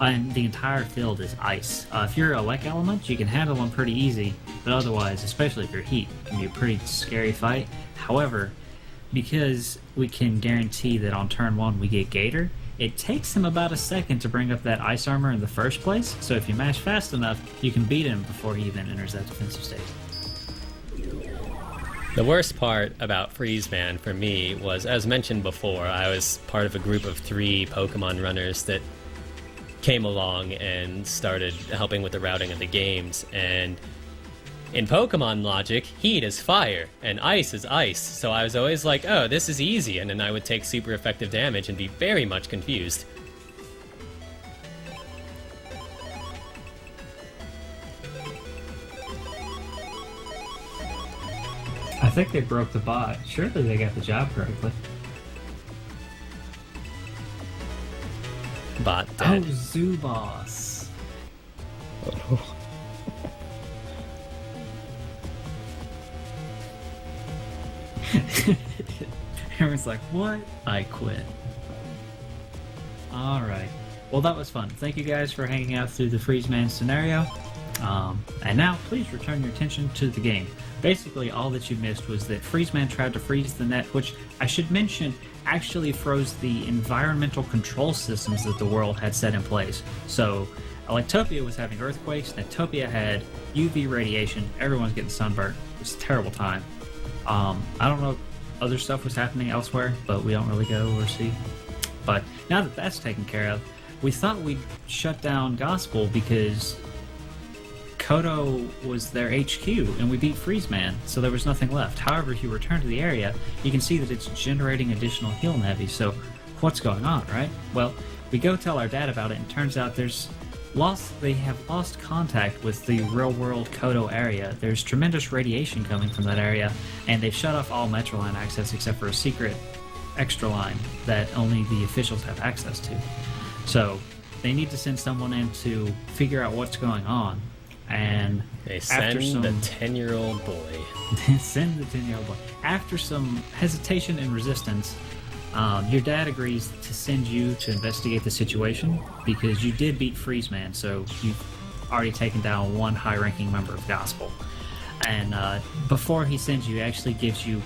And the entire field is ice. If you're a Lek element, you can handle them pretty easy, but otherwise, especially if you're heat, it can be a pretty scary fight. However, because we can guarantee that on turn 1 we get Gator, it takes him about a second to bring up that ice armor in the first place, so if you mash fast enough, you can beat him before he even enters that defensive state.
The worst part about Freezeman for me was, as mentioned before, I was part of a group of 3 Pokemon runners that came along and started helping with the routing of the games, and in Pokemon logic, heat is fire, and ice is ice, so I was always like, oh, this is easy, and then I would take super effective damage and be very much confused.
I think they broke the bot. Surely they got the job correctly.
Bot
Oh,
dead.
Zuboss.
Oh.
Everyone's like, what? I quit. Alright. Well, that was fun. Thank you guys for hanging out through the Freezeman scenario. And now, please return your attention to the game. Basically, all that you missed was that Freezeman tried to freeze the net, which, I should mention, actually froze the environmental control systems that the world had set in place. So, Electopia was having earthquakes, Netopia had UV radiation, everyone's getting sunburnt. It was a terrible time. I don't know if other stuff was happening elsewhere, but we don't really go or see. But now that that's taken care of, we thought we'd shut down Gospel because Kodo was their HQ, and we beat Freezeman, so there was nothing left. However, if you return to the area, you can see that it's generating additional heal navies, so what's going on, right? Well, we go tell our dad about it, and turns out they have lost contact with the real-world Kodo area. There's tremendous radiation coming from that area, and they've shut off all Metro line access except for a secret extra line that only the officials have access to. So, they need to send someone in to figure out what's going on. And
They send the 10-year-old boy.
send the 10-year-old boy. After some hesitation and resistance, your dad agrees to send you to investigate the situation because you did beat Freezeman, so you've already taken down one high-ranking member of Gospel. And before he sends you, he actually gives you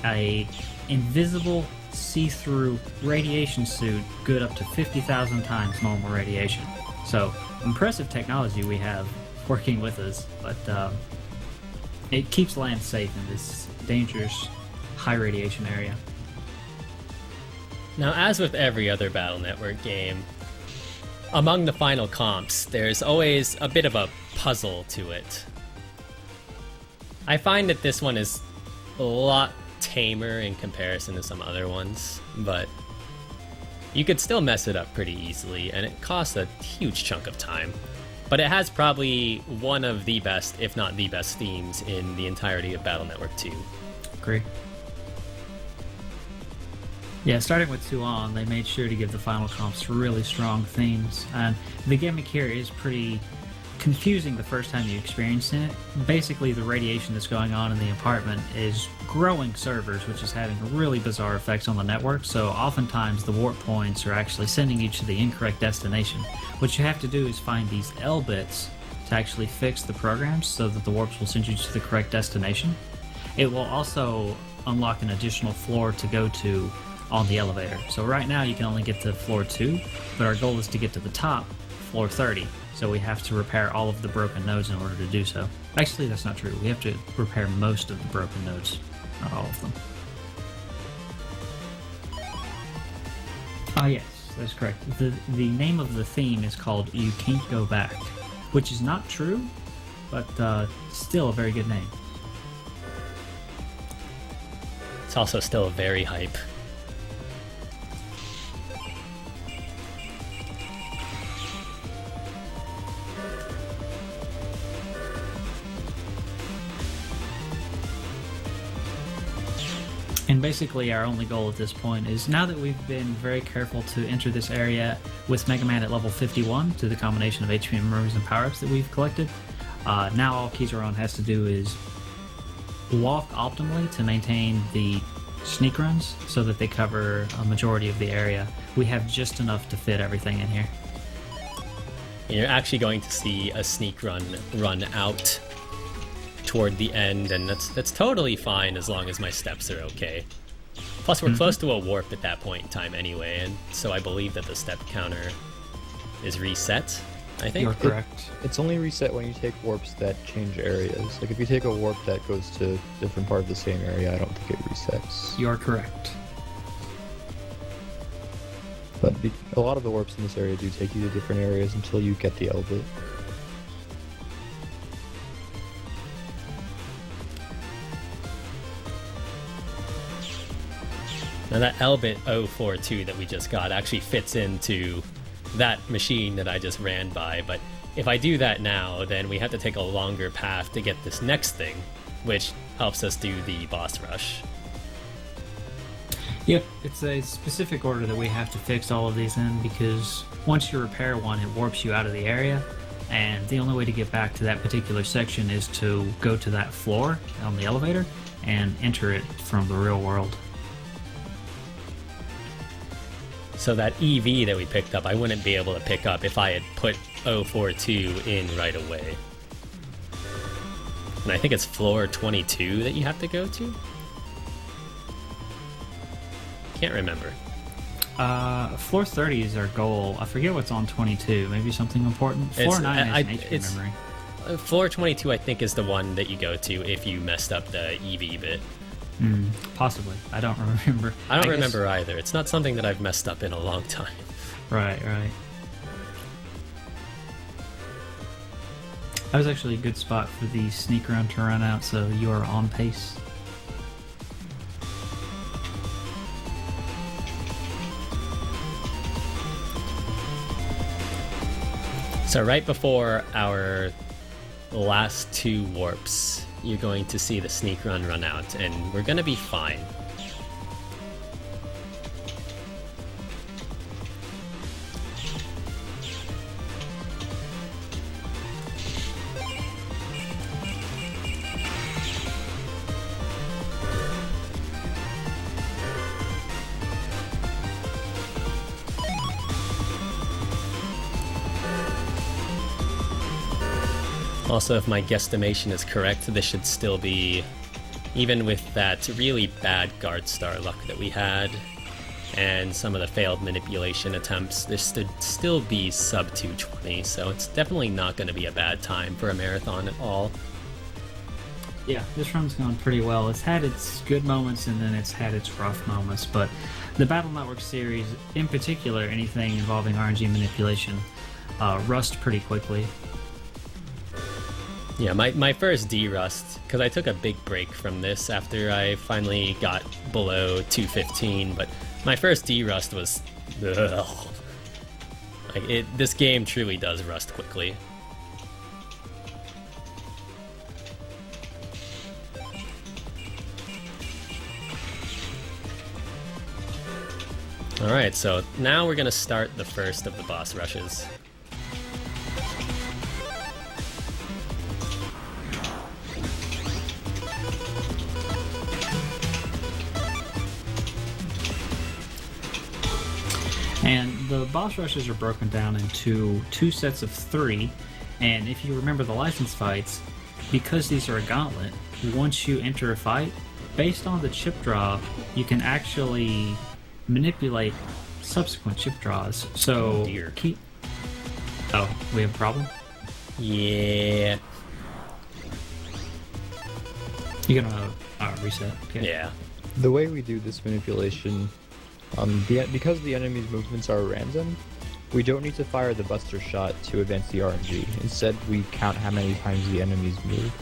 a invisible, see-through radiation suit good up to 50,000 times normal radiation. So, impressive technology we have working with us, but it keeps land safe in this dangerous, high-radiation area.
Now, as with every other Battle Network game, among the final comps, there's always a bit of a puzzle to it. I find that this one is a lot tamer in comparison to some other ones, but you could still mess it up pretty easily, and it costs a huge chunk of time. But it has probably one of the best, if not the best, themes in the entirety of Battle Network 2.
Agree. Yeah, starting with 2 on, they made sure to give the final comps really strong themes, and the gimmick here is pretty confusing the first time you experience it. Basically, the radiation that's going on in the apartment is growing servers, which is having really bizarre effects on the network, so oftentimes the warp points are actually sending you to the incorrect destination. What you have to do is find these L bits to actually fix the programs so that the warps will send you to the correct destination. It will also unlock an additional floor to go to on the elevator. So right now you can only get to floor 2, but our goal is to get to the top, floor 30. So we have to repair all of the broken nodes in order to do so. Actually, that's not true. We have to repair most of the broken nodes, not all of them. Ah, yes, that's correct. The name of the theme is called You Can't Go Back, which is not true, but still a very good name.
It's also still very hype.
And basically our only goal at this point is, now that we've been very careful to enter this area with Mega Man at level 51 to the combination of HP memories and power-ups that we've collected, now all Keizaron has to do is walk optimally to maintain the sneak runs so that they cover a majority of the area. We have just enough to fit everything in here.
You're actually going to see a sneak run out toward the end, and that's totally fine as long as my steps are okay. Plus, we're close to a warp at that point in time anyway, and so I believe that the step counter is reset, I think.
You're correct.
It's only reset when you take warps that change areas. Like if you take a warp that goes to a different part of the same area, I don't think it resets.
You're correct.
But a lot of the warps in this area do take you to different areas until you get the L bit.
Now that L-bit 042 that we just got actually fits into that machine that I just ran by, but if I do that now, then we have to take a longer path to get this next thing, which helps us do the boss rush.
Yep, it's a specific order that we have to fix all of these in, because once you repair one, it warps you out of the area, and the only way to get back to that particular section is to go to that floor on the elevator and enter it from the real world.
So that EV that we picked up, I wouldn't be able to pick up if I had put 042 in right away. And I think it's floor 22 that you have to go to? Can't remember.
Floor 30 is our goal. I forget what's on 22. Maybe something important. Floor 9 is nature memory.
Floor 22, I think, is the one that you go to if you messed up the EV bit.
Possibly. I don't remember.
I don't remember either. It's not something that I've messed up in a long time.
Right. That was actually a good spot for the sneak run to run out, so you are on pace.
So right before our last 2 warps, you're going to see the sneak run out, and we're gonna be fine. Also, if my guesstimation is correct, this should still be, even with that really bad guard star luck that we had, and some of the failed manipulation attempts, this should still be sub 220, so it's definitely not going to be a bad time for a marathon at all.
Yeah, this run's gone pretty well. It's had its good moments and then it's had its rough moments, but the Battle Network series, in particular, anything involving RNG manipulation, rust pretty quickly.
Yeah, my first D-Rust, because I took a big break from this after I finally got below 215, but my first D-Rust was... Ugh. Like, this game truly does rust quickly. Alright, so now we're gonna start the first of the boss rushes.
And the boss rushes are broken down into 2 sets of 3, and if you remember the license fights, because these are a gauntlet, once you enter a fight, based on the chip draw, you can actually manipulate subsequent chip draws. So,
Oh dear.
Oh, we have a problem?
Yeah.
You're gonna reset. Okay.
Yeah.
The way we do this manipulation, because the enemy's movements are random, we don't need to fire the Buster Shot to advance the RNG. Instead, we count how many times the enemies move,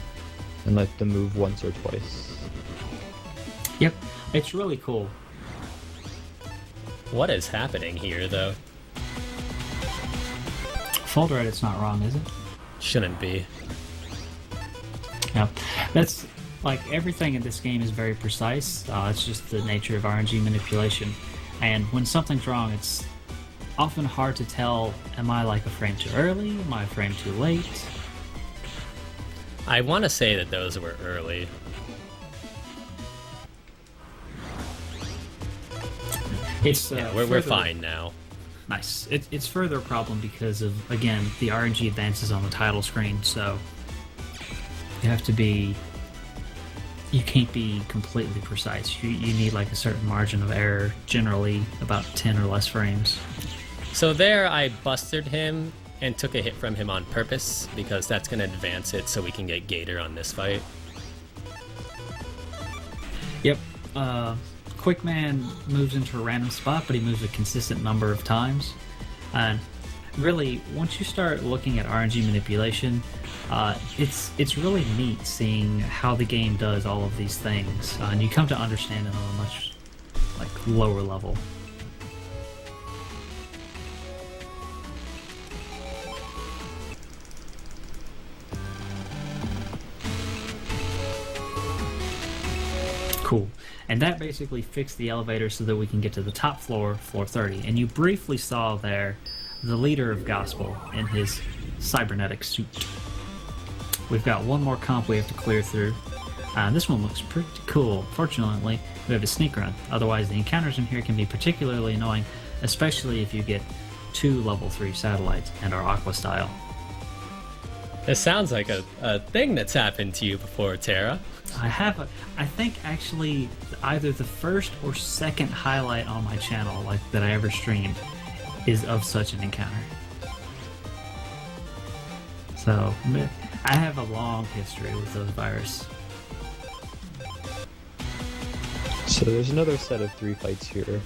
and let them move once or twice.
Yep, it's really cool.
What is happening here, though?
Folder edit's not wrong, is it?
Shouldn't be.
Yeah, that's like everything in this game is very precise. It's just the nature of RNG manipulation, and when something's wrong, it's often hard to tell. Am I like a frame too early? Am I a frame too late?
I want to say that those were early.
It's
Yeah, we're fine now.
Nice. It's further a problem because of, again, the RNG advances on the title screen, so you have to be... You can't be completely precise. You need like a certain margin of error, generally about 10 or less frames.
So there I busted him and took a hit from him on purpose because that's going to advance it so we can get Gator on this fight.
Yep. Quickman moves into a random spot, but he moves a consistent number of times. And really, once you start looking at RNG manipulation, it's really neat seeing how the game does all of these things, and you come to understand it on a much lower level. Cool. And that basically fixed the elevator so that we can get to the top floor, floor 30. And you briefly saw there the leader of Gospel in his cybernetic suit. We've got one more comp we have to clear through. This one looks pretty cool. Fortunately, we have a sneak run. Otherwise, the encounters in here can be particularly annoying, especially if you get 2 level 3 satellites and our Aqua style.
This sounds like a thing that's happened to you before, Tara.
I think actually either the first or second highlight on my channel that I ever streamed is of such an encounter. So I have a long history with those viruses.
So there's another set of 3 fights here.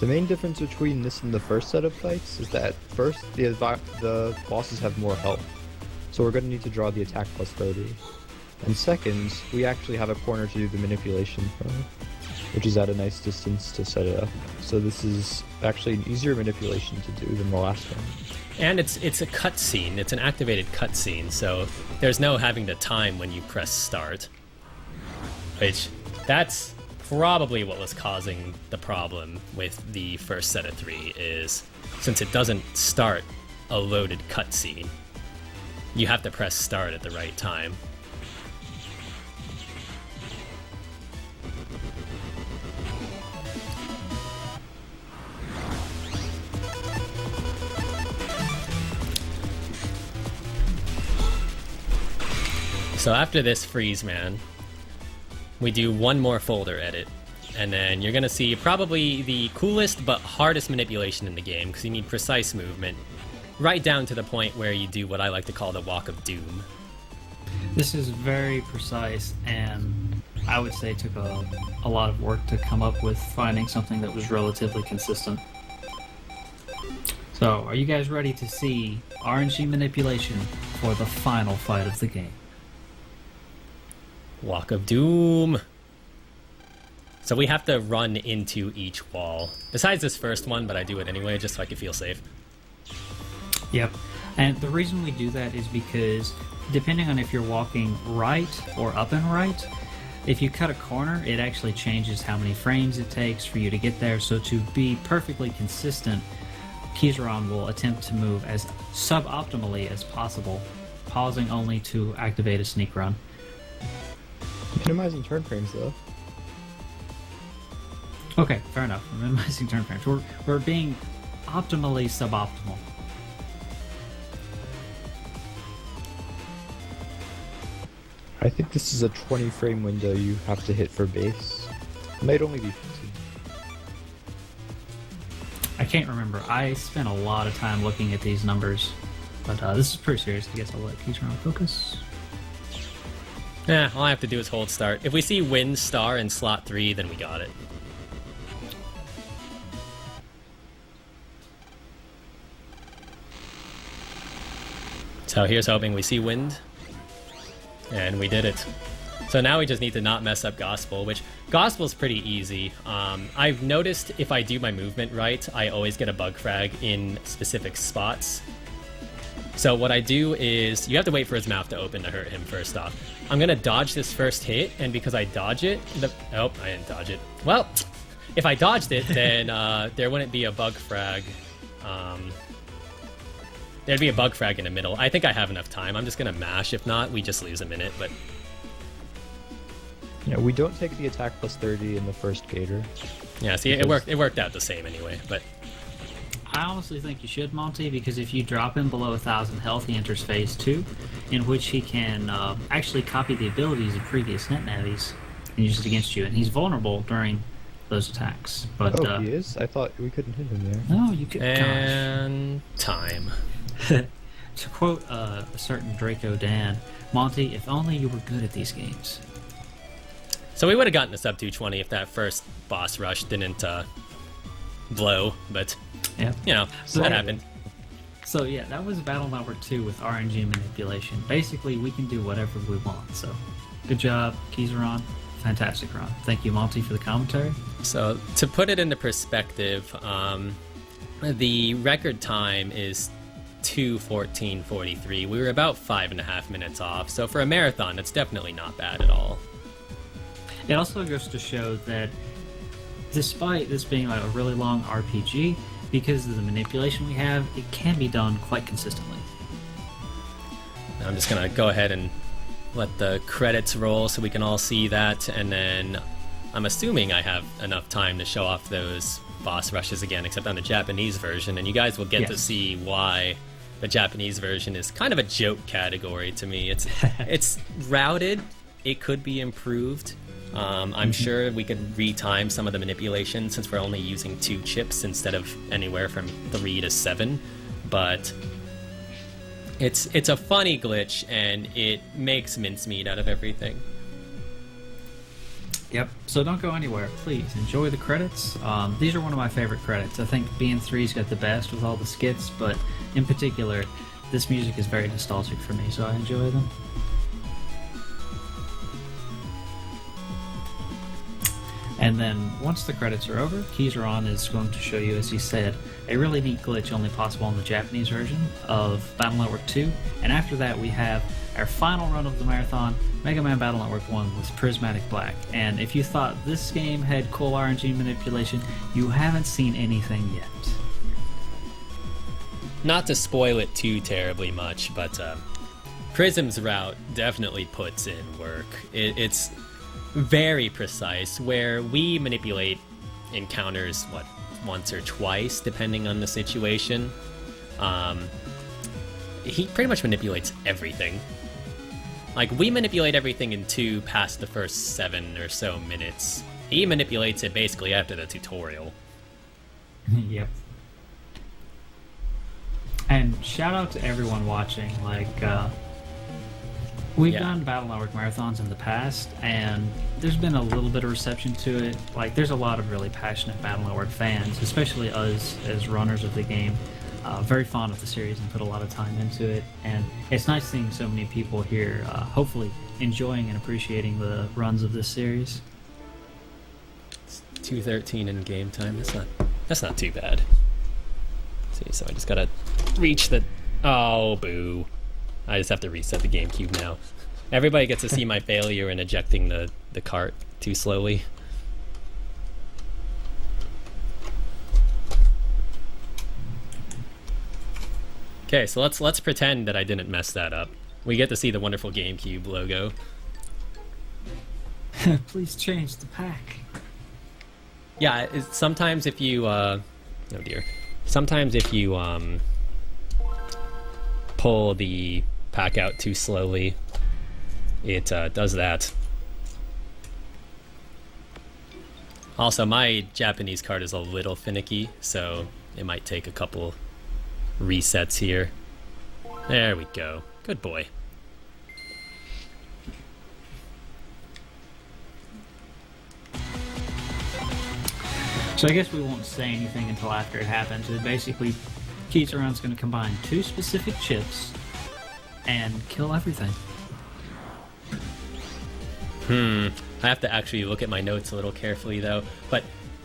The main difference between this and the first set of fights is that first, the bosses have more health, so we're going to need to draw the attack plus 30. And second, we actually have a corner to do the manipulation from, which is at a nice distance to set it up. So this is actually an easier manipulation to do than the last one.
And it's a cutscene. It's an activated cutscene, so there's no having to time when you press start. Which, that's probably what was causing the problem with the first set of 3, is since it doesn't start a loaded cutscene, you have to press start at the right time. So after this Freezeman, we do one more folder edit, and then you're gonna see probably the coolest but hardest manipulation in the game, because you need precise movement, right down to the point where you do what I like to call the Walk of Doom.
This is very precise, and I would say took a lot of work to come up with finding something that was relatively consistent. So, are you guys ready to see RNG manipulation for the final fight of the game?
Walk of Doom. So we have to run into each wall. Besides this first one, but I do it anyway, just so I can feel safe.
Yep. And the reason we do that is because depending on if you're walking right or up and right, if you cut a corner, it actually changes how many frames it takes for you to get there. So to be perfectly consistent, Keizaron will attempt to move as suboptimally as possible, pausing only to activate a sneak run.
Minimizing turn frames, though.
Okay, fair enough. We're minimizing turn frames. We're being optimally suboptimal.
I think this is a 20 frame window you have to hit for base. It might only be 15.
I can't remember. I spent a lot of time looking at these numbers, but this is pretty serious. I guess I'll let Keizaron focus.
Yeah, all I have to do is hold start. If we see win star in slot 3, then we got it. So here's hoping we see wind. And we did it. So now we just need to not mess up Gospel, which Gospel's pretty easy. I've noticed if I do my movement right, I always get a bug frag in specific spots. So what I do is, you have to wait for his mouth to open to hurt him first off. I'm gonna dodge this first hit, and because I dodge it, oh, I didn't dodge it. Well, if I dodged it, then there wouldn't be a bug frag. There'd be a bug frag in the middle. I think I have enough time. I'm just gonna mash. If not, we just lose a minute, but...
Yeah, we don't take the attack plus 30 in the first Gator.
Yeah, see, it worked out the same anyway, but...
I honestly think you should, Monty, because if you drop him below 1,000 health, he enters phase 2, in which he can actually copy the abilities of previous net navies and use it against you, and he's vulnerable during those attacks. But
he is? I thought we couldn't hit him there.
No, you could.
And... time.
To quote a certain Draco Dan, Monty, if only you were good at these games.
So we would have gotten a sub 220 if that first boss rush didn't blow, but...
Yeah.
You know, so that happened.
So yeah, that was Battle Network 2 with RNG manipulation. Basically, we can do whatever we want, so good job, Keizaron. Fantastic run. Thank you, Monty, for the commentary.
So, to put it into perspective, the record time is 2:14:43. We were about 5.5 minutes off, so for a marathon, that's definitely not bad at all.
It also goes to show that despite this being like a really long RPG, because of the manipulation we have, it can be done quite consistently.
I'm just gonna go ahead and let the credits roll so we can all see that, and then I'm assuming I have enough time to show off those boss rushes again, except on the Japanese version, and you guys will get to see why the Japanese version is kind of a joke category to me. It's routed, it could be improved. I'm sure we could retime some of the manipulation since we're only using 2 chips instead of anywhere from 3 to 7, but it's a funny glitch and it makes mincemeat out of everything.
Yep. So don't go anywhere. Please enjoy the credits. These are one of my favorite credits. I think BN3's got the best with all the skits, but in particular, this music is very nostalgic for me, so I enjoy them. And then once the credits are over, Keizaron is going to show you, as he said, a really neat glitch only possible in the Japanese version of Battle Network 2. And after that, we have our final run of the marathon, Mega Man Battle Network 1 with Prismatic Black. And if you thought this game had cool RNG manipulation, you haven't seen anything yet.
Not to spoil it too terribly much, but Prism's route definitely puts in work. It's very precise, where we manipulate encounters, once or twice, depending on the situation. He pretty much manipulates everything. Like, we manipulate everything in 2 past the first 7 or so minutes. He manipulates it basically after the tutorial.
Yep. And shout out to everyone watching. Like, we've done Battle Network marathons in the past, and there's been a little bit of reception to it. Like, there's a lot of really passionate Battle Network fans, especially us as runners of the game. Very fond of the series and put a lot of time into it. And it's nice seeing so many people here, hopefully enjoying and appreciating the runs of this series.
It's 2:13 in game time. That's not too bad. See, so I just gotta reach the... Oh, boo. I just have to reset the GameCube now. Everybody gets to see my failure in ejecting the cart too slowly. Okay, so let's pretend that I didn't mess that up. We get to see the wonderful GameCube logo.
Please change the pack.
Yeah, sometimes if you... oh dear. Sometimes if you pull the pack out too slowly, it does that. Also, my Japanese card is a little finicky, so it might take a couple resets here. There we go. Good boy.
So I guess we won't say anything until after it happens. It basically, Keizaron's going to combine 2 specific chips and kill everything.
I have to actually look at my notes a little carefully, though. But,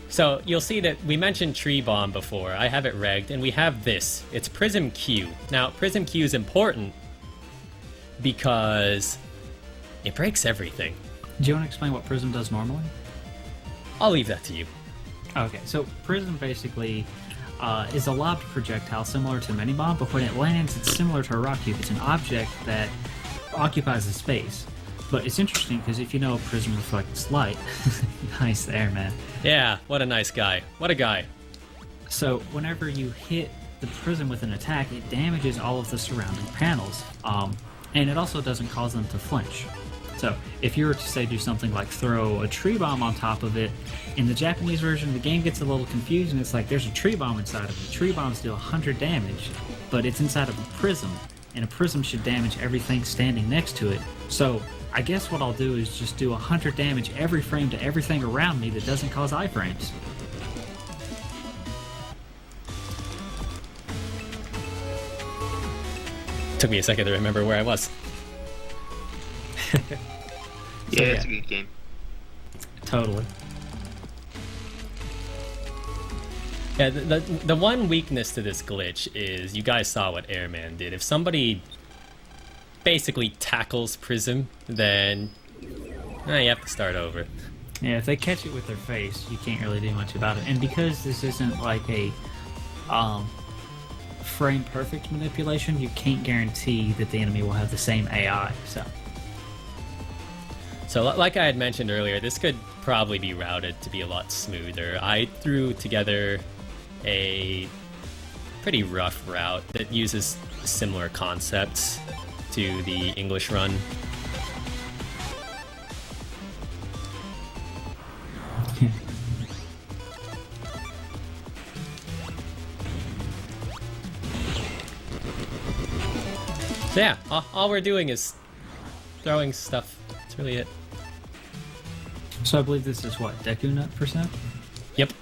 so, you'll see that we mentioned Tree Bomb before. I have it regged, and we have this. It's Prism Q. Now, Prism Q is important because it breaks everything.
Do you want to explain what Prism does normally?
I'll leave that to you.
Okay, so Prism basically is a lobbed projectile similar to Mini Bomb, but when it lands, it's similar to a rock cube. It's an object that occupies a space. But it's interesting because if you know Prism reflects light, nice there, man.
Yeah, what a nice guy. What a guy.
So whenever you hit the Prism with an attack, it damages all of the surrounding panels, and it also doesn't cause them to flinch. So if you were to say do something like throw a tree bomb on top of it, in the Japanese version the game gets a little confused and it's like there's a tree bomb inside of it. Tree bombs deal 100 damage, but it's inside of a prism, and a prism should damage everything standing next to it. So I guess what I'll do is just do 100 damage every frame to everything around me that doesn't cause iframes.
Took me a second to remember where I was.
Yeah, it's a good game.
Totally.
Yeah, the one weakness to this glitch is you guys saw what Airman did. If somebody basically tackles Prism, then you have to start over.
Yeah, if they catch it with their face, you can't really do much about it. And because this isn't like a frame perfect manipulation, you can't guarantee that the enemy will have the same AI.
So like I had mentioned earlier, this could probably be routed to be a lot smoother. I threw together a pretty rough route that uses similar concepts to the English run. So yeah, all we're doing is throwing stuff. That's really it.
So I believe this is what, Deku Nut %?
Yep.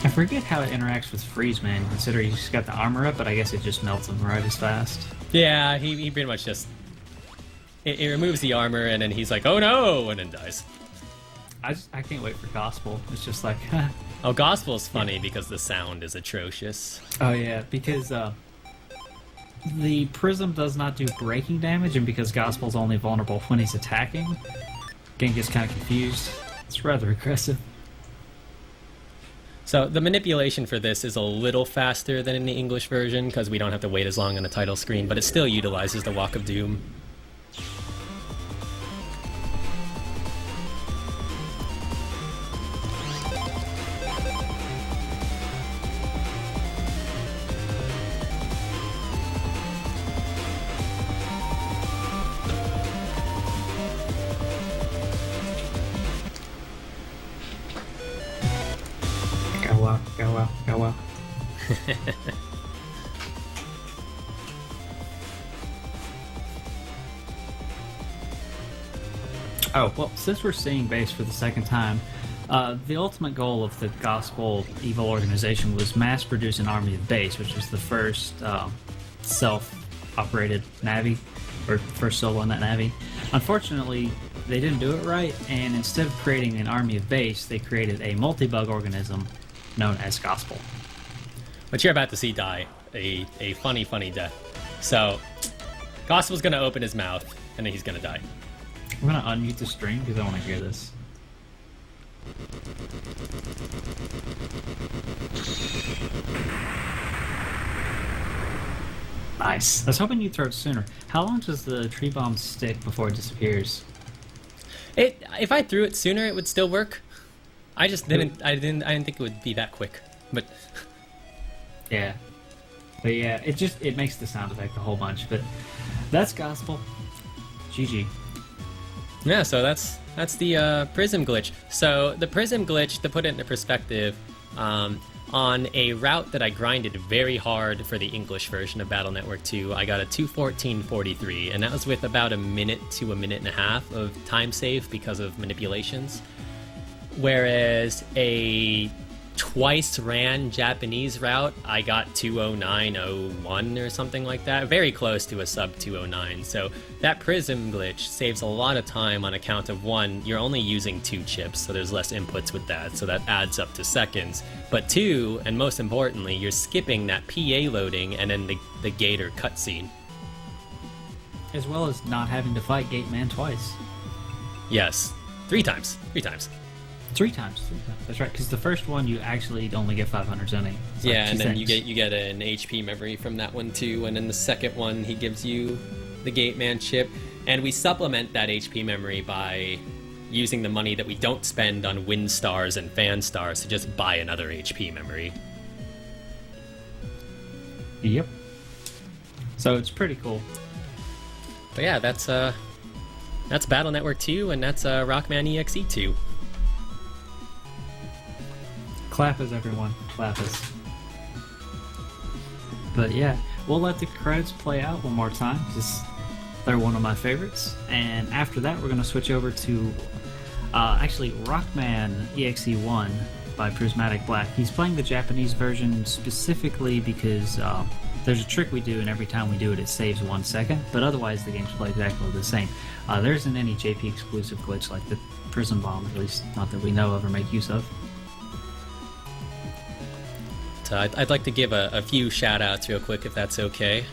I forget how it interacts with Freezeman, considering he's got the armor up, but I guess it just melts him right as fast.
Yeah, he pretty much just... It removes the armor, and then he's like, oh no, and then dies.
I can't wait for Gospel. It's just like...
Oh, Gospel's funny because the sound is atrocious.
Oh yeah, because the Prism does not do breaking damage, and because Gospel's only vulnerable when he's attacking, game gets kind of confused. It's rather aggressive.
So the manipulation for this is a little faster than in the English version because we don't have to wait as long on the title screen, but it still utilizes the Walk of Doom.
Go well. Oh, well, since we're seeing base for the second time, the ultimate goal of the Gospel Evil organization was mass-produce an army of base, which was the first self-operated Navi, or first solo in that Navi. Unfortunately, they didn't do it right, and instead of creating an army of base, they created a multi-bug organism known as Gospel.
What you're about to see die, a funny, funny death. So, Gospel's gonna open his mouth, and then he's gonna die.
I'm gonna unmute the stream because I want to hear this. Nice. I was hoping you'd throw it sooner. How long does the tree bomb stick before it disappears?
If I threw it sooner, it would still work. I just didn't. I didn't think it would be that quick. But
yeah, it makes the sound effect a whole bunch. But that's gospel. GG.
yeah, so that's the prism glitch. So the prism glitch, to put it into perspective, on a route that I grinded very hard for the English version of Battle Network 2, I got a 2:14.43, and that was with about a minute to a minute and a half of time save because of manipulations. Whereas a twice ran Japanese route, I got 2:09.01 or something like that, very close to a sub 2:09. So that prism glitch saves a lot of time on account of, one, you're only using 2 chips, so there's less inputs with that, so that adds up to seconds. But 2, and most importantly, you're skipping that PA loading and then the Gator cutscene.
As well as not having to fight Gateman twice.
Yes, 3 times. 3 times.
3 times. That's right, because the first one you actually only get 500 zoning.
Yeah, and then you get an HP memory from that one too, and then the second one he gives you the Gateman chip, and we supplement that HP memory by using the money that we don't spend on Wind Stars and Fan Stars to just buy another HP memory.
Yep. So it's pretty cool.
But yeah, that's Battle Network 2, and that's Rockman EXE 2.
Clappers, everyone. Clappers. But yeah, we'll let the credits play out one more time. Just they're one of my favorites. And after that, we're going to switch over to actually Rockman EXE 1 by Prismatic Black. He's playing the Japanese version specifically because there's a trick we do, and every time we do it, it saves 1 second. But otherwise, the games play exactly the same. There isn't any JP exclusive glitch like the Prism Bomb, at least not that we know of or make use of.
I'd like to give a few shout-outs real quick, if that's okay.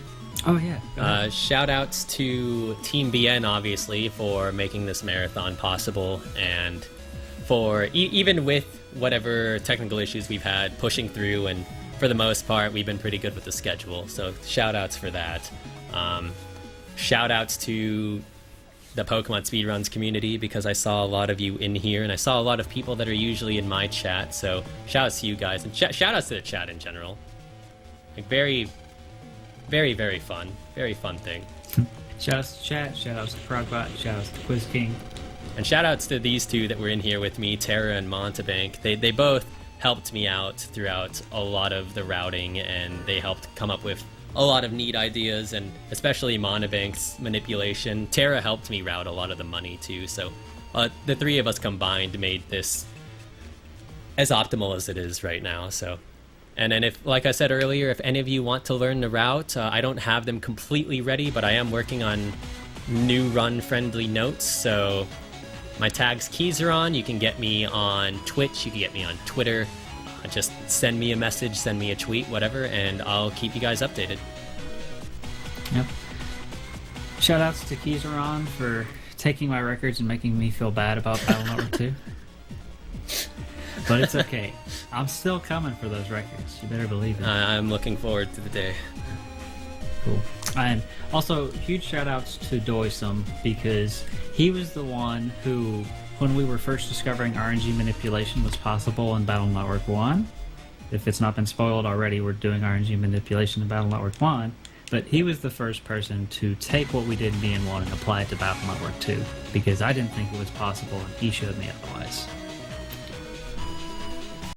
Oh, yeah.
Shout-outs to TeamBN, obviously, for making this marathon possible, and for, even with whatever technical issues we've had, pushing through, and for the most part, we've been pretty good with the schedule, so shout-outs for that. Shout-outs to the Pokemon Speedruns community, because I saw a lot of you in here, and I saw a lot of people that are usually in my chat, so shout-outs to you guys, and shout-outs to the chat in general. Like, very, very, very fun. Very fun thing.
Shout-outs to chat, shout-outs to Progbot, shout-outs to Quiz King.
And shout-outs to these two that were in here with me, Terra and Montebank. They both helped me out throughout a lot of the routing, and they helped come up with a lot of neat ideas, and especially Montebank's manipulation. Terra helped me route a lot of the money too, so the 3 of us combined made this as optimal as it is right now. So, and then, if, like I said earlier, if any of you want to learn the route, I don't have them completely ready, but I am working on new run friendly notes. So my tag's Keizaron. You can get me on Twitch, you can get me on Twitter. Just send me a message, send me a tweet, whatever, and I'll keep you guys updated.
Yep. Shoutouts to Keizaron for taking my records and making me feel bad about Battle Network 2. But it's okay. I'm still coming for those records. You better believe it.
I'm looking forward to the day.
Cool. And also, huge shoutouts to Doysum, because he was the one who, when we were first discovering RNG manipulation was possible in Battle Network 1, if it's not been spoiled already, we're doing RNG manipulation in Battle Network 1, but he was the first person to take what we did in BN1 and apply it to Battle Network 2, because I didn't think it was possible, and he showed me otherwise.